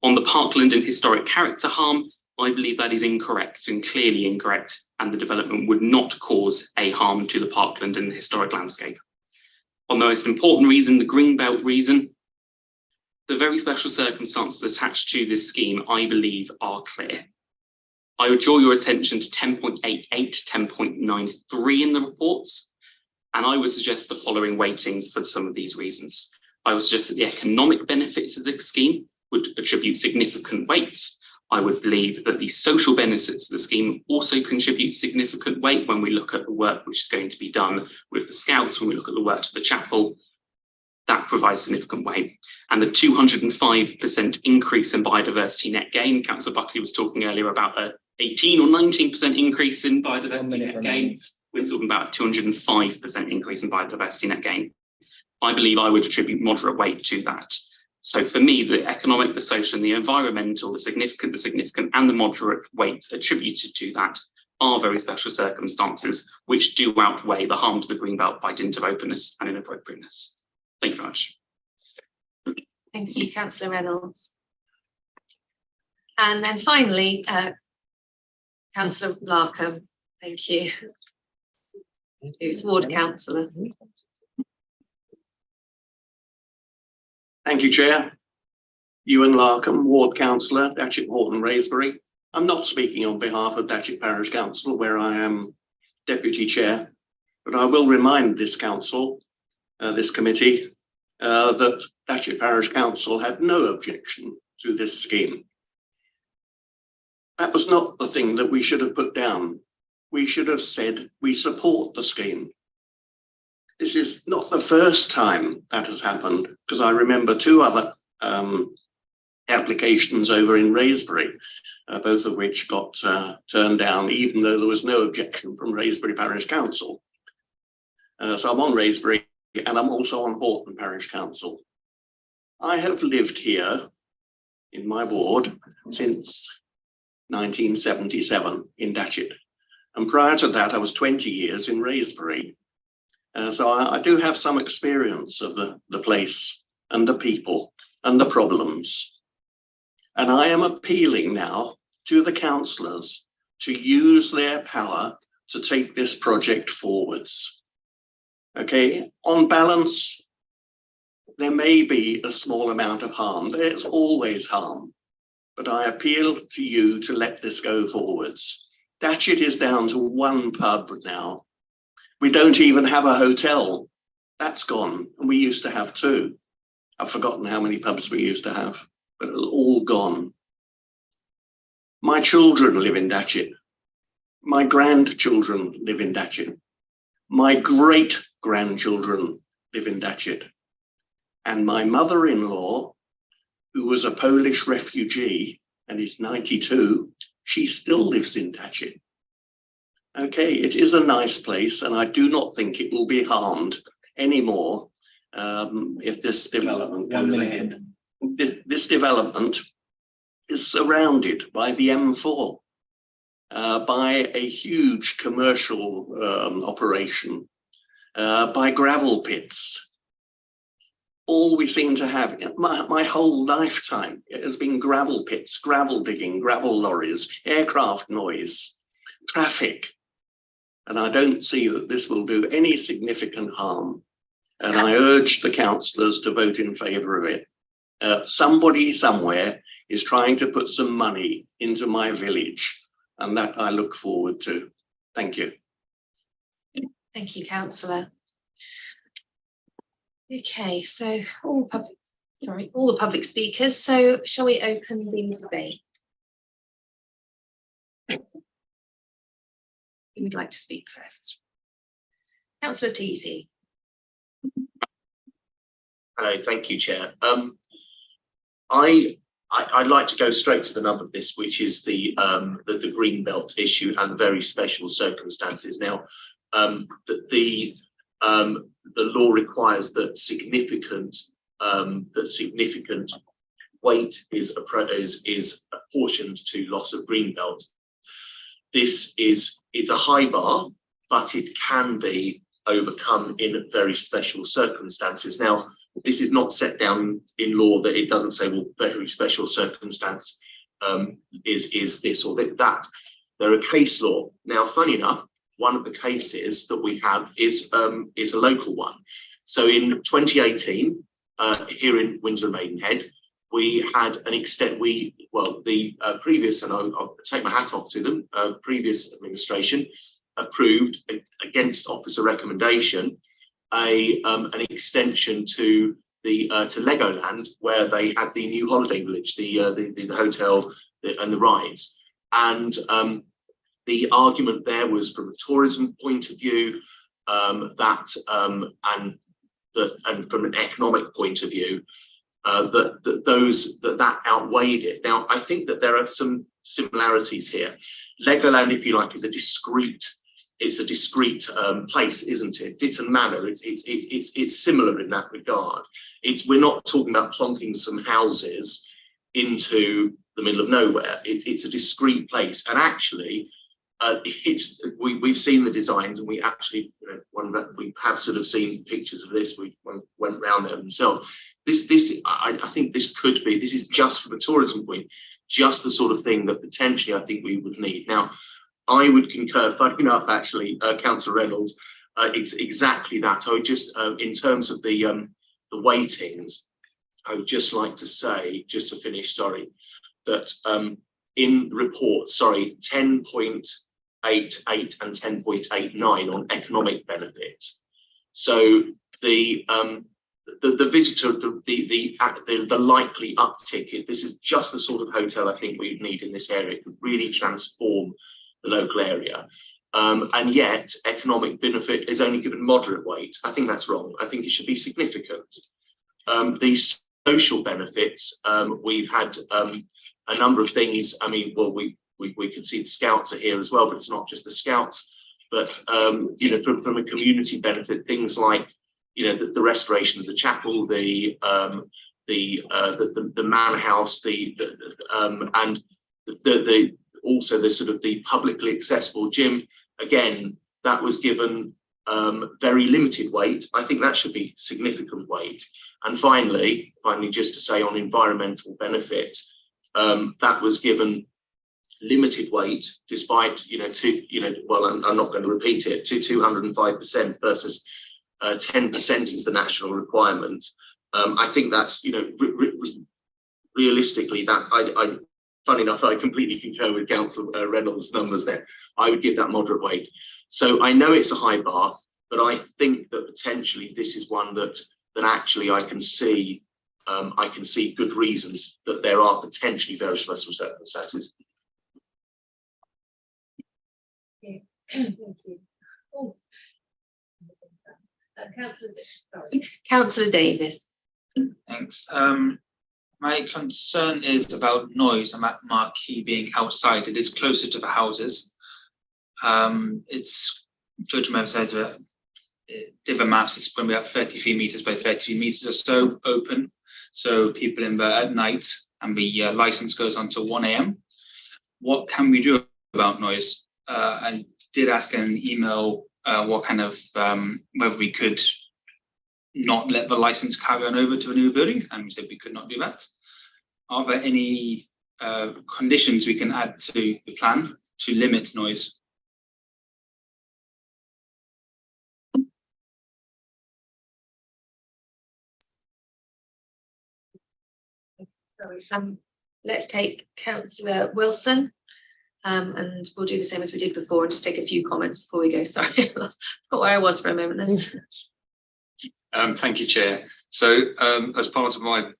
On the parkland and historic character harm, I believe that is incorrect and clearly incorrect, and the development would not cause a harm to the parkland and the historic landscape. On the most important reason, the greenbelt reason, the very special circumstances attached to this scheme, I believe, are clear. I would draw your attention to 10.88, 10.93 in the reports, and I would suggest the following weightings for some of these reasons. I would suggest that the economic benefits of the scheme would attribute significant weight. I would believe that the social benefits of the scheme also contribute significant weight when we look at the work which is going to be done with the Scouts, when we look at the work to the chapel. That provides significant weight. And the 205% increase in biodiversity net gain, Councillor Buckley was talking earlier about a 18 or 19% increase in biodiversity net gain. We're talking about a 205% increase in biodiversity net gain. I believe I would attribute moderate weight to that. So for me, the economic, the social, and the environmental, the significant, and the moderate weights attributed to that are very special circumstances which do outweigh the harm to the greenbelt by dint of openness and inappropriateness. Thank you very much.
Thank you, Councillor Reynolds. And then finally, Councillor Larkham. Thank you. Who's ward councillor?
Thank you, Chair. Ewan Larkham, ward councillor, Datchet, Horton, Wraysbury. I'm not speaking on behalf of Datchet Parish Council, where I am deputy chair, but I will remind this council, this committee, that Datchet Parish Council had no objection to this scheme. That was not the thing that we should have put down. We should have said we support the scheme. This is not the first time that has happened, because I remember 2 other applications over in Wraysbury, both of which got turned down, even though there was no objection from Wraysbury Parish Council. So I'm on Wraysbury, and I'm also on Horton Parish Council. I have lived here in my ward since 1977 in Datchet. And prior to that, I was 20 years in Wraysbury. So I do have some experience of the place and the people and the problems. And I am appealing now to the councillors to use their power to take this project forwards. Okay, on balance, there may be a small amount of harm. There's always harm. But I appeal to you to let this go forwards. Datchet is down to 1 pub now. We don't even have a hotel. That's gone. And we used to have two. I've forgotten how many pubs we used to have, but it's all gone. My children live in Datchet. My grandchildren live in Datchet. My great-grandchildren live in Datchet. And my mother-in-law, who was a Polish refugee and is 92, she still lives in Datchet. Okay, it is a nice place, and I do not think it will be harmed anymore if this development goes ahead. This development is surrounded by the M4, by a huge commercial operation, by gravel pits. All we seem to have, my whole lifetime, it has been gravel pits, gravel digging, gravel lorries, aircraft noise, traffic. And I don't see that this will do any significant harm. And I urge the councillors to vote in favour of it. Somebody somewhere is trying to put some money into my village, and that I look forward to. Thank you.
Thank you, councillor. Okay, so all the public speakers. So shall we open the debate? Who would like to speak first? Councillor Teasey.
Hello, thank you, Chair. I'd like to go straight to the nub of this, which is the green belt issue and very special circumstances. Now, the law requires that significant weight is apportioned to loss of green belt. It's a high bar, but it can be overcome in very special circumstances. Now, this is not set down in law that it doesn't say, well, very special circumstance is this or that. There are case law. Now, funny enough, one of the cases that we have is a local one. So in 2018, here in Windsor and Maidenhead, we had the previous, and I'll take my hat off to them, previous administration approved against officer recommendation an extension to Legoland, where they had the new holiday village, the hotel and the rides. And the argument there was from a tourism point of view, and from an economic point of view, that outweighed it. Now, I think that there are some similarities here. Legoland, if you like, is a discrete place, isn't it? Ditton Manor, it's similar in that regard. We're not talking about plonking some houses into the middle of nowhere. It's a discrete place, and actually, we've seen the designs, and we actually, we have sort of seen pictures of this. We went around there themselves. I think this is just from a tourism point, just the sort of thing that potentially I think we would need. Now, I would concur, funny enough, actually, Councillor Reynolds, it's exactly that. I would just, in terms of the weightings, I would just like to say, just to finish, that in the report, 10.88 and 10.89 on economic benefit. So the visitor, the likely uptick, this is just the sort of hotel I think we need in this area. It could really transform the local area. And yet economic benefit is only given moderate weight. I think that's wrong. I think it should be significant. These social benefits, we've had a number of things. I mean, well, we can see the Scouts are here as well, but it's not just the Scouts, but from a community benefit, things like the restoration of the chapel, the manor house, and also the sort of the publicly accessible gym. Again, that was given very limited weight. I think that should be significant weight. And finally, just to say on environmental benefit, that was given limited weight, despite I'm not going to repeat it, to 205% versus 10% is the national requirement. I think that's realistically that funny enough, I completely concur with Councillor Reynolds' numbers there. I would give that moderate weight. So I know it's a high bar. but I think that potentially this is one that actually I can see good reasons that there are potentially very special circumstances.
Thank you. Councillor Davis.
Thanks. My concern is about noise and that marquee being outside. It is closer to the houses. It's, Judge Member says that the maps is going to be about 33 metres by 33 metres or so open. So people in there at night, and the license goes on to 1 AM. What can we do about noise? And did ask in an email what kind of whether we could not let the license carry on over to a new building, and we said we could not do that. Are there any conditions we can add to the plan to limit noise?
Sorry, let's take Councillor Wilson, and we'll do the same as we did before and just take a few comments before we go. Sorry, I forgot where I was for a moment then.
Thank you, Chair. So as part of my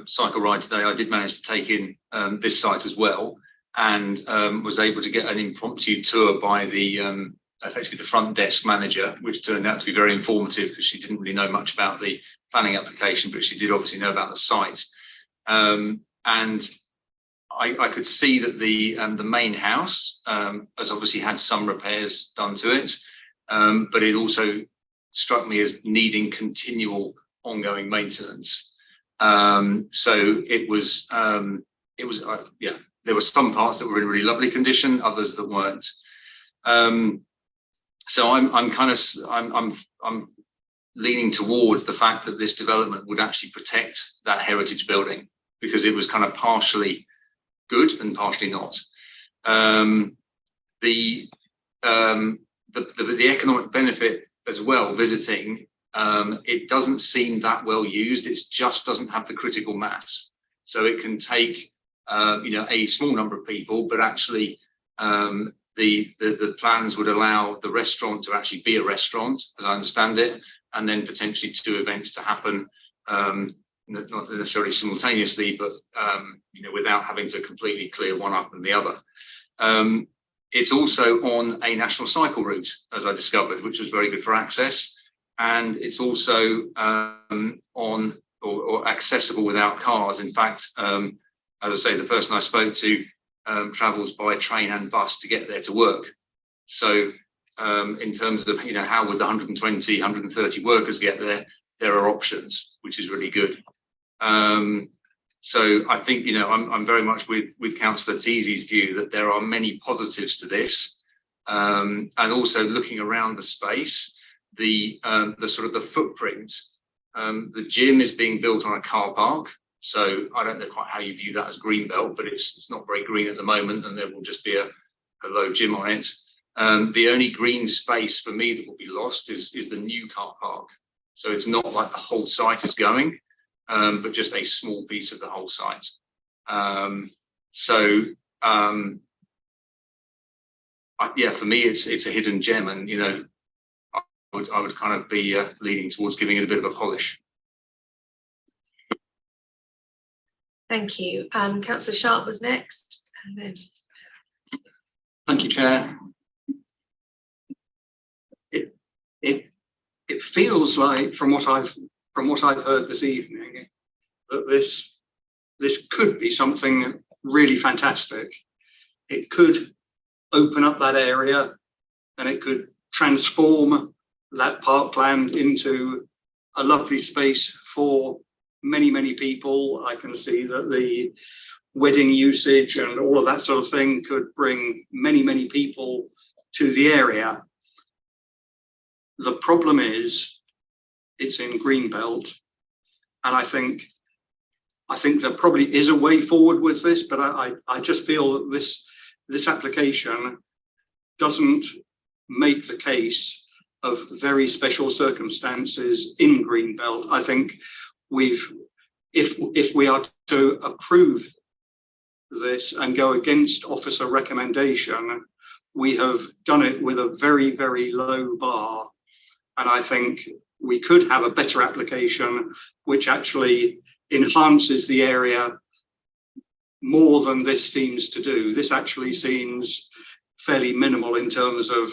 cycle ride today, I did manage to take in this site as well, and was able to get an impromptu tour by the effectively the front desk manager, which turned out to be very informative because she didn't really know much about the planning application, but she did obviously know about the site. And I could see that the main house has obviously had some repairs done to it, but it also struck me as needing continual ongoing maintenance. So it was yeah, there were some parts that were in really lovely condition, others that weren't. So I'm leaning towards the fact that this development would actually protect that heritage building, because it was kind of partially good and partially not. The economic benefit as well, visiting, it doesn't seem that well used. It just doesn't have the critical mass. So it can take a small number of people, but actually the plans would allow the restaurant to actually be a restaurant, as I understand it, and then potentially 2 events to happen, not necessarily simultaneously, but without having to completely clear one up and the other. It's also on a national cycle route, as I discovered, which was very good for access, and it's also on or accessible without cars. In fact, as I say, the person I spoke to travels by train and bus to get there to work. So in terms of how would the 120, 130 workers get there, there are options, which is really good. So I think I'm very much with Councillor Teasey's view that there are many positives to this, and also looking around the space, the sort of the footprint. The gym is being built on a car park, so I don't know quite how you view that as greenbelt, but it's not very green at the moment, and there will just be a low gym on it. The only green space for me that will be lost is the new car park. So it's not like the whole site is going, but just a small piece of the whole site. Yeah, for me, it's a hidden gem, and I would kind of be leaning towards giving it a bit of a polish.
Thank you. Councillor Sharp was next, and then.
Thank you, Chair. It feels like, from what I've heard this evening, that this could be something really fantastic. It could open up that area, and it could transform that parkland into a lovely space for many people. I can see that the wedding usage and all of that sort of thing could bring many people to the area. The problem is it's in Greenbelt, and I think there probably is a way forward with this, but I just feel that this application doesn't make the case of very special circumstances in Greenbelt. I think if we are to approve this and go against officer recommendation, we have done it with a very low bar, And I think we could have a better application which actually enhances the area more than this seems to do. This actually seems fairly minimal in terms of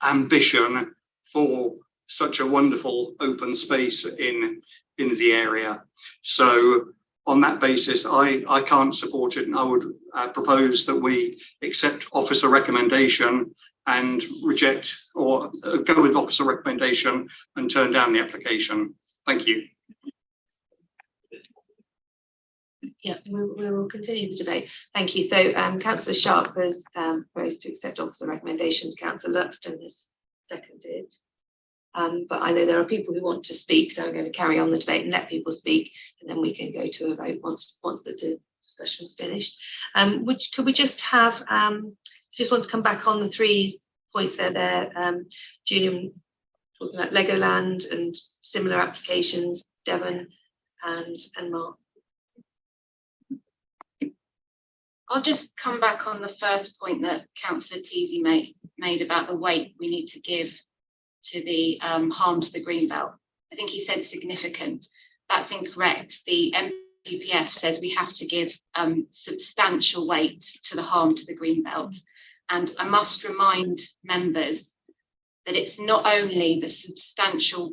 ambition for such a wonderful open space in the area. So on that basis, I can't support it, and I would propose that we accept officer recommendation and reject, or go with officer recommendation and turn down the application. Thank you.
Yeah, we will continue the debate. Thank you. So Councillor Sharp has proposed to accept officer recommendations. Councillor Luxton has seconded. But I know there are people who want to speak, so I'm going to carry on the debate and let people speak, and then we can go to a vote once the discussion's finished. Could we just have, just want to come back on the 3 points there. Julian talking about Legoland and similar applications, Devon and Mark.
I'll just come back on the first point that Councillor Teasey made about the weight we need to give to the harm to the greenbelt. I think he said significant. That's incorrect. The MPPF says we have to give substantial weight to the harm to the greenbelt. And I must remind members that it's not only the substantial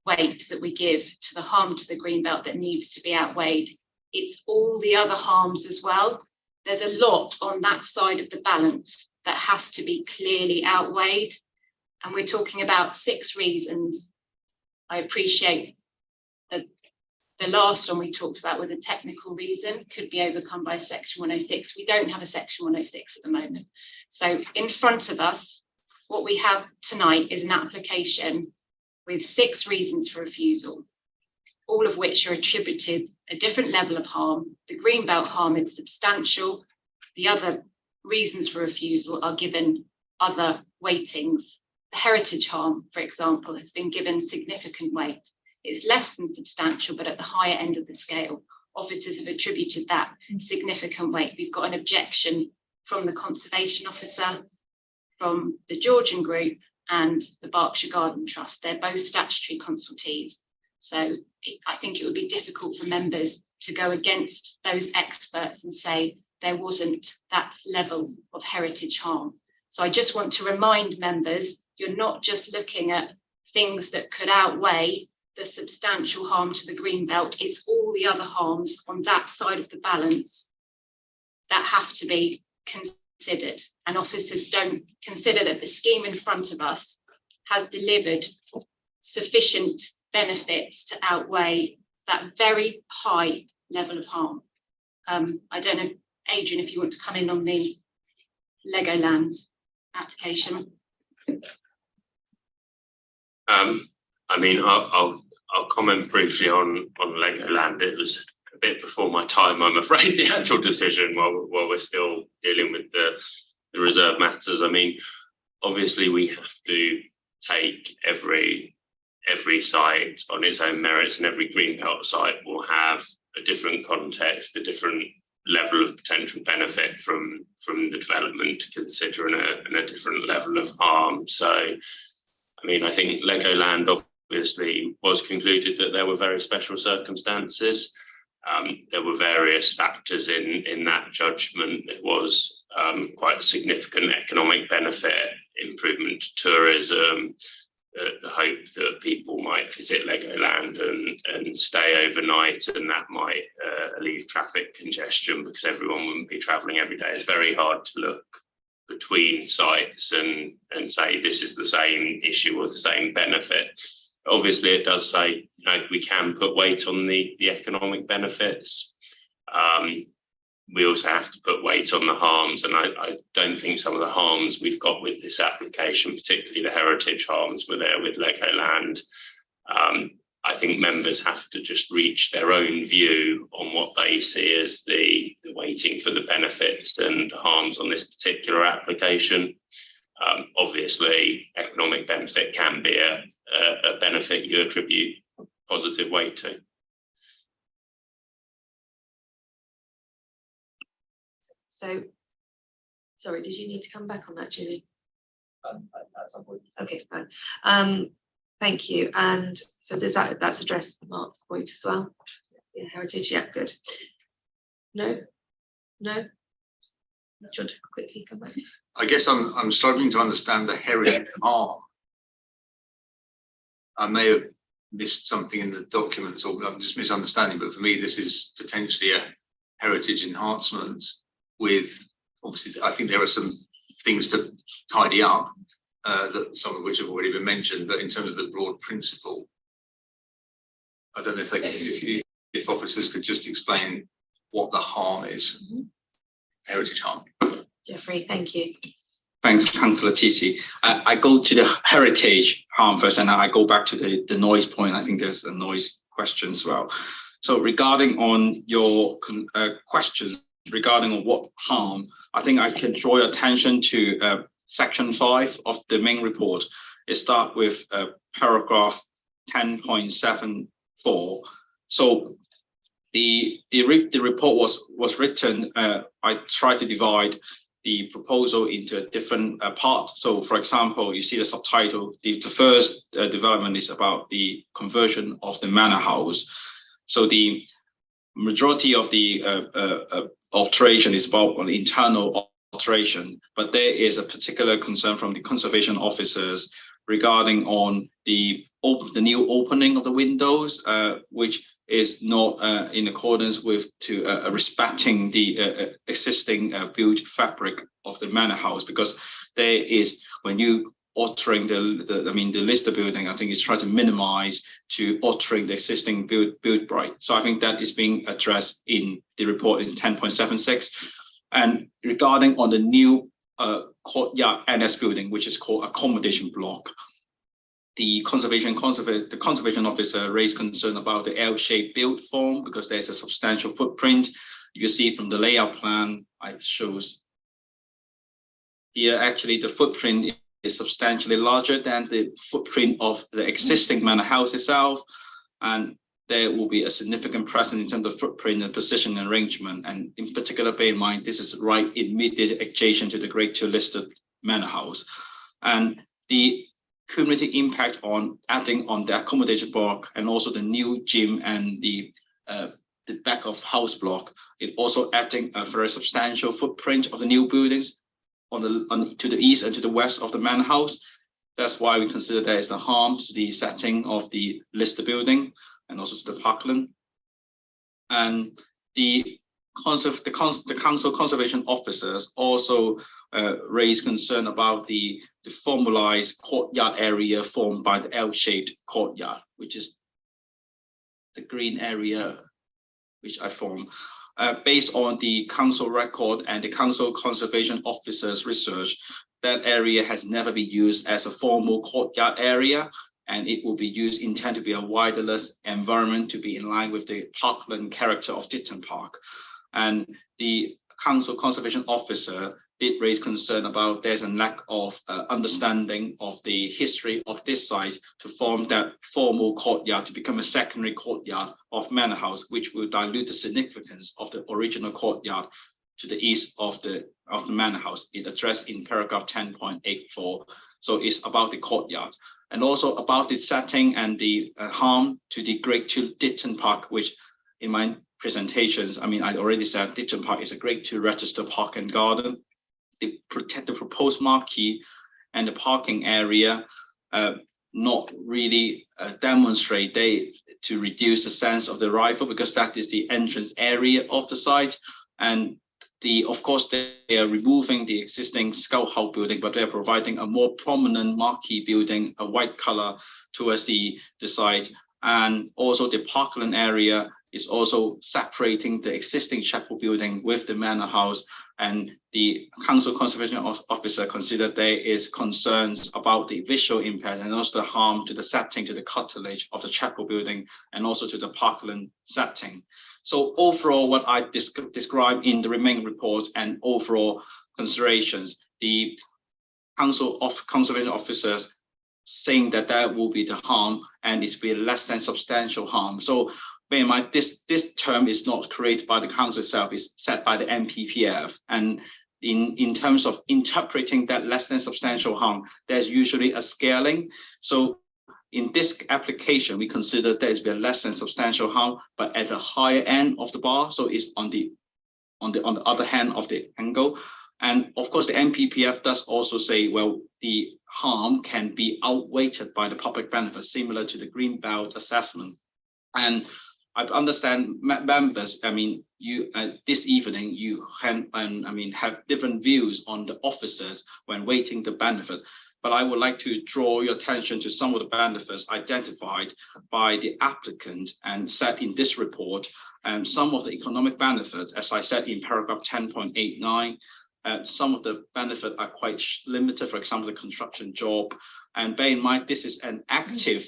weight that we give to the harm to the greenbelt that needs to be outweighed. It's all the other harms as well. There's a lot on that side of the balance that has to be clearly outweighed. And we're talking about 6 reasons. I appreciate that the last one we talked about was a technical reason, could be overcome by Section 106. We don't have a Section 106 at the moment. So in front of us, what we have tonight is an application with 6 reasons for refusal, all of which are attributed a different level of harm. The greenbelt harm is substantial. The other reasons for refusal are given other weightings. The heritage harm, for example, has been given significant weight. It's less than substantial, but at the higher end of the scale, officers have attributed that significant weight. We've got an objection from the Conservation Officer, from the Georgian Group and the Berkshire Garden Trust. They're both statutory consultees. So I think it would be difficult for members to go against those experts and say there wasn't that level of heritage harm. So I just want to remind members, you're not just looking at things that could outweigh the substantial harm to the greenbelt. It's all the other harms on that side of the balance that have to be considered. And officers don't consider that the scheme in front of us has delivered sufficient benefits to outweigh that very high level of harm. I don't know, Adrian, if you want to come in on the Legoland application.
I mean, I'll comment briefly on Legoland. It was a bit before my time, I'm afraid, the actual decision while we're still dealing with the reserve matters. I mean, obviously we have to take every site on its own merits, and every greenbelt site will have a different context, a different level of potential benefit from the development to consider, and a different level of harm. So, I mean, I think Legoland obviously was concluded that there were very special circumstances. There were various factors in that judgment. It was quite a significant economic benefit, improvement to tourism, the hope that people might visit Legoland and stay overnight, and that might alleviate traffic congestion because everyone wouldn't be travelling every day. It's very hard to look between sites and say this is the same issue or the same benefit. Obviously, it does say, you know, we can put weight on the economic benefits. We also have to put weight on the harms, and I don't think some of the harms we've got with this application, particularly the heritage harms, were there with Legoland. I think members have to just reach their own view on what they see as the weighting for the benefits and harms on this particular application. Obviously, economic benefit can be a benefit you attribute positive weight to.
So, sorry, did you need to come back on that, Julie?
at some point.
Okay, fine. Thank you. And so that's addressed Mark's point as well. Yeah, heritage, yeah, good. No? Do you want to quickly come back?
I guess I'm struggling to understand the heritage harm. I may have missed something in the documents, or I'm just misunderstanding, but for me this is potentially a heritage enhancement with, obviously I think there are some things to tidy up, that some of which have already been mentioned, but in terms of the broad principle, I don't know if officers could just explain what the harm is. Heritage harm.
Jeffrey, thank you.
Thanks, Councillor TC. I go to the heritage harm first, and I go back to the noise point. I think there's a noise question as well. So regarding on your question regarding on what harm, I think I can draw your attention to section 5 of the main report. It starts with paragraph 10.74. So the report was written. I tried to divide the proposal into a different part. So for example, you see the subtitle, the first development is about the conversion of the manor house. So the majority of the alteration is about an internal alteration, but there is a particular concern from the conservation officers regarding on the new opening of the windows, which is not in accordance with respecting the existing built fabric of the manor house, because there is, when you altering the listed building, I think it's trying to minimize to altering the existing build right. So I think that is being addressed in the report in 10.76. And regarding on the new courtyard NS building, which is called accommodation block, the conservation officer raised concern about the L-shaped build form because there's a substantial footprint. You see from the layout plan, it shows here actually the footprint is substantially larger than the footprint of the existing manor house itself, and there will be a significant presence in terms of footprint and position and arrangement. And in particular, bear in mind, this is right immediate adjacent to the Grade 2 listed manor house. And the community impact on adding on the accommodation block and also the new gym and the back of house block, it also adding a very substantial footprint of the new buildings to the east and to the west of the manor house. That's why we consider there is the harm to the setting of the listed building and also to the parkland. And the council conservation officers also raised concern about the formalized courtyard area formed by the L-shaped courtyard, which is the green area which I form. Based on the council record and the council conservation officers' research, that area has never been used as a formal courtyard area, and it will be used intended to be a widerless environment to be in line with the parkland character of Ditton Park. And the council conservation officer did raise concern about there's a lack of understanding of the history of this site to form that formal courtyard to become a secondary courtyard of manor house, which will dilute the significance of the original courtyard to the east of the manor house. It addressed in paragraph 10.84. So it's about the courtyard and also about the setting and the harm to the Grade 2 Ditton Park, which in my presentations, I mean, I already said Ditton Park is a Grade 2 registered park and garden. The proposed marquee and the parking area not really demonstrate to reduce the sense of the arrival, because that is the entrance area of the site. And of course, they are removing the existing Scout House building, but they're providing a more prominent marquee building, a white color towards the site. And also the parkland area is also separating the existing chapel building with the manor house. And the council conservation officer considered there is concerns about the visual impact and also the harm to the setting, to the curtilage of the chapel building, and also to the parkland setting. So overall, what I described in the remaining report and overall considerations, the council of conservation officers saying that that will be the harm and it's be less than substantial harm. So bear in mind, this term is not created by the council itself, it's set by the MPPF. And in terms of interpreting that less than substantial harm, there's usually a scaling. So in this application, we consider there is a less than substantial harm, but at the higher end of the bar. So it's on the other hand of the angle. And of course, the NPPF does also say, well, the harm can be outweighed by the public benefit, similar to the green belt assessment. And I understand members, I mean, you this evening, you can, have different views on the officers when weighting the benefit. But I would like to draw your attention to some of the benefits identified by the applicant and set in this report. And some of the economic benefit, as I said in paragraph 10.89, some of the benefits are quite limited, for example, the construction job. And bear in mind, this is an active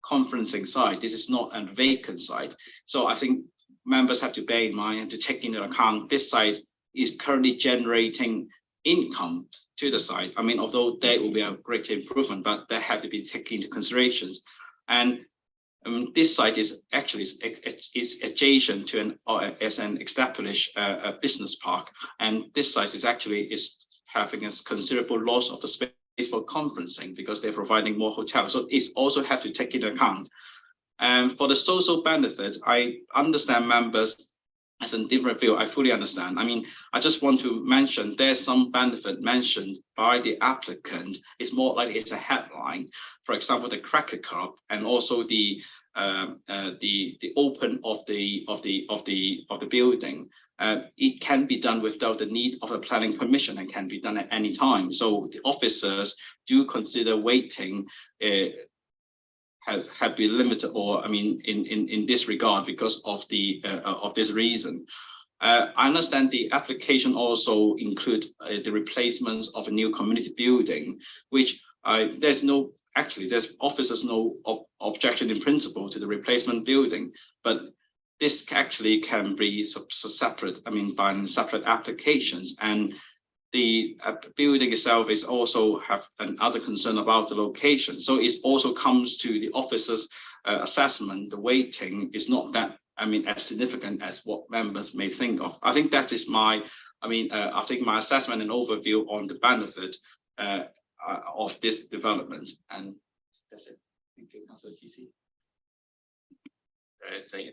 conferencing site. This is not a vacant site. So I think members have to bear in mind and to take into account this site is currently generating income to the site. I mean, although there will be a great improvement, but they have to be taken into considerations. And this site is actually is adjacent to an established business park, and this site is actually having a considerable loss of the space for conferencing because they're providing more hotels. So it's also have to take into account. And for the social benefits, I understand members as a different view. I fully understand. I mean, I just want to mention there's some benefit mentioned by the applicant. It's more like it's a headline. For example, the Cracker Club and also the open of the building. It can be done without the need of a planning permission and can be done at any time. So the officers do consider waiting have been limited, or I mean, in this regard because of this reason. I understand the application also includes the replacements of a new community building, which there's officers no objection in principle to the replacement building, but this actually can be separate. I mean, by separate applications, and the building itself is also have another concern about the location. So it also comes to the officers' assessment. The weighting is not that, I mean, as significant as what members may think of. I think that is my, I think my assessment and overview on the benefit of this development. And that's it. Thank you, Councillor TC.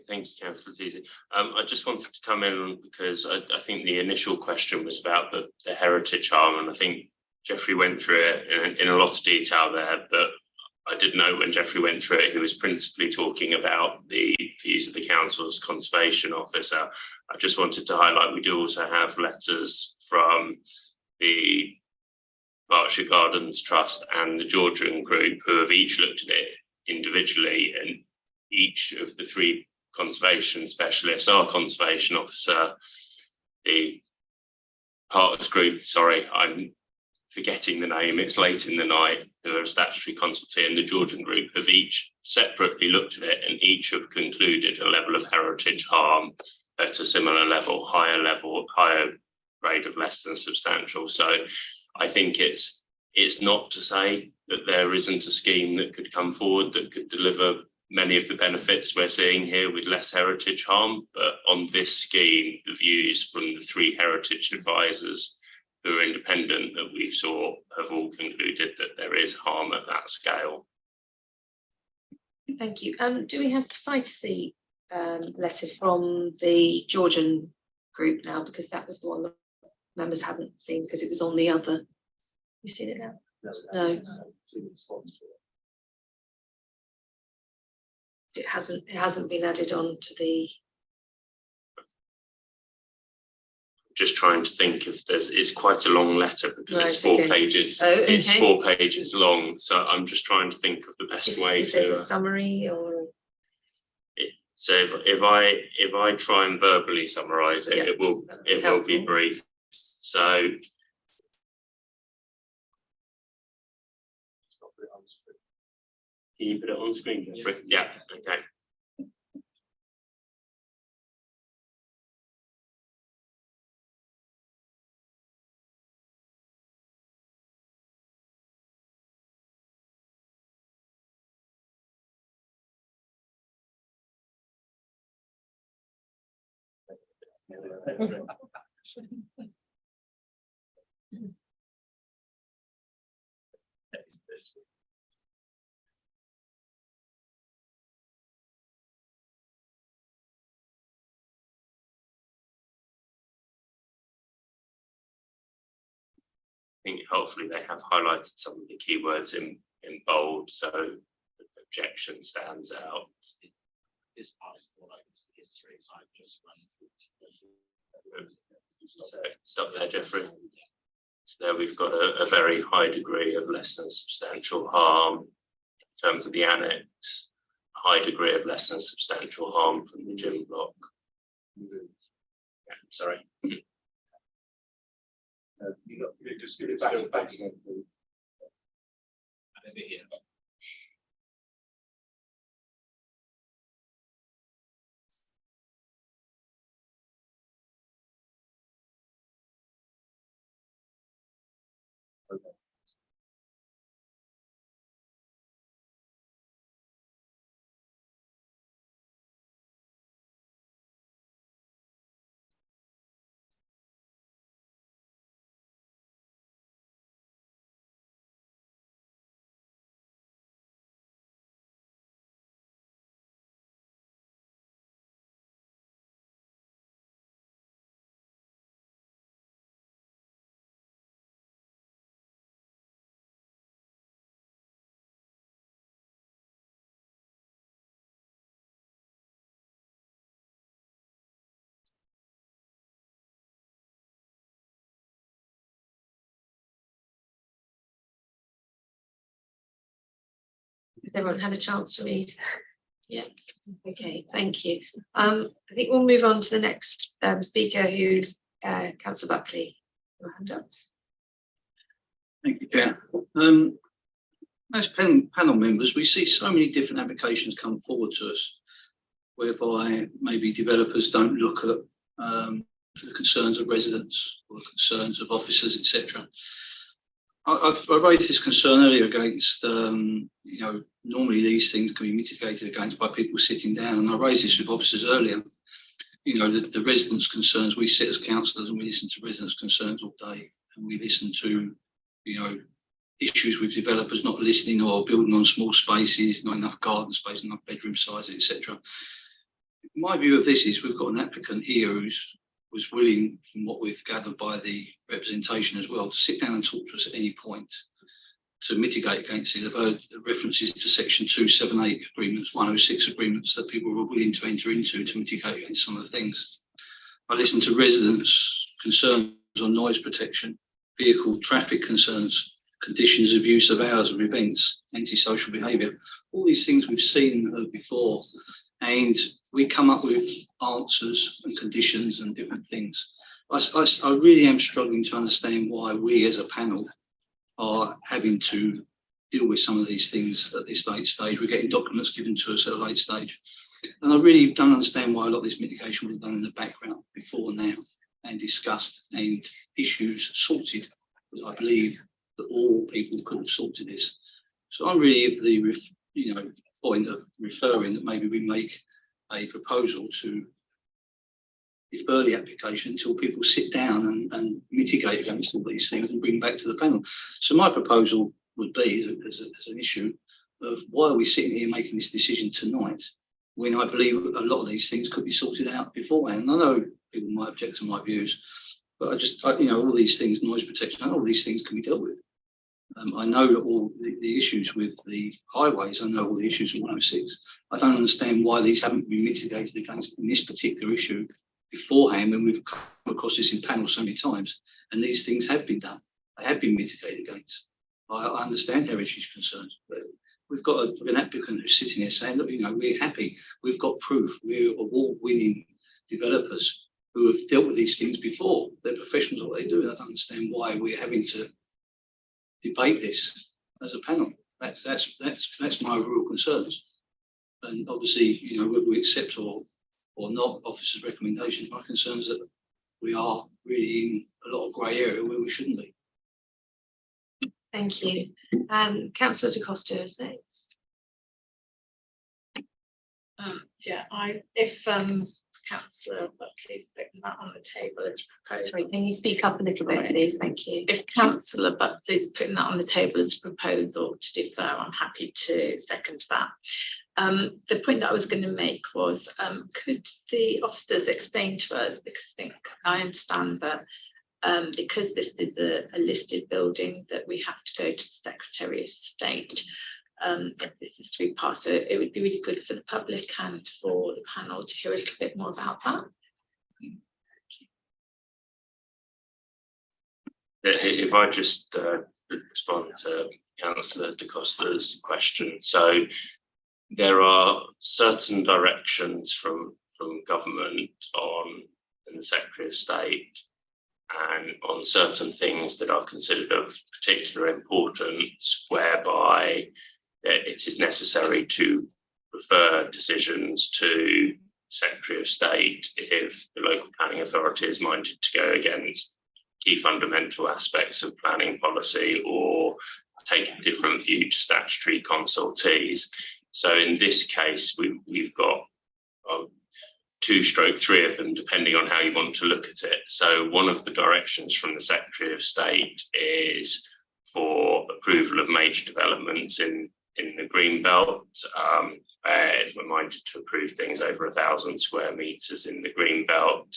Thank you, Councillor Teasy. I just wanted to come in because I think the initial question was about the heritage harm, and I think Jeffrey went through it in a lot of detail there, but I did note when Jeffrey went through it, he was principally talking about the views of the council's conservation officer. I just wanted to highlight we do also have letters from the Berkshire Gardens Trust and the Georgian Group, who have each looked at it individually, and each of the three conservation specialists, our conservation officer, the partners group, sorry, I'm forgetting the name, it's late in the night, who are a statutory consultee, and the Georgian Group have each separately looked at it, and each have concluded a level of heritage harm at a similar level, higher grade of less than substantial. So I think it's not to say that there isn't a scheme that could come forward that could deliver many of the benefits we're seeing here with less heritage harm, but on this scheme, the views from the three heritage advisors who are independent that we've saw have all concluded that there is harm at that scale.
Thank you. Do we have the sight of the letter from the Georgian Group now? Because that was the one that members haven't seen because it was on the other. You've seen it now? No. It hasn't been added on to the.
Just trying to think if it's quite a long letter because
Right,
it's 4
okay.
pages.
Oh, okay.
It's 4 pages long, so I'm just trying to think of the best way
if there's
to.
a summary or.
So if I try and verbally summarise it,
Yeah,
it will be
helpful.
brief. So. Can you put it on screen, Jeffrey? Yeah, okay. think hopefully they have highlighted some of the keywords in bold, so the objection stands out.
This part is more like history, so I've just run through.
So stop there, Jeffrey. So there we've got a very high degree of less than substantial harm in terms of the annex, a high degree of less than substantial harm from the gym block. Yeah, sorry.
You just give it back again, please. And over here. Okay.
Has everyone had a chance to read? Yeah, okay, thank you. I think we'll move on to the next speaker, who's Councillor Buckley. Your hand up.
Thank you, Chair. As panel members, we see so many different applications come forward to us, whereby maybe developers don't look at the concerns of residents or the concerns of officers, etc. I raised this concern earlier against, normally these things can be mitigated against by people sitting down. And I raised this with officers earlier. The residents' concerns, we sit as councillors and we listen to residents' concerns all day. And we listen to, issues with developers not listening or building on small spaces, not enough garden space, enough bedroom sizes, etc. My view of this is we've got an applicant here was willing, from what we've gathered by the representation as well, to sit down and talk to us at any point to mitigate against it. I've heard references to section 278 agreements, 106 agreements that people were willing to enter into to mitigate against some of the things. I listened to residents' concerns on noise protection, vehicle traffic concerns, conditions of use of hours of events, antisocial behaviour, all these things we've seen and heard before. And we come up with answers and conditions and different things. I really am struggling to understand why we as a panel are having to deal with some of these things at this late stage. We're getting documents given to us at a late stage. And I really don't understand why a lot of this mitigation was done in the background before now and discussed and issues sorted, because I believe that all people could have sorted this. So I'm really of the point of referring that maybe we make a proposal to defer the application until people sit down and mitigate against all these things and bring back to the panel. So my proposal would be, as an issue, of why are we sitting here making this decision tonight when I believe a lot of these things could be sorted out beforehand. And I know people might object to my views, but all these things, noise protection, all these things can be dealt with. I know all the issues with the highways. I know all the issues with 106. I don't understand why these haven't been mitigated against in this particular issue beforehand when we've come across this in panel so many times. And these things have been done. They have been mitigated against. I understand heritage concerns, but we've got an applicant who's sitting here saying, look, we're happy. We've got proof. We're award-winning developers who have dealt with these things before. They're professionals at what they do. I don't understand why we're having to debate this as a panel. That's my real concerns. And obviously, whether we accept or not officers' recommendations, my concerns that we are really in a lot of grey area where we shouldn't be.
Thank you. Councillor Da Costa is next.
If Councillor Buckley's putting that on the table as proposed.
Sorry, can you speak up a little bit, please? Thank you.
If Councillor Buckley's putting that on the table as a proposal to defer, I'm happy to second that. The point that I was going to make was, could the officers explain to us, because I understand that because this is a listed building, that we have to go to the Secretary of State. If this is to be passed, so it would be really good for the public and for the panel to hear a little bit more about that.
If I just respond to Councillor De Costa's question. So there are certain directions from government in the Secretary of State and on certain things that are considered of particular importance, whereby it is necessary to refer decisions to Secretary of State if the local planning authority is minded to go against key fundamental aspects of planning policy or take a different view to statutory consultees. So in this case, we've got 2/3 of them, depending on how you want to look at it. So one of the directions from the Secretary of State is for approval of major developments in the green belt. If we're minded to approve things over 1,000 square metres in the green belt,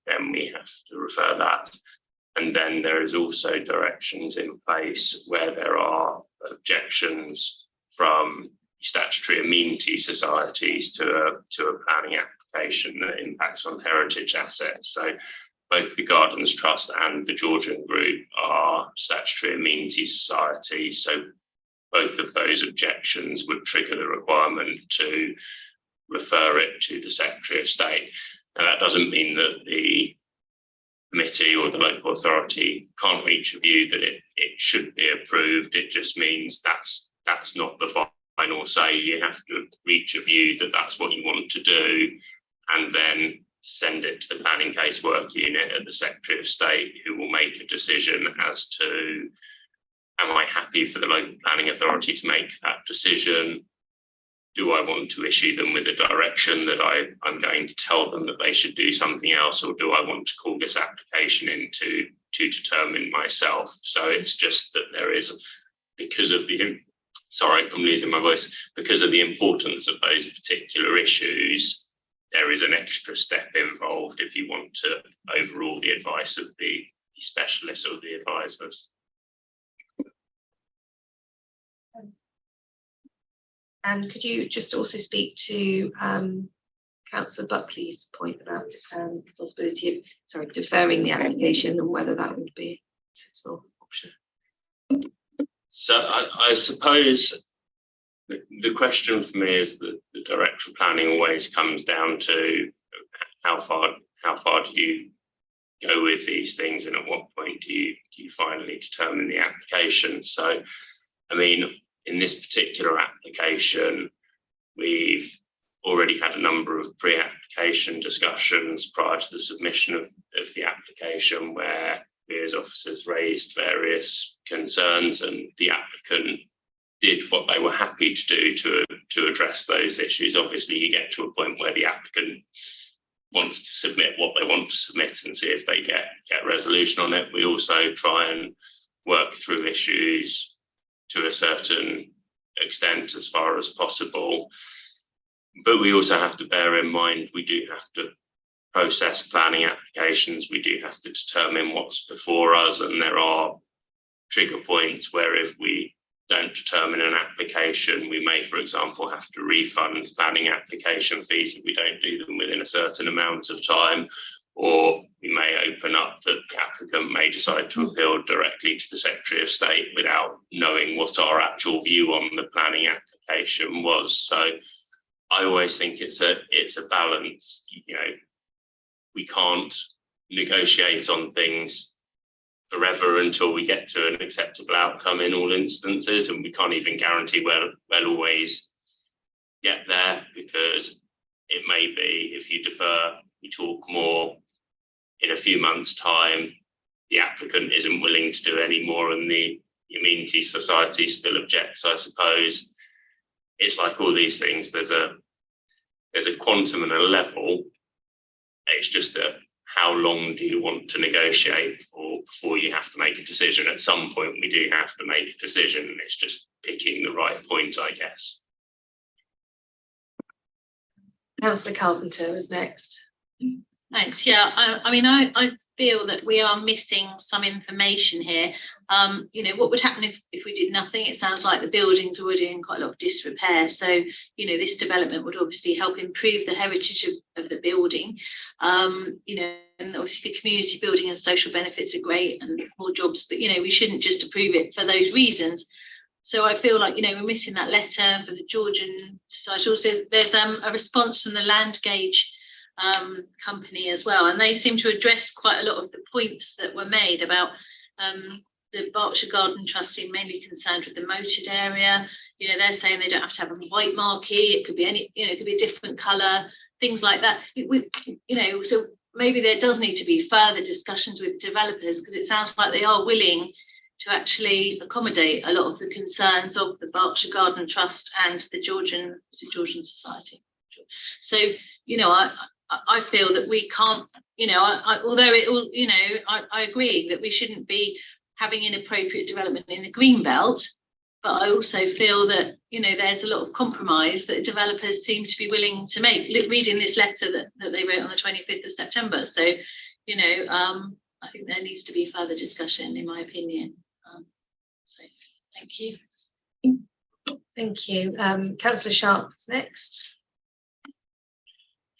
then we have to refer that. And then there is also directions in place where there are objections from statutory amenity societies to a planning application that impacts on heritage assets. So both the Gardens Trust and the Georgian Group are statutory amenity societies. So both of those objections would trigger the requirement to refer it to the Secretary of State. Now, that doesn't mean that the committee or the local authority can't reach a view that it should be approved. It just means that's not the final say. You have to reach a view that that's what you want to do, and then send it to the planning casework unit at the Secretary of State, who will make a decision as to, am I happy for the local planning authority to make that decision? Do I want to issue them with a direction that I'm going to tell them that they should do something else, or do I want to call this application in to determine myself? So it's just that there is, because of the, sorry, I'm losing my voice, because of the importance of those particular issues, there is an extra step involved if you want to overrule the advice of the specialists or the advisors.
And could you just also speak to Councillor Buckley's point about the possibility of, deferring the application and whether that would be a sensible option?
So I suppose the question for me is that the director of planning always comes down to how far do you go with these things, and at what point do you finally determine the application? So, I mean, in this particular application, we've already had a number of pre-application discussions prior to the submission of the application, where we as officers raised various concerns, and the applicant did what they were happy to do to address those issues. Obviously, you get to a point where the applicant wants to submit what they want to submit and see if they get resolution on it. We also try and work through issues to a certain extent as far as possible. But we also have to bear in mind, we do have to process planning applications. We do have to determine what's before us, and there are trigger points where if we don't determine an application, we may, for example, have to refund planning application fees if we don't do them within a certain amount of time, or we may open up that the applicant may decide to appeal directly to the Secretary of State without knowing what our actual view on the planning application was. So I always think it's a balance. You know, we can't negotiate on things forever until we get to an acceptable outcome in all instances, and we can't even guarantee we'll always get there, because it may be if you defer, we talk more, in a few months' time, the applicant isn't willing to do any more, and the amenity society still objects. I suppose it's like all these things. There's a quantum and a level. It's just that how long do you want to negotiate before you have to make a decision? At some point, we do have to make a decision, and it's just picking the right point, I guess.
Councillor Carpenter was next.
Thanks. Yeah, I mean, I feel that we are missing some information here. You know, what would happen if we did nothing? It sounds like the building's already in quite a lot of disrepair. So, you know, this development would obviously help improve the heritage of the building. You know, and obviously the community building and social benefits are great and more jobs, but, you know, we shouldn't just approve it for those reasons. So I feel like, you know, we're missing that letter for the Georgian Society. Also, there's a response from the Land Gauge company as well, and they seem to address quite a lot of the points that were made about the Berkshire Garden Trust being mainly concerned with the moated area. You know, they're saying they don't have to have a white marquee, it could be any, you know, it could be a different colour, things like that. You know, so maybe there does need to be further discussions with developers, because it sounds like they are willing to actually accommodate a lot of the concerns of the Berkshire Garden Trust and the Georgian Society. So, you know, I feel that we can't, you know, although it will, you know, I agree that we shouldn't be having inappropriate development in the green belt, but I also feel that, you know, there's a lot of compromise that developers seem to be willing to make, reading this letter that they wrote on the 25th of September. So, you know, I think there needs to be further discussion, in my opinion. So thank you.
Thank you. Councillor Sharp is next.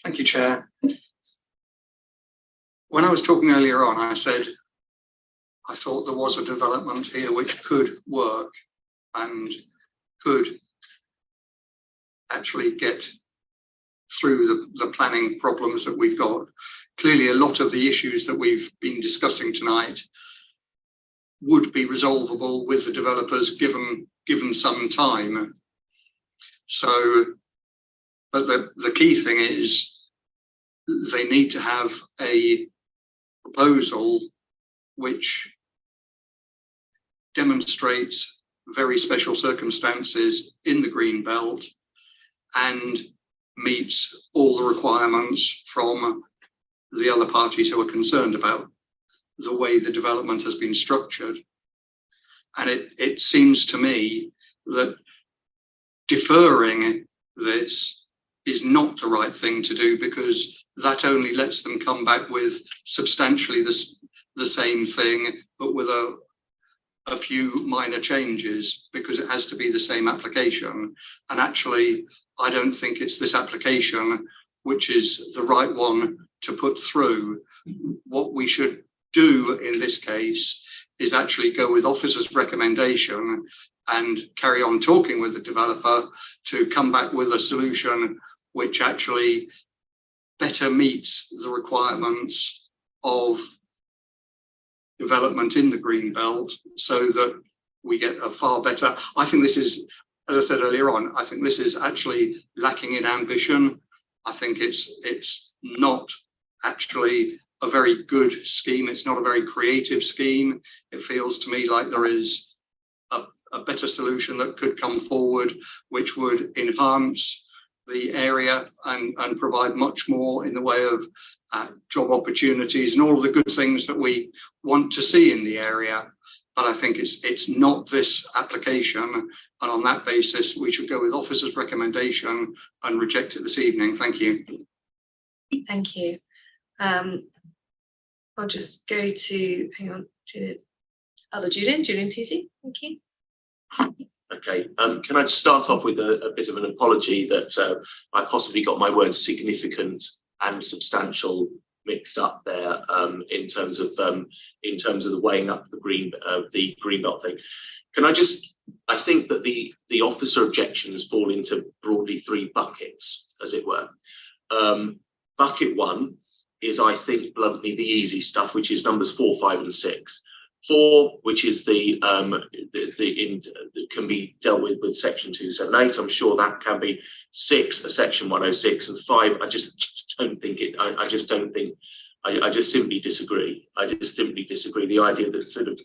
Thank you, Chair. When I was talking earlier on, I said I thought there was a development here which could work and could actually get through the planning problems that we've got. Clearly, a lot of the issues that we've been discussing tonight would be resolvable with the developers given some time. So, but the key thing is they need to have a proposal which demonstrates very special circumstances in the green belt and meets all the requirements from the other parties who are concerned about the way the development has been structured. And it seems to me that deferring this is not the right thing to do, because that only lets them come back with substantially the same thing, but with a few minor changes, because it has to be the same application. And actually, I don't think it's this application which is the right one to put through. What we should do in this case is actually go with officer's recommendation and carry on talking with the developer to come back with a solution which actually better meets the requirements of development in the green belt, so that we get a far better. I think this is, as I said earlier on, I think this is actually lacking in ambition. I think it's not actually a very good scheme. It's not a very creative scheme. It feels to me like there is a better solution that could come forward, which would enhance the area and provide much more in the way of job opportunities and all of the good things that we want to see in the area. But I think it's not this application, and on that basis we should go with officer's recommendation and reject it this evening. Thank you.
Thank you. I'll just go to, hang on, Julian Teasey. Thank you.
Okay, can I just start off with a bit of an apology that I possibly got my words significant and substantial mixed up there in terms of the weighing up the green belt thing. Can I just, I think that the officer objections fall into broadly three buckets, as it were. Bucket one is, I think, bluntly the easy stuff, which is numbers 4, 5, and 6. 4, which is the can be dealt with section 278. I'm sure that can be. 6, a section 106, and 5. I just don't think it. I just don't think. I just simply disagree. I just simply disagree. The idea that sort of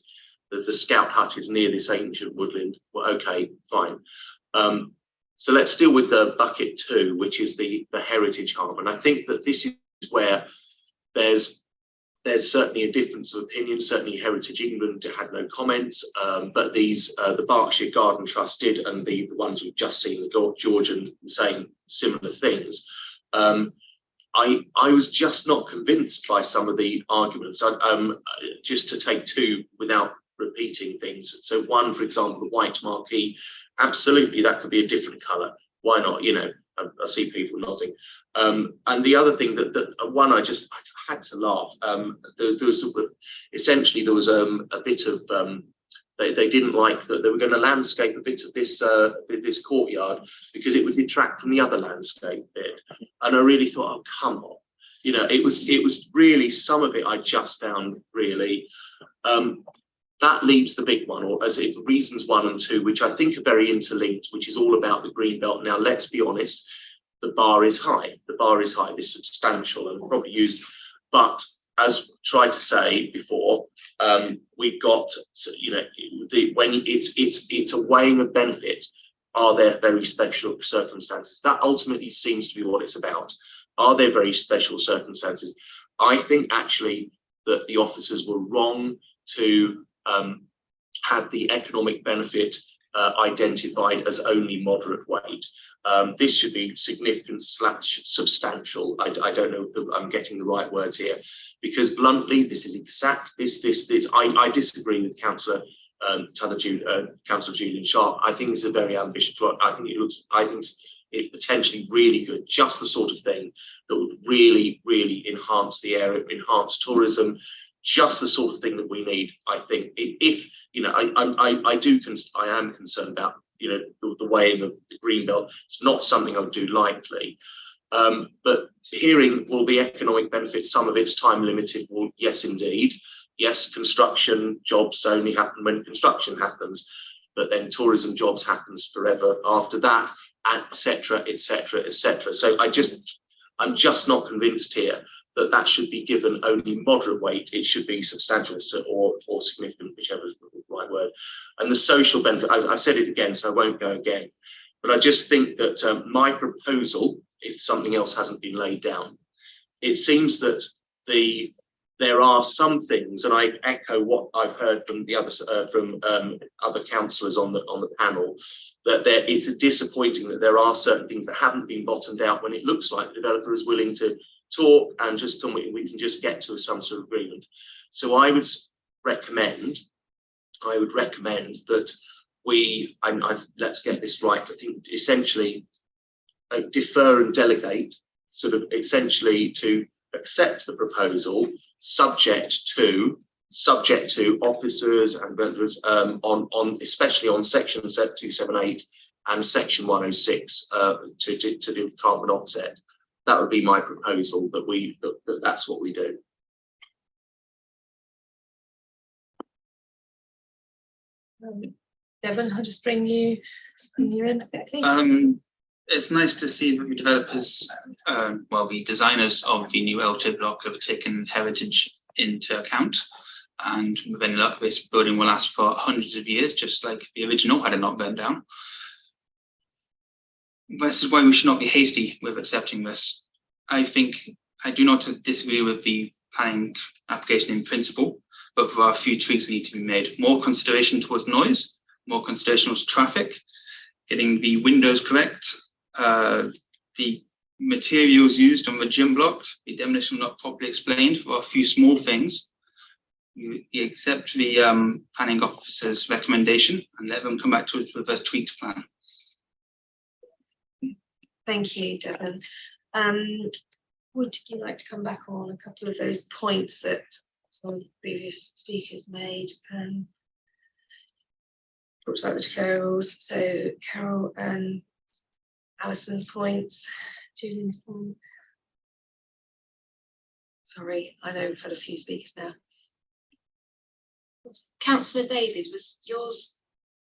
the scout hut is near this ancient woodland. Well, okay, fine. So let's deal with the bucket 2, which is the heritage harm, and I think that this is where there's certainly a difference of opinion. Certainly Heritage England had no comments, but the Berkshire Garden Trust did, and the ones we've just seen, the Georgian, saying similar things. I was just not convinced by some of the arguments. Just to take two without repeating things. So one, for example, the white marquee, absolutely that could be a different colour. Why not? You know, I see people nodding. And the other thing that one I had to laugh. There was essentially there was a bit of they didn't like that they were going to landscape a bit of this courtyard because it would detract from the other landscape bit. And I really thought, oh come on, you know, it was really some of it I just found really. That leaves the big one, or as it reasons 1 and 2, which I think are very interlinked, which is all about the green belt. Now, let's be honest, the bar is high. The bar is high. It's substantial and probably used. But as tried to say before, we've got, you know, when it's a weighing of benefit. Are there very special circumstances? That ultimately seems to be what it's about. Are there very special circumstances? I think actually that the officers were wrong to had the economic benefit identified as only moderate weight. This should be significant / substantial. I don't know if I'm getting the right words here, because bluntly, this is exact. I disagree with Councillor Councillor Julian Sharp. I think it's a very ambitious plot. I think it's potentially really good, just the sort of thing that would really, really enhance the area, enhance tourism. Just the sort of thing that we need, I think. If you know, I am concerned about, you know, the weighing of the green belt. It's not something I would do lightly. But hearing will be economic benefits. Some of it's time limited. Well, yes, indeed. Yes, construction jobs only happen when construction happens, but then tourism jobs happens forever after that, etc., etc., etc. So I'm just not convinced here that should be given only moderate weight. It should be substantial or significant, whichever is the right word. And the social benefit, I've said it again, so I won't go again. But I just think that my proposal, if something else hasn't been laid down, it seems that there are some things, and I echo what I've heard from the others, from other councillors on the panel, that it's disappointing that there are certain things that haven't been bottomed out when it looks like the developer is willing to talk and we can just get to some sort of agreement. So I would recommend that let's get this right. I think essentially defer and delegate, sort of essentially to accept the proposal, subject to officers and vendors on especially on section 278 and section 106 to do carbon offset. That would be my proposal, that's what we do.
Devon, I'll just bring you in quickly.
It's nice to see that the developers, the designers of the new L2 block have taken heritage into account, and we've ended up this building will last for hundreds of years, just like the original had it not burned down. This is why we should not be hasty with accepting this. I do not disagree with the planning application in principle, but there are a few tweaks that need to be made. More consideration towards noise, more consideration towards traffic, getting the windows correct, the materials used on the gym block, the demolition not properly explained. There are a few small things. You accept the planning officer's recommendation and let them come back to us with a tweaked plan.
Thank you, Devon. Would you like to come back on a couple of those points that some of the previous speakers made? Talked about the deferrals, so Carol and Alison's points, Julian's point. Sorry, I know we've had a few speakers now.
Councillor Davies, was yours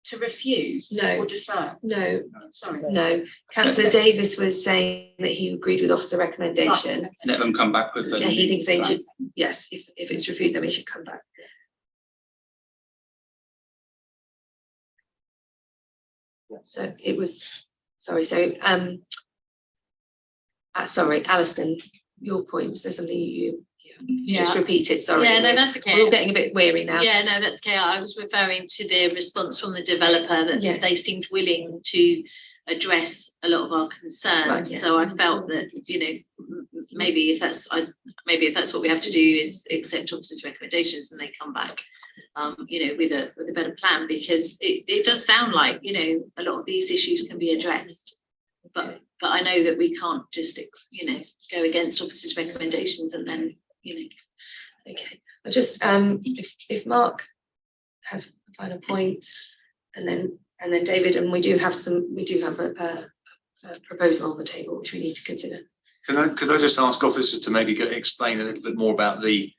to refuse or defer?
No,
sorry.
No. Councillor Davis was saying that he agreed with officer recommendation.
Right. Let them come back with
Yeah, he thinks they should, yes, if it's refused, then we should come back. So it was, sorry, sorry, Alison, your point, was there something you just repeat it, sorry.
Yeah, no, that's okay.
We're all getting a bit weary now.
Yeah, no, that's okay. I was referring to the response from the developer that they seemed willing to address a lot of our concerns.
Right, yeah.
So I felt that, you know, maybe if that's what we have to do is accept officers' recommendations and they come back, you know, with a better plan, because it does sound like, you know, a lot of these issues can be addressed, but I know that we can't just, you know, go against officers' recommendations and then, you know.
Okay, I just if Mark has a final point, and then David, and we do have a proposal on the table which we need to consider.
Could I just ask officers to maybe explain a little bit more about the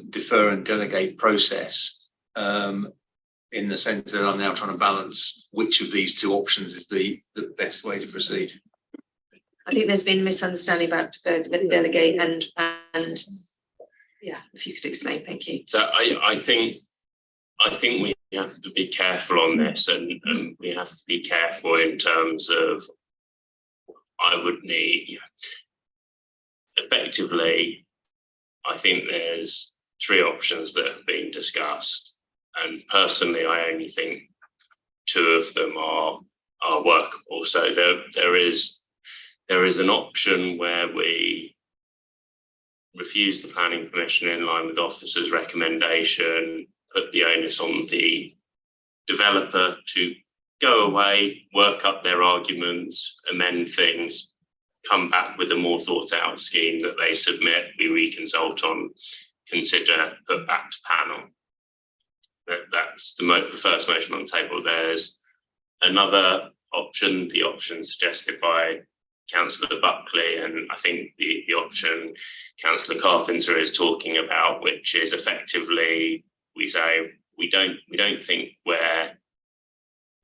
defer and delegate process, in the sense that I'm now trying to balance which of these two options is the best way to proceed?
I think there's been misunderstanding about defer and delegate, and yeah, if you could explain, thank you.
So I think we have to be careful on this, and we have to be careful in terms of, I would need, effectively, I think there's 3 options that have been discussed, and personally I only think 2 of them are workable. So there is an option where we refuse the planning permission in line with officers' recommendation, put the onus on the developer to go away, work up their arguments, amend things, come back with a more thought out scheme that they submit, we reconsult on, consider, put back to panel. That's the first motion on the table. There's another option, the option suggested by Councillor Buckley, and I think the option Councillor Carpenter is talking about, which is effectively, we say we don't think we're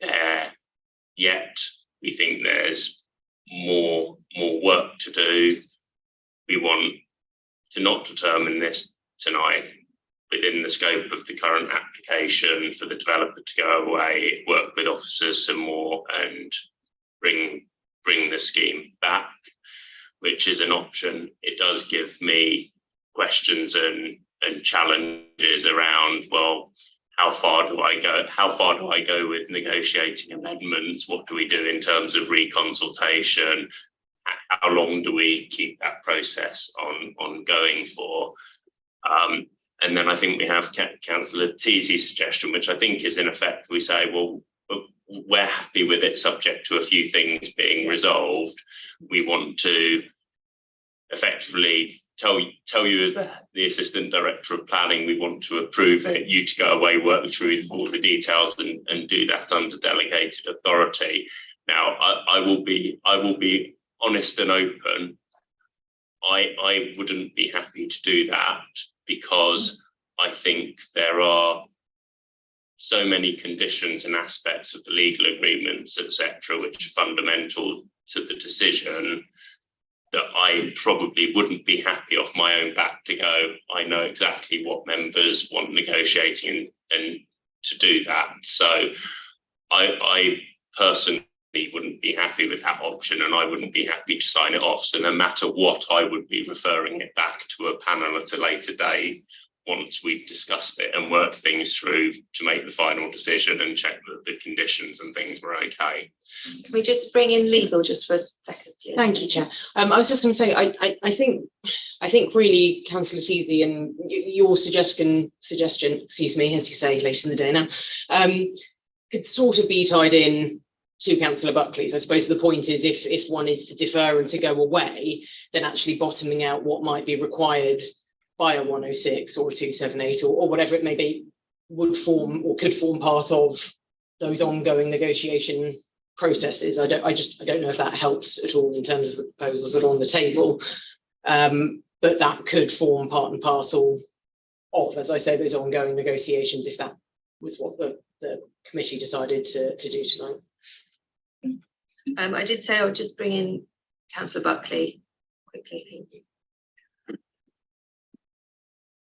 there yet. We think there's more work to do. We want to not determine this tonight within the scope of the current application, for the developer to go away, work with officers some more, and bring the scheme back, which is an option. It does give me questions and challenges around, well, how far do I go with negotiating amendments? What do we do in terms of reconsultation? How long do we keep that process ongoing for? And then I think we have Councillor Teasey's suggestion, which I think is in effect, we say, well, we're happy with it subject to a few things being resolved. We want to effectively tell you as the Assistant Director of Planning, we want to approve it, you to go away, work through all the details and do that under delegated authority. Now, I will be honest and open. I wouldn't be happy to do that, because I think there are so many conditions and aspects of the legal agreements, etc., which are fundamental to the decision, that I probably wouldn't be happy off my own back to go, I know exactly what members want negotiating and to do that. So I personally wouldn't be happy with that option, and I wouldn't be happy to sign it off. So no matter what, I would be referring it back to a panel at a later date, once we've discussed it and worked things through to make the final decision and check that the conditions and things were okay.
Can we just bring in legal just for a second, please?
Thank you, Chair. I was just going to say, I think really, Councillor Teasey, and your suggestion, excuse me, as you say, late in the day now, could sort of be tied in to Councillor Buckley's. I suppose the point is, if one is to defer and to go away, then actually bottoming out what might be required by a 106 or a 278 or whatever it may be would form or could form part of those ongoing negotiation processes. I don't know if that helps at all in terms of the proposals that are on the table, but that could form part and parcel of, as I say, those ongoing negotiations, if that was what the committee decided to do tonight.
I did say I would just bring in Councillor Buckley quickly. Thank you.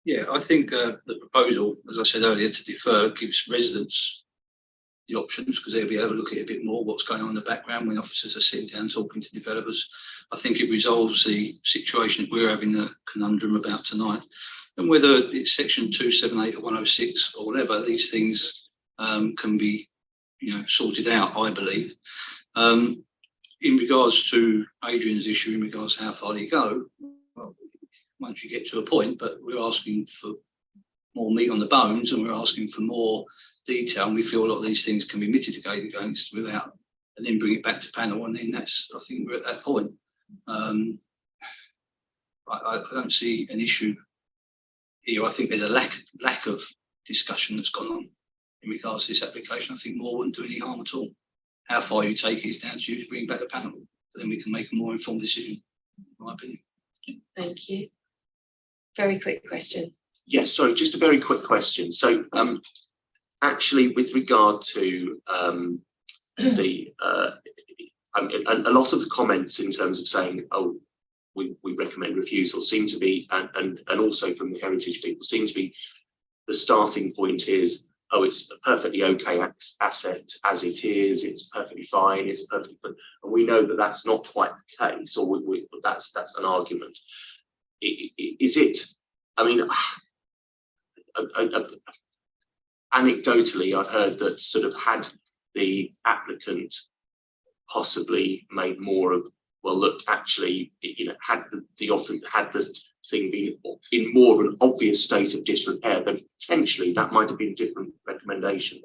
Yeah, I think the proposal, as I said earlier, to defer gives residents the options, because they'll be able to look at it a bit more what's going on in the background when officers are sitting down talking to developers. I think it resolves the situation that we're having a conundrum about tonight. And whether it's section 278 or 106 or whatever, these things can be sorted out, I believe. In regards to Adrian's issue, in regards to how far you go, well, once you get to a point, but we're asking for more meat on the bones and we're asking for more detail, and we feel a lot of these things can be mitigated against without, and then bring it back to panel, and then that's, I think we're at that point. I don't see an issue here. I think there's a lack of discussion that's gone on in regards to this application. I think more wouldn't do any harm at all. How far you take it is down to you to bring back the panel, but then we can make a more informed decision, in my opinion.
Thank you. Very quick question.
Yes, sorry, just a very quick question. So actually with regard to a lot of the comments in terms of saying, oh, we recommend refusal seem to be, and also from the heritage people, seem to be the starting point is, oh, it's a perfectly okay asset as it is, it's perfectly fine, it's perfectly, and we know that that's not quite the case, or that's an argument. Is it, I mean, anecdotally, I've heard that sort of had the applicant possibly made more of, well, look, actually, you know, had the thing been in more of an obvious state of disrepair, then potentially that might have been a different recommendation.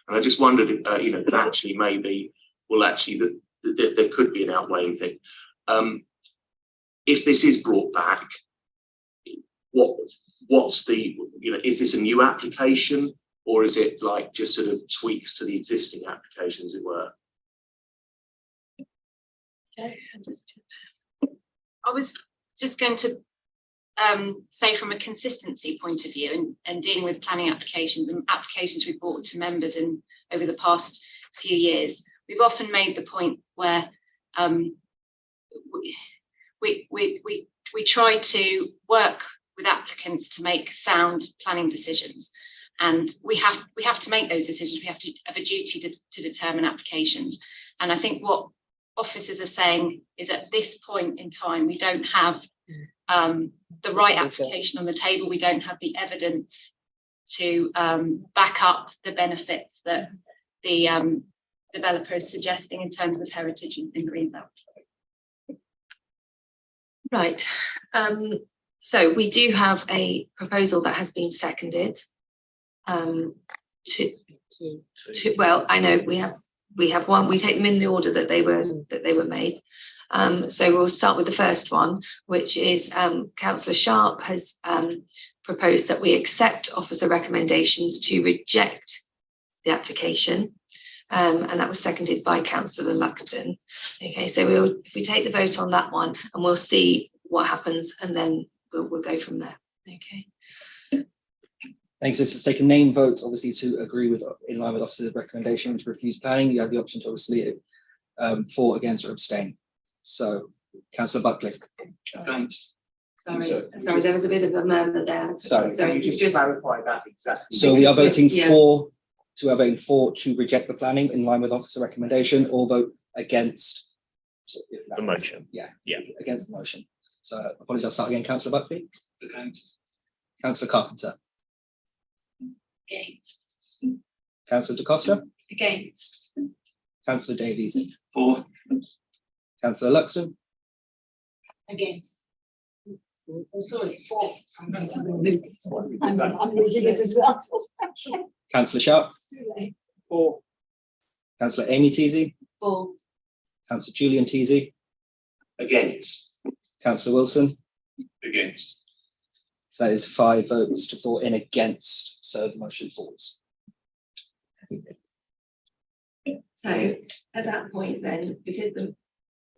And I just wondered, you know, that actually maybe, well, actually, that there could be an outweighing thing. If this is brought back, what's the, you know, is this a new application, or is it like just sort of tweaks to the existing application, as it were?
I was just going to say, from a consistency point of view, and dealing with planning applications and applications we've brought to members in over the past few years, we've often made the point where we try to work with applicants to make sound planning decisions, and we have to make those decisions. We have to have a duty to determine applications, and I think what officers are saying is, at this point in time, we don't have the right application on the table. We don't have the evidence to back up the benefits that the developer is suggesting in terms of heritage and greenbelt.
Right. So we do have a proposal that has been seconded. Well, I know we have one. We take them in the order that they were made. So we'll start with the first one, which is Councillor Sharp has proposed that we accept officer recommendations to reject the application, and that was seconded by Councillor Luxton. Okay, so if we take the vote on that one, and we'll see what happens, and then we'll go from there. Okay.
Thanks. This is take a name vote, obviously, to agree with, in line with officer's recommendation to refuse planning. You have the option to obviously for, against, or abstain. So, Councillor Buckley.
Sorry, there was a bit of a murmur there.
Sorry, can you just clarify that exactly?
So we are voting for, to reject the planning in line with officer recommendation, or vote against
the motion.
Yeah, against the motion. So apologies, I'll start again. Councillor Buckley.
Against.
Councillor Carpenter.
Against.
Councillor Da Costa.
Against.
Councillor Davies.
For.
Councillor Luxton.
Against. Oh, sorry, for. I'm
losing it as well. Councillor Sharp.
For.
Councillor Amy Teasy.
For.
Councillor Julian Teasy.
Against.
Councillor Wilson.
Against.
So that is 5 votes to 4 in against, so the motion falls.
So at that point then, because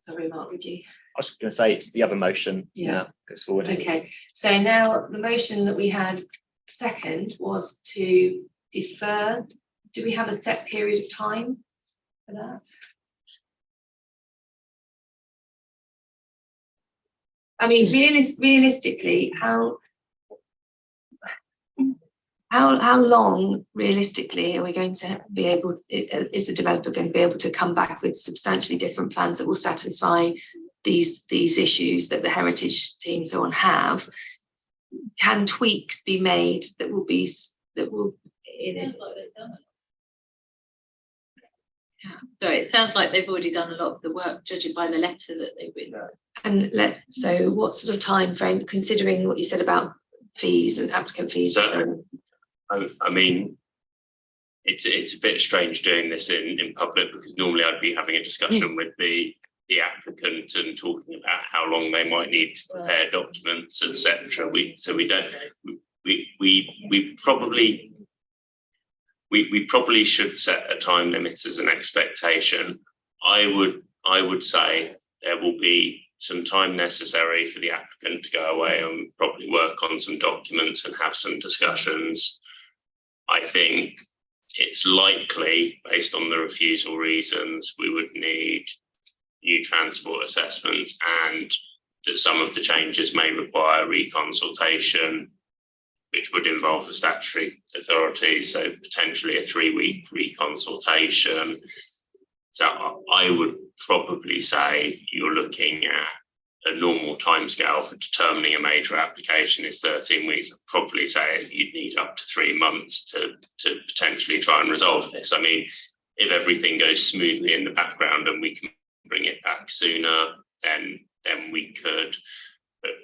sorry, Mark, would you?
I was going to say it's the other motion.
Yeah.
Goes forward.
Okay, so now the motion that we had second was to defer. Do we have a set period of time for that? I mean, realistically, how long realistically are we going to be able, is the developer going to be able to come back with substantially different plans that will satisfy these issues that the heritage team so on have? Can tweaks be made that will in it?
Sorry, it sounds like they've already done a lot of the work, judging by the letter that they've written.
And so what sort of time frame, considering what you said about fees and applicant fees?
So, I mean, it's a bit strange doing this in public, because normally I'd be having a discussion with the applicant and talking about how long they might need to prepare documents, etc. We probably should set a time limit as an expectation. I would say there will be some time necessary for the applicant to go away and probably work on some documents and have some discussions. I think it's likely, based on the refusal reasons, we would need new transport assessments, and that some of the changes may require reconsultation, which would involve the statutory authorities, so potentially a 3-week reconsultation. So I would probably say you're looking at a normal timescale for determining a major application is 13 weeks. I'd probably say you'd need up to 3 months to potentially try and resolve this. I mean, if everything goes smoothly in the background and we can bring it back sooner, then we could.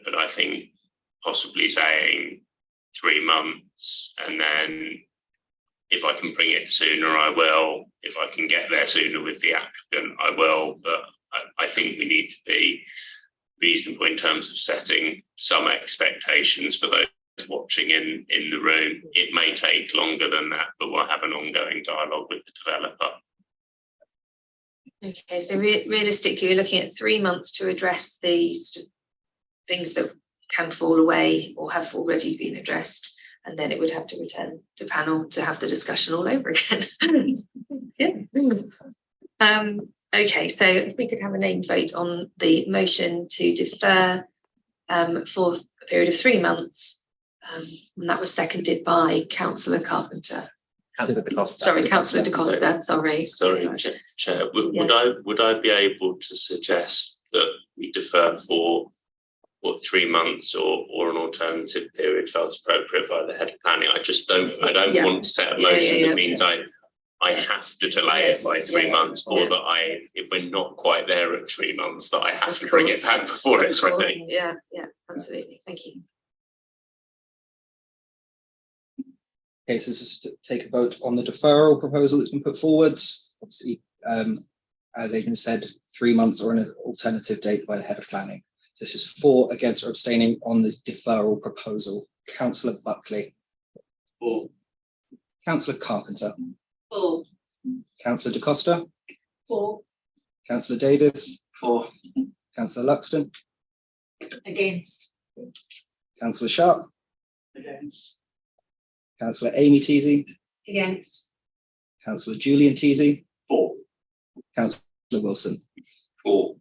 But I think possibly saying 3 months, and then if I can bring it sooner, I will. If I can get there sooner with the applicant, I will. But I think we need to be reasonable in terms of setting some expectations for those watching in the room. It may take longer than that, but we'll have an ongoing dialogue with the developer.
Okay, so realistically, you're looking at 3 months to address these things that can fall away or have already been addressed, and then it would have to return to panel to have the discussion all over again. Yeah. Okay, so if we could have a named vote on the motion to defer for a period of 3 months, and that was seconded by Councillor Carpenter. Sorry, Councillor De Costa. Sorry,
Chair. Would I be able to suggest that we defer for 3 months or an alternative period felt appropriate by the head of planning? I don't want to set a motion that means I have to delay it by 3 months, or that if we're not quite there at 3 months, that I have to bring it back before it's ready.
Yeah, absolutely. Thank you.
Okay, so this is to take a vote on the deferral proposal that's been put forwards. Obviously, as Adrian said, 3 months or an alternative date by the head of planning. So this is for, against, or abstaining on the deferral proposal. Councillor Buckley.
For.
Councillor Carpenter.
For.
Councillor De Costa.
For.
Councillor Davis.
For.
Councillor Luxton.
Against.
Councillor Sharp.
Against.
Councillor Amy Teasy.
Against.
Councillor Julian Teasy.
For.
Councillor Wilson.
For.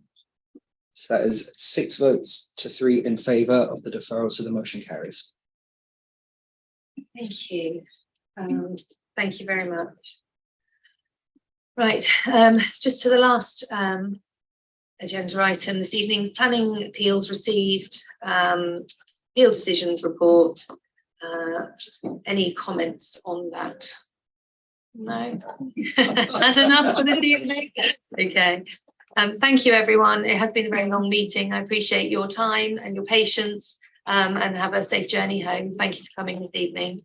So that is 6 votes to 3 in favour of the deferral, so the motion carries.
Thank you. Thank you very much. Right, just to the last agenda item this evening, planning appeals received, appeal decisions report. Any comments on that? No? That's enough for this evening? Okay. Thank you, everyone. It has been a very long meeting. I appreciate your time and your patience, and have a safe journey home. Thank you for coming this evening.